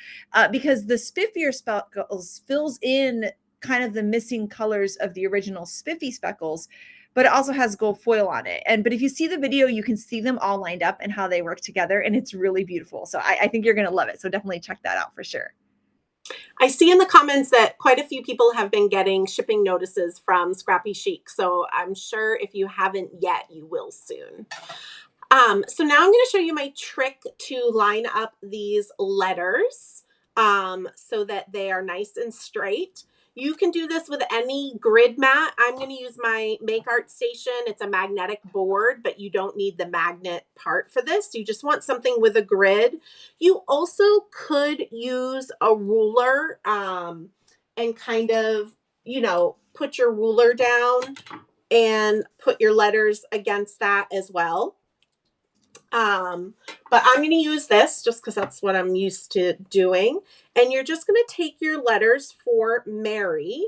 because the spiffier speckles fills in kind of the missing colors of the original Spiffy Speckles, but it also has gold foil on it. But if you see the video, you can see them all lined up and how they work together. And it's really beautiful. So I think you're going to love it. So definitely check that out for sure. I see in the comments that quite a few people have been getting shipping notices from Scrappy Chic. So I'm sure if you haven't yet, you will soon. So now I'm going to show you my trick to line up these letters so that they are nice and straight. You can do this with any grid mat. I'm going to use my Make Art Station. It's a magnetic board, but you don't need the magnet part for this. You just want something with a grid. You also could use a ruler and kind of, put your ruler down and put your letters against that as well. But I'm going to use this just because that's what I'm used to doing. And you're just going to take your letters for Mary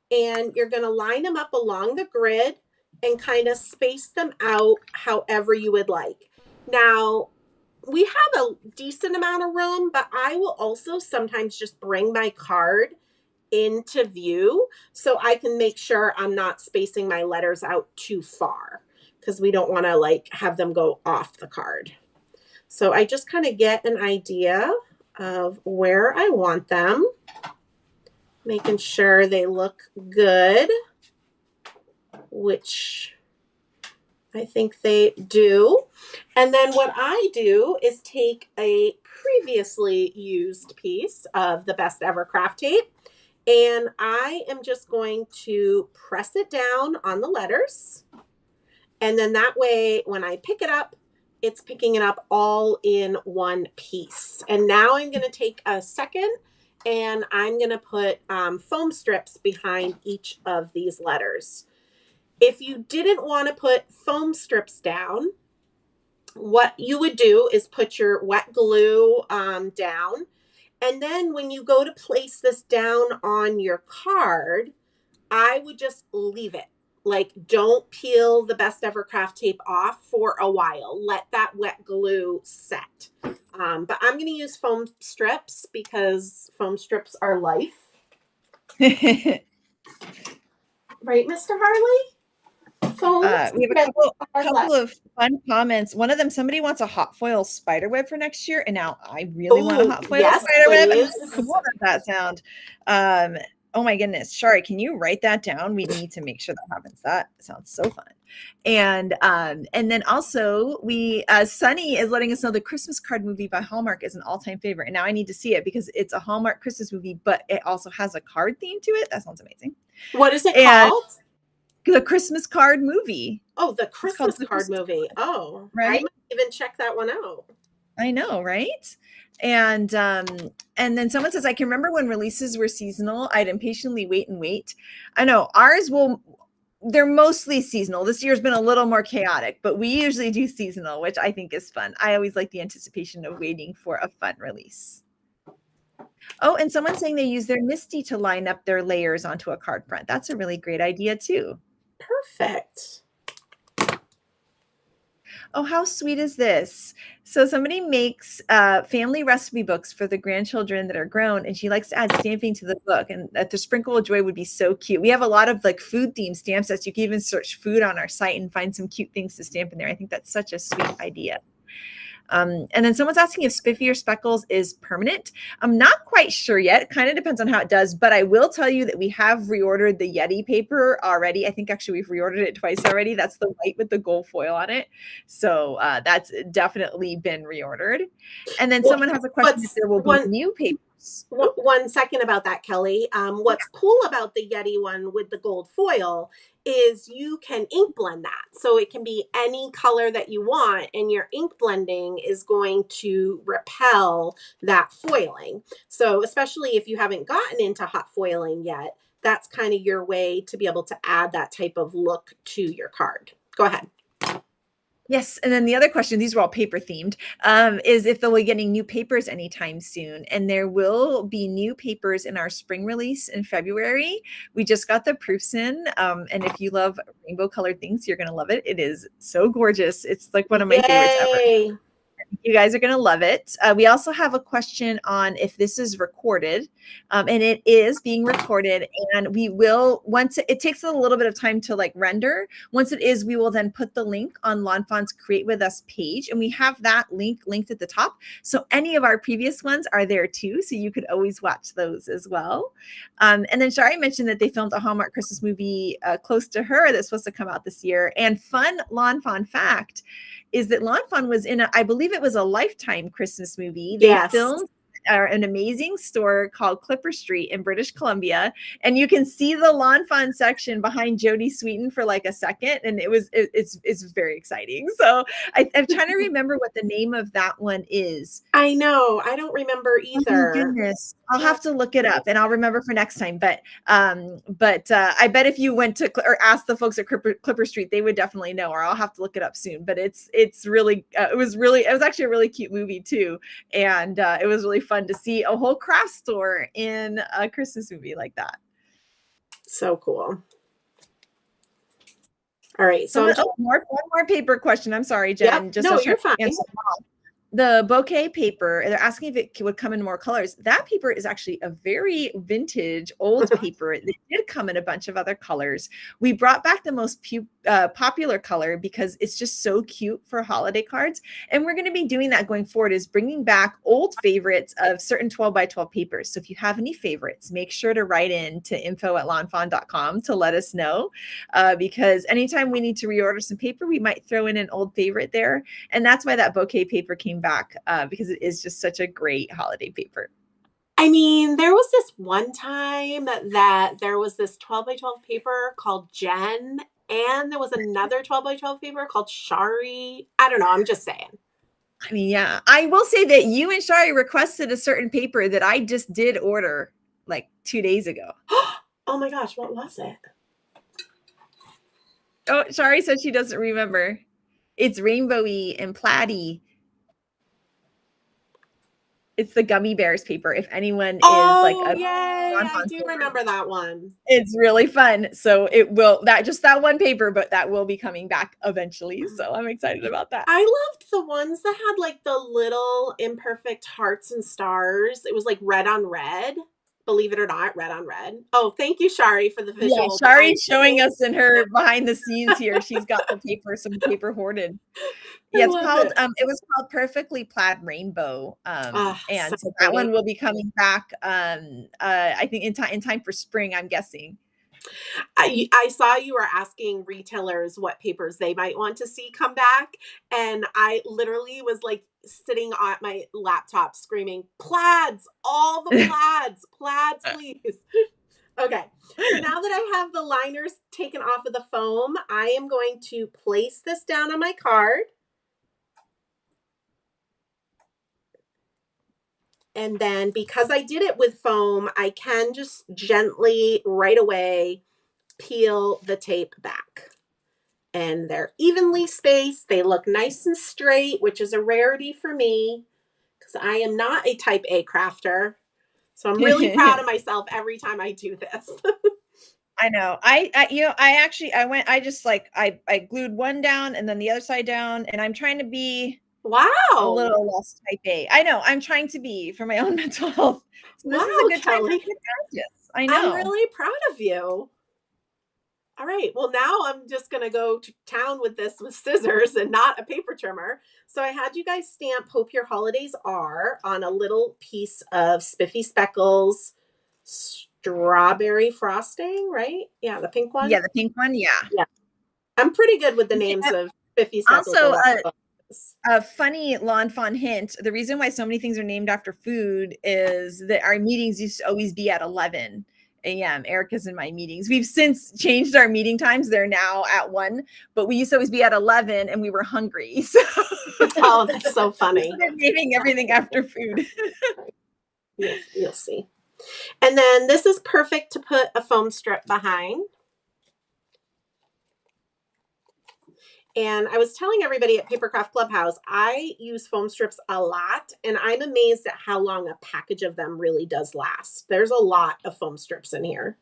and you're going to line them up along the grid and kind of space them out however you would like. Now, we have a decent amount of room, but I will also sometimes just bring my card into view so I can make sure I'm not spacing my letters out too far, because we don't want to have them go off the card. So I just kind of get an idea of where I want them, making sure they look good, which I think they do. And then what I do is take a previously used piece of the Best Ever craft tape And I am just going to press it down on the letters. And then that way, when I pick it up, it's picking it up all in one piece. And now I'm going to take a second and I'm going to put foam strips behind each of these letters. If you didn't want to put foam strips down, what you would do is put your wet glue down. And then when you go to place this down on your card, I would just leave it. Like, don't peel the Best Ever Craft tape off for a while. Let that wet glue set. But I'm going to use foam strips because foam strips are life. Right, Mr. Harley? Foam We have a strips are couple life. of fun comments. One of them, somebody wants a hot foil spider web for next year, and now I really want a hot foil yes, spider web. please. How cool does that sound? Oh my goodness, Shari, can you write that down? We need to make sure that happens. That sounds so fun. And then also Sunny is letting us know the Christmas Card movie by Hallmark is an all-time favorite. And now I need to see it because it's a Hallmark Christmas movie, but it also has a card theme to it. That sounds amazing. What is it called? The Christmas Card movie. Oh, the Christmas the Card Christmas movie. Oh, right? I might even check that one out. I know, right? And then someone says, I can remember when releases were seasonal, I'd impatiently wait. I know they're mostly seasonal. This year's been a little more chaotic, but we usually do seasonal, which I think is fun. I always like the anticipation of waiting for a fun release. Oh, and someone's saying they use their Misty to line up their layers onto a card front. That's a really great idea too. Perfect. Oh, how sweet is this? So somebody makes family recipe books for the grandchildren that are grown, and she likes to add stamping to the book. And the Sprinkle of Joy would be so cute. We have a lot of like food themed stamp sets. You can even search food on our site and find some cute things to stamp in there. I think that's such a sweet idea. And then someone's asking if Spiffy or Speckles is permanent. I'm not quite sure yet. It kind of depends on how it does, but I will tell you that we have reordered the Yeti paper already. I think actually we've reordered it twice already. That's the white with the gold foil on it. So that's definitely been reordered. And then someone has a question if there will be new papers. 1 second about that, Kelly. What's cool about the Yeti one with the gold foil is you can ink blend that. So it can be any color that you want, and your ink blending is going to repel that foiling. So especially if you haven't gotten into hot foiling yet, that's kind of your way to be able to add that type of look to your card. Go ahead. Yes. And then the other question, these were all paper themed, is if they'll be getting new papers anytime soon. And there will be new papers in our spring release in February. We just got the proofs in. And if you love rainbow colored things, you're going to love it. It is so gorgeous. It's like one of my favorites ever. You guys are going to love it. We also have a question on if this is recorded, and it is being recorded, and we will, once it takes a little bit of time to like render. Once it is, we will then put the link on Lawn Fawn's Create With Us page, and we have that link linked at the top. So any of our previous ones are there too. So you could always watch those as well. And then Shari mentioned that they filmed a Hallmark Christmas movie close to her that's supposed to come out this year. And fun Lawn Fawn fact is that Lawn Fawn was in I believe it was a Lifetime Christmas movie. They filmed an amazing store called Clipper Street in British Columbia, and you can see the Lawn Fawn section behind Jodie Sweetin for like a second, and it's very exciting. So I'm trying to remember what the name of that one is. I know, I don't remember either. Oh my goodness, I'll have to look it up and I'll remember for next time. But I bet if you went to or asked the folks at Clipper Street, they would definitely know. Or I'll have to look it up soon. But it's really it was actually a really cute movie too, and it was really fun to see a whole craft store in a Christmas movie like that. So cool. All right. So one more paper question. I'm sorry, Jen. Yep. No, you're fine. The bouquet paper, they're asking if it would come in more colors. That paper is actually a very vintage old paper. It did come in a bunch of other colors. We brought back the most popular color because it's just so cute for holiday cards. And we're going to be doing that going forward, is bringing back old favorites of certain 12 by 12 papers. So if you have any favorites, make sure to write in to info@lawnfawn.com to let us know, because anytime we need to reorder some paper, we might throw in an old favorite there. And that's why that bouquet paper came back, because it is just such a great holiday paper. I mean, there was this one time that there was this 12 by 12 paper called Jen, and there was another 12 by 12 paper called Shari. I don't know. I'm just saying. I mean, yeah, I will say that you and Shari requested a certain paper that I just did order like 2 days ago. Oh my gosh, what was it? Oh, Shari said she doesn't remember. It's rainbowy and platy. It's the gummy bears paper. If anyone is like Oh, a yay! I do paper, remember that one. it's really fun. So it will that one paper, but that will be coming back eventually. So I'm excited about that. I loved the ones that had like the little imperfect hearts and stars. It was like red on red. Believe it or not, red on red. Oh, thank you, Shari, for the Yeah, visual. Shari's showing us in her behind the scenes here. She's got the paper, some paper hoarded. Yeah, it's called it was called Perfectly Plaid Rainbow. And so that one will be coming back I think in time for spring, I'm guessing. I saw you were asking retailers what papers they might want to see come back, and I literally was like sitting on my laptop screaming, plaids, all the plaids, plaids, please. Okay, so now that I have the liners taken off of the foam, I am going to place this down on my card. And then because I did it with foam, I can just gently right away peel the tape back. And they're evenly spaced. They look nice and straight, which is a rarity for me because I am not a type A crafter. So I'm really proud of myself every time I do this. I know. I glued one down and then the other side down, and I'm trying to be a little less type A. I know. I'm trying to be for my own mental health. So this is a good time to get practice. I know. I'm really proud of you. All right. Well, now I'm just going to go to town with this with scissors and not a paper trimmer. So I had you guys stamp Hope Your Holidays Are on a little piece of Spiffy Speckles strawberry frosting, right? Yeah, the pink one. Yeah, the pink one. Yeah. Yeah. I'm pretty good with the names of Spiffy Speckles. Also, a funny Lawn Fawn hint. The reason why so many things are named after food is that our meetings used to always be at 11 a.m. Erica's in my meetings. We've since changed our meeting times. They're now at 1, but we used to always be at 11 and we were hungry. So oh, that's so funny. They're naming everything after food. You'll see. And then this is perfect to put a foam strip behind. And I was telling everybody at Papercraft Clubhouse, I use foam strips a lot, and I'm amazed at how long a package of them really does last. There's a lot of foam strips in here.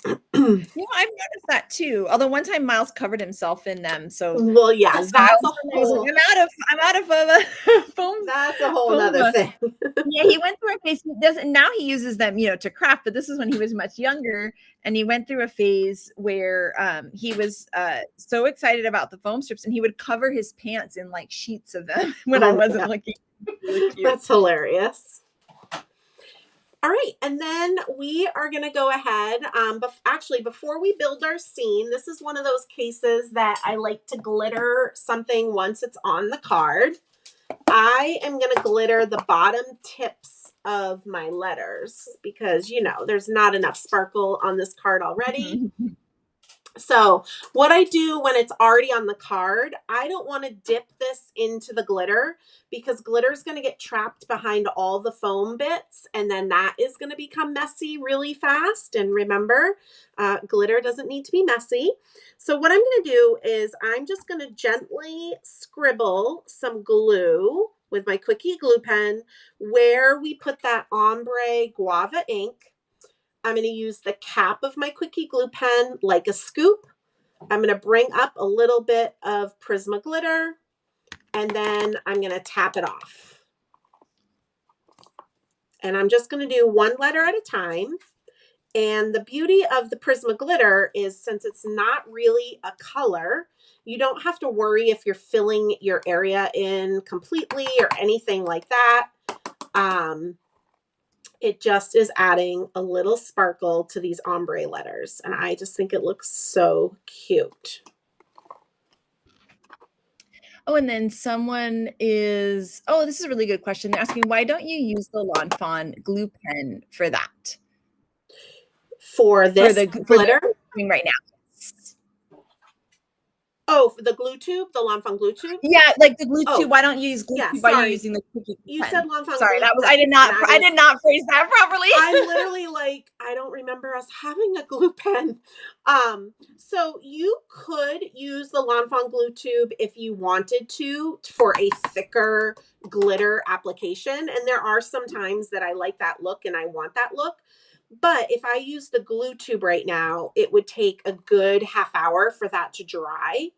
I've noticed that too. Although one time Miles covered himself in them, so well, yeah, that's a whole. I'm out of foam. That's a whole other thing. Yeah, he went through a phase. Now he uses them, to craft. But this is when he was much younger, and he went through a phase where he was so excited about the foam strips, and he would cover his pants in like sheets of them when I wasn't looking. Really cute. That's hilarious. All right, and then we are going to go ahead. But actually, before we build our scene, this is one of those cases that I like to glitter something once it's on the card. I am going to glitter the bottom tips of my letters because, there's not enough sparkle on this card already. So what I do when it's already on the card, I don't want to dip this into the glitter because glitter is going to get trapped behind all the foam bits, and then that is going to become messy really fast. And remember, glitter doesn't need to be messy. So what I'm going to do is I'm just going to gently scribble some glue with my Quickie glue pen where we put that ombre guava ink. I'm going to use the cap of my Quickie glue pen like a scoop. I'm going to bring up a little bit of Prisma glitter, and then I'm going to tap it off. And I'm just going to do one letter at a time. And the beauty of the Prisma glitter is since it's not really a color, you don't have to worry if you're filling your area in completely or anything like that. It just is adding a little sparkle to these ombre letters. And I just think it looks so cute. Oh, and then someone is, oh, this is a really good question. They're asking, why don't you use the Lawn Fawn glue pen for that? For this glitter? Right now. Oh, for the glue tube, the Lawn Fawn glue tube? Yeah, like the glue tube. Why don't you use glue tube? Why are you using the cookie You pen? said Lawn Fawn Sorry, glue that was pen, I did not phrase that properly. I'm literally like, I don't remember us having a glue pen. So you could use the Lawn Fawn glue tube if you wanted to for a thicker glitter application. And there are some times that I like that look and I want that look. But if I use the glue tube right now, it would take a good half hour for that to dry.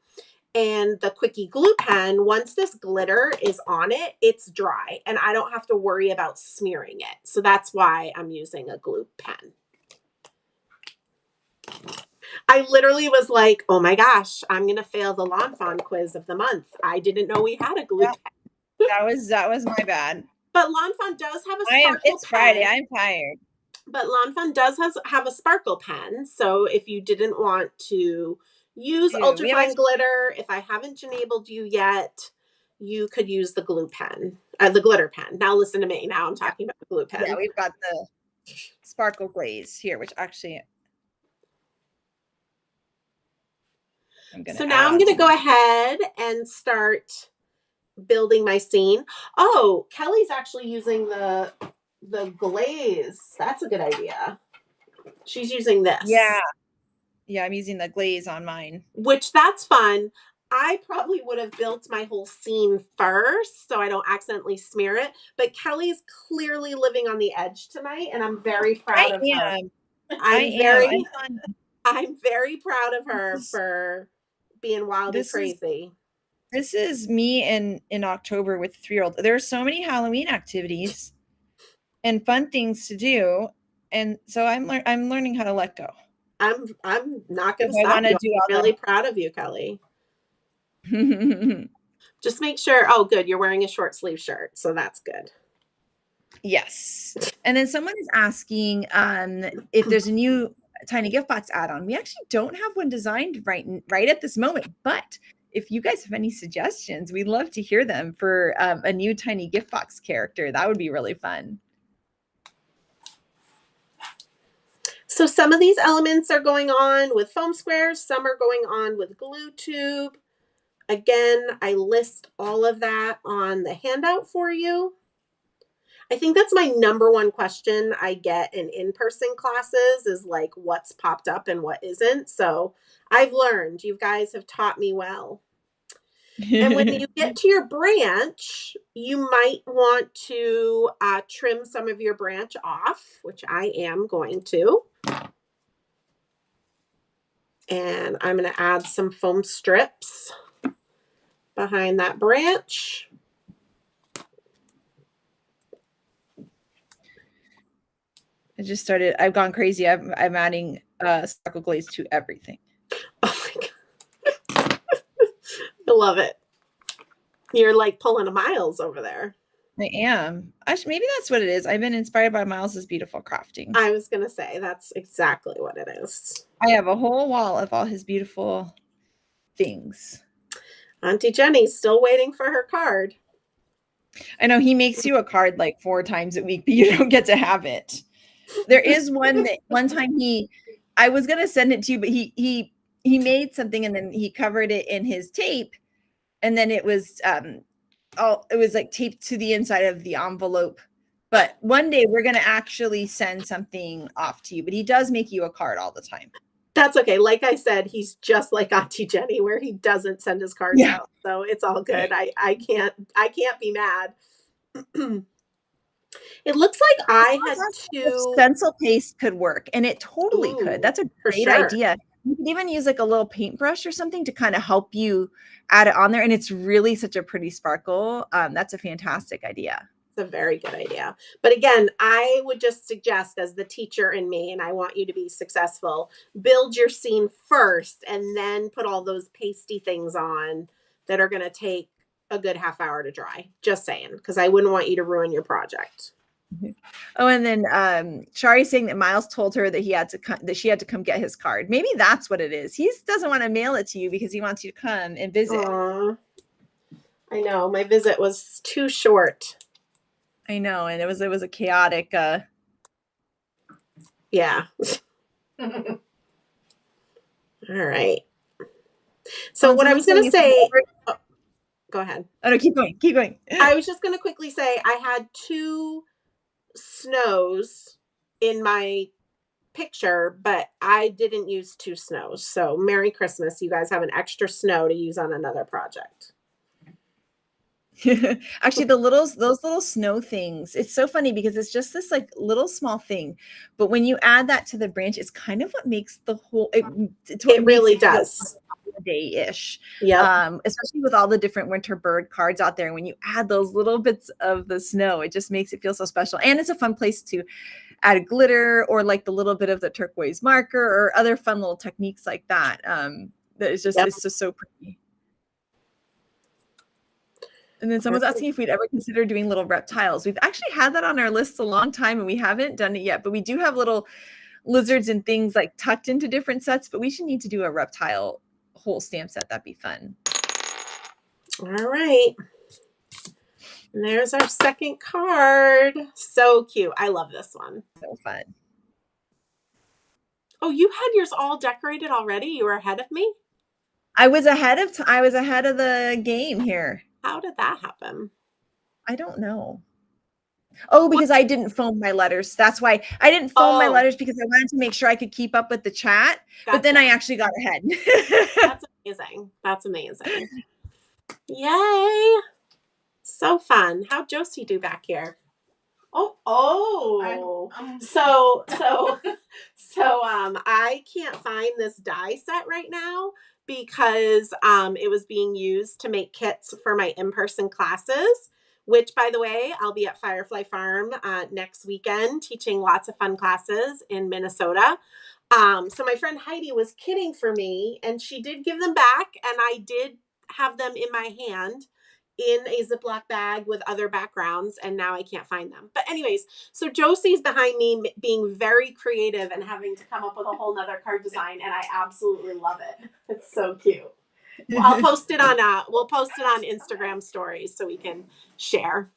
And the Quickie glue pen, once this glitter is on it, it's dry and I don't have to worry about smearing it. So that's why I'm using a glue pen. I literally was like, oh my gosh, I'm going to fail the Lawn Fawn quiz of the month. I didn't know we had a glue pen. That was my bad. But Lawn Fawn does have a sparkle It's Friday. I'm tired. But Lawn Fawn does have a sparkle pen. So if you didn't want to use ultrafine glitter, if I haven't enabled you yet, you could use the glue pen, the glitter pen. Now listen to me. Now I'm talking about the glue pen. Yeah, we've got the sparkle glaze here, which actually so now I'm going to go ahead and start building my scene. Oh, Kelly's actually using the glaze. That's a good idea. She's using this. Yeah, I'm using the glaze on mine. Which that's fun. I probably would have built my whole scene first so I don't accidentally smear it. But Kelly's clearly living on the edge tonight, and I'm very proud of her. I'm very proud of her for being wild and crazy. This is me in October with a 3-year-old. There are so many Halloween activities and fun things to do, and so I'm learning how to let go. I'm not going to stop you. I'm really proud of you, Kelly. Just make sure. Oh, good. You're wearing a short sleeve shirt, so that's good. Yes. And then someone is asking if there's a new Tiny Gift Box add-on. We actually don't have one designed right at this moment, but if you guys have any suggestions, we'd love to hear them for a new Tiny Gift Box character. That would be really fun. So some of these elements are going on with foam squares. Some are going on with glue tube. Again, I list all of that on the handout for you. I think that's my number one question I get in in-person classes is like what's popped up and what isn't. So I've learned. You guys have taught me well. And when you get to your branch, you might want to trim some of your branch off, which I am going to. And I'm going to add some foam strips behind that branch. I've gone crazy. I'm adding sparkle glaze to everything. Oh my God. I love it. You're like pulling a Miles over there. I am. Actually, maybe that's what it is. I've been inspired by Miles's beautiful crafting. I was going to say that's exactly what it is. I have a whole wall of all his beautiful things. Auntie Jenny's still waiting for her card. I know he makes you a card like 4 times a week, but you don't get to have it. There is one that one time I was going to send it to you, but he made something and then he covered it in his tape. And then it was it was like taped to the inside of the envelope. But one day we're going to actually send something off to you, but he does make you a card all the time. That's okay. Like I said, he's just like Auntie Jenny where he doesn't send his cards out. So it's all good. I can't be mad. It looks like I had to stencil paste could work, and it totally could. That's a great idea. You can even use like a little paintbrush or something to kind of help you add it on there. And it's really such a pretty sparkle. That's a fantastic idea. It's a very good idea. But again, I would just suggest as the teacher in me, and I want you to be successful, build your scene first and then put all those pasty things on that are going to take a good half hour to dry. Just saying, because I wouldn't want you to ruin your project. Oh, and then Shari's saying that Miles told her that she had to come get his card. Maybe that's what it is. He doesn't want to mail it to you because he wants you to come and visit. Aww. I know my visit was too short. I know, and it was a chaotic. Yeah. All right. So what I was going to say, oh, go ahead. Oh no, keep going, keep going. I was just going to quickly say I had 2 snows in my picture, but I didn't use 2 snows. So Merry Christmas. You guys have an extra snow to use on another project. Actually, those little snow things, it's so funny because it's just this like little small thing, but when you add that to the branch, it's kind of what makes the whole it's what It makes really it feel does. holiday-ish. Yep. Especially with all the different winter bird cards out there. And when you add those little bits of the snow, it just makes it feel so special. And it's a fun place to add glitter or like the little bit of the turquoise marker or other fun little techniques like that. That is just Yep. it's just so pretty. And then someone's asking if we'd ever consider doing little reptiles. We've actually had that on our list a long time and we haven't done it yet, but we do have little lizards and things like tucked into different sets, but we should need to do a reptile whole stamp set. That'd be fun. All right. And there's our second card. So cute. I love this one. So fun. Oh, you had yours all decorated already? You were ahead of me? I was ahead of the game here. How did that happen? I don't know. Oh, because I didn't foam my letters. That's why I didn't foam my letters, because I wanted to make sure I could keep up with the chat. Gotcha. But then I actually got ahead. That's amazing. That's amazing. Yay. So fun. How'd Josie do back here? So I can't find this die set right now because it was being used to make kits for my in-person classes, which, by the way, I'll be at Firefly Farm next weekend teaching lots of fun classes in Minnesota. So my friend Heidi was kitting for me, and she did give them back, and I did have them in my hand in a Ziploc bag with other backgrounds, and now I can't find them. But anyways, so Josie's behind me being very creative and having to come up with a whole nother card design, and I absolutely love it. It's so cute. Well, I'll post it on we'll post it on Instagram stories so we can share.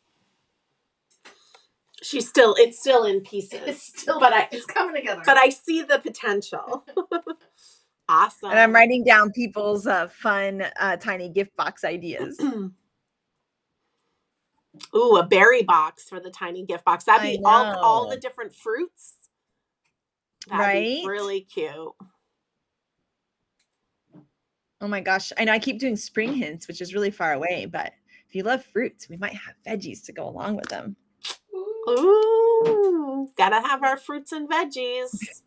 It's still in pieces. It's coming together. But I see the potential. Awesome. And I'm writing down people's fun tiny gift box ideas. Ooh, a berry box for the tiny gift box. That'd be all the different fruits. That'd be really cute. Oh my gosh. I know I keep doing spring hints, which is really far away, but if you love fruits, we might have veggies to go along with them. Ooh, gotta have our fruits and veggies.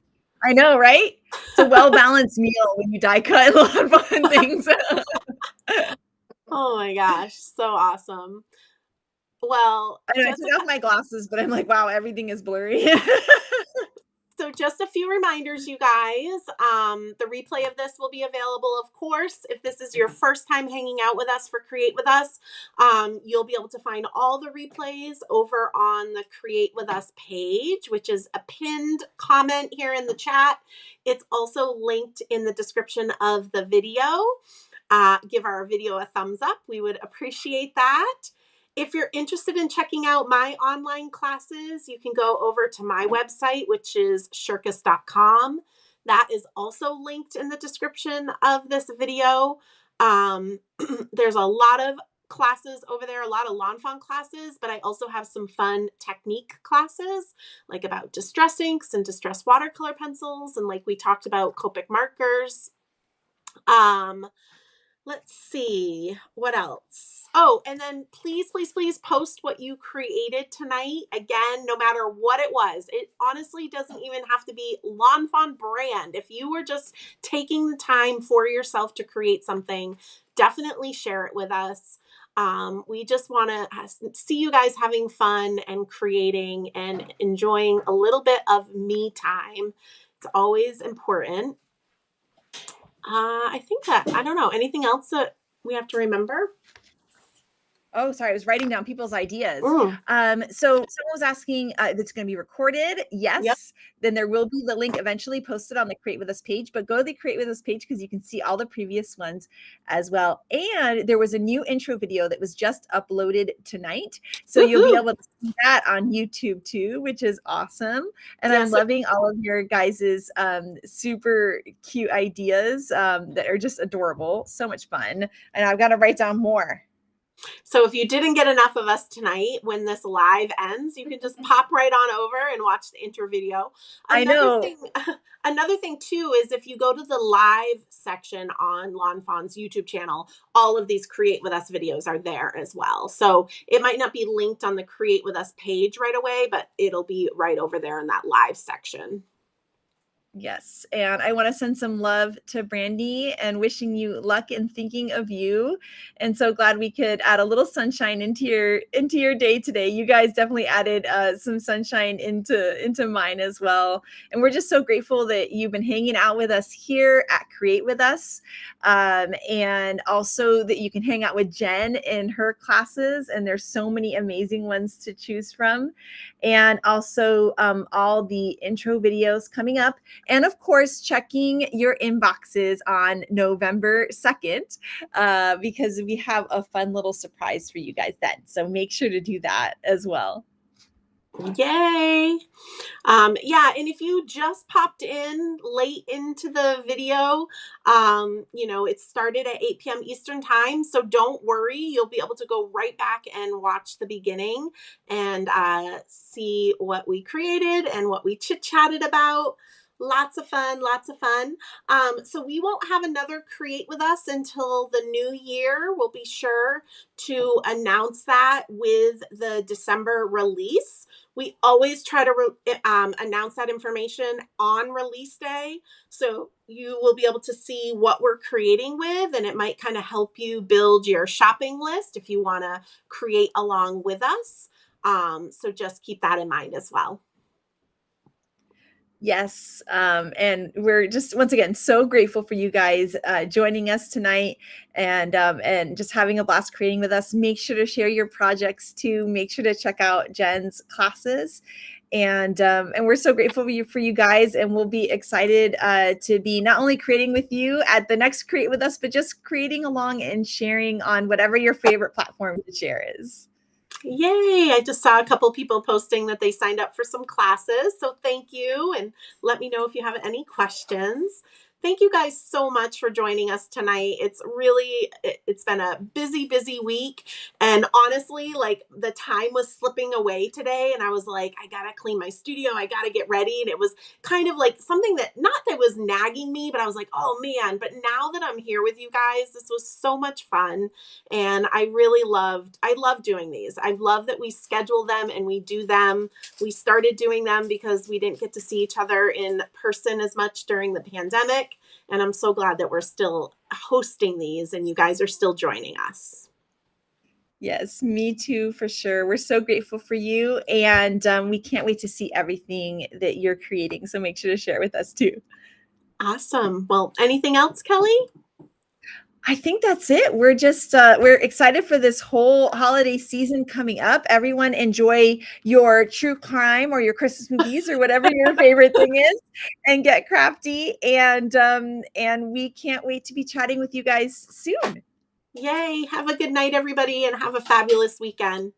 I know, right? It's a well-balanced meal when you die cut a lot of fun things. Oh my gosh, so awesome. Well, I took off my glasses, but I'm like, wow, everything is blurry. So just a few reminders, you guys. The replay of this will be available, of course. If this is your first time hanging out with us for Create With Us, you'll be able to find all the replays over on the Create With Us page, which is a pinned comment here in the chat. It's also linked in the description of the video. Give our video a thumbs up. We would appreciate that. If you're interested in checking out my online classes, you can go over to my website, which is shirkus.com. That is also linked in the description of this video. There's a lot of classes over there, a lot of Lawn Fawn classes, but I also have some fun technique classes, like about distress inks and distress watercolor pencils, and like we talked about, Copic markers. Let's see, what else? Oh, and then please post what you created tonight. Again, no matter what it was. It honestly doesn't even have to be Lawn Fawn brand. If you were just taking the time for yourself to create something, definitely share it with us. We just want to see you guys having fun and creating and enjoying a little bit of me time. It's always important. I think that, I don't know, anything else that we have to remember? Oh, sorry. I was writing down people's ideas. Mm, So someone was asking if it's going to be recorded. yep. Yes. Then there will be the link eventually posted on the Create With Us page, but go to the Create With Us page because you can see all the previous ones as well. And there was a new intro video that was just uploaded tonight. So you'll be Woohoo. able to see that on YouTube too, which is awesome. And I'm Yes. loving all of your guys's super cute ideas that are just adorable. So much fun. And I've got to write down more. So if you didn't get enough of us tonight, when this live ends, you can just pop right on over and watch the intro video. I know. Another thing too is if you go to the live section on Lawn Fawn's YouTube channel, all of these Create With Us videos are there as well. So it might not be linked on the Create With Us page right away, but it'll be right over there in that live section. Yes. And I want to send some love to Brandy and wishing you luck and thinking of you. And so glad we could add a little sunshine into your day today. You guys definitely added some sunshine into mine as well. And we're just so grateful that you've been hanging out with us here at Create With Us. And also that you can hang out with Jen in her classes. And there's so many amazing ones to choose from. And also all the intro videos coming up. And of course, checking your inboxes on November 2nd, because we have a fun little surprise for you guys then. So make sure to do that as well. Yay. Yeah, and if you just popped in late into the video, it started at 8 p.m. Eastern time, so don't worry. You'll be able to go right back and watch the beginning and see what we created and what we chit-chatted about. Lots of fun, lots of fun. So we won't have another Create With Us until the new year. We'll be sure to announce that with the December release. We always try to announce that information on release day. So you will be able to see what we're creating with, and it might kind of help you build your shopping list if you want to create along with us. So just keep that in mind as well. Yes. And we're just once again so grateful for you guys joining us tonight and just having a blast creating with us. Make sure to share your projects too. Make sure to check out Jen's classes. And we're so grateful for you guys, and we'll be excited to be not only creating with you at the next Create With Us, but just creating along and sharing on whatever your favorite platform to share is. Yay. I just saw a couple people posting that they signed up for some classes. So thank you. And let me know if you have any questions. Thank you guys so much for joining us tonight. It's been a busy week. And honestly, like the time was slipping away today. And I was like, I got to clean my studio. I got to get ready. And it was kind of like something that was nagging me, but I was like, oh man. But now that I'm here with you guys, this was so much fun. And I love doing these. I love that we schedule them and we do them. We started doing them because we didn't get to see each other in person as much during the pandemic. And I'm so glad that we're still hosting these and you guys are still joining us. Yes, me too, for sure. We're so grateful for you. And we can't wait to see everything that you're creating. So make sure to share with us too. Awesome. Well, anything else, Kelly? I think that's it. We're just we're excited for this whole holiday season coming up. Everyone enjoy your true crime or your Christmas movies or whatever your favorite thing is, and get crafty. And we can't wait to be chatting with you guys soon. Yay. Have a good night, everybody, and have a fabulous weekend.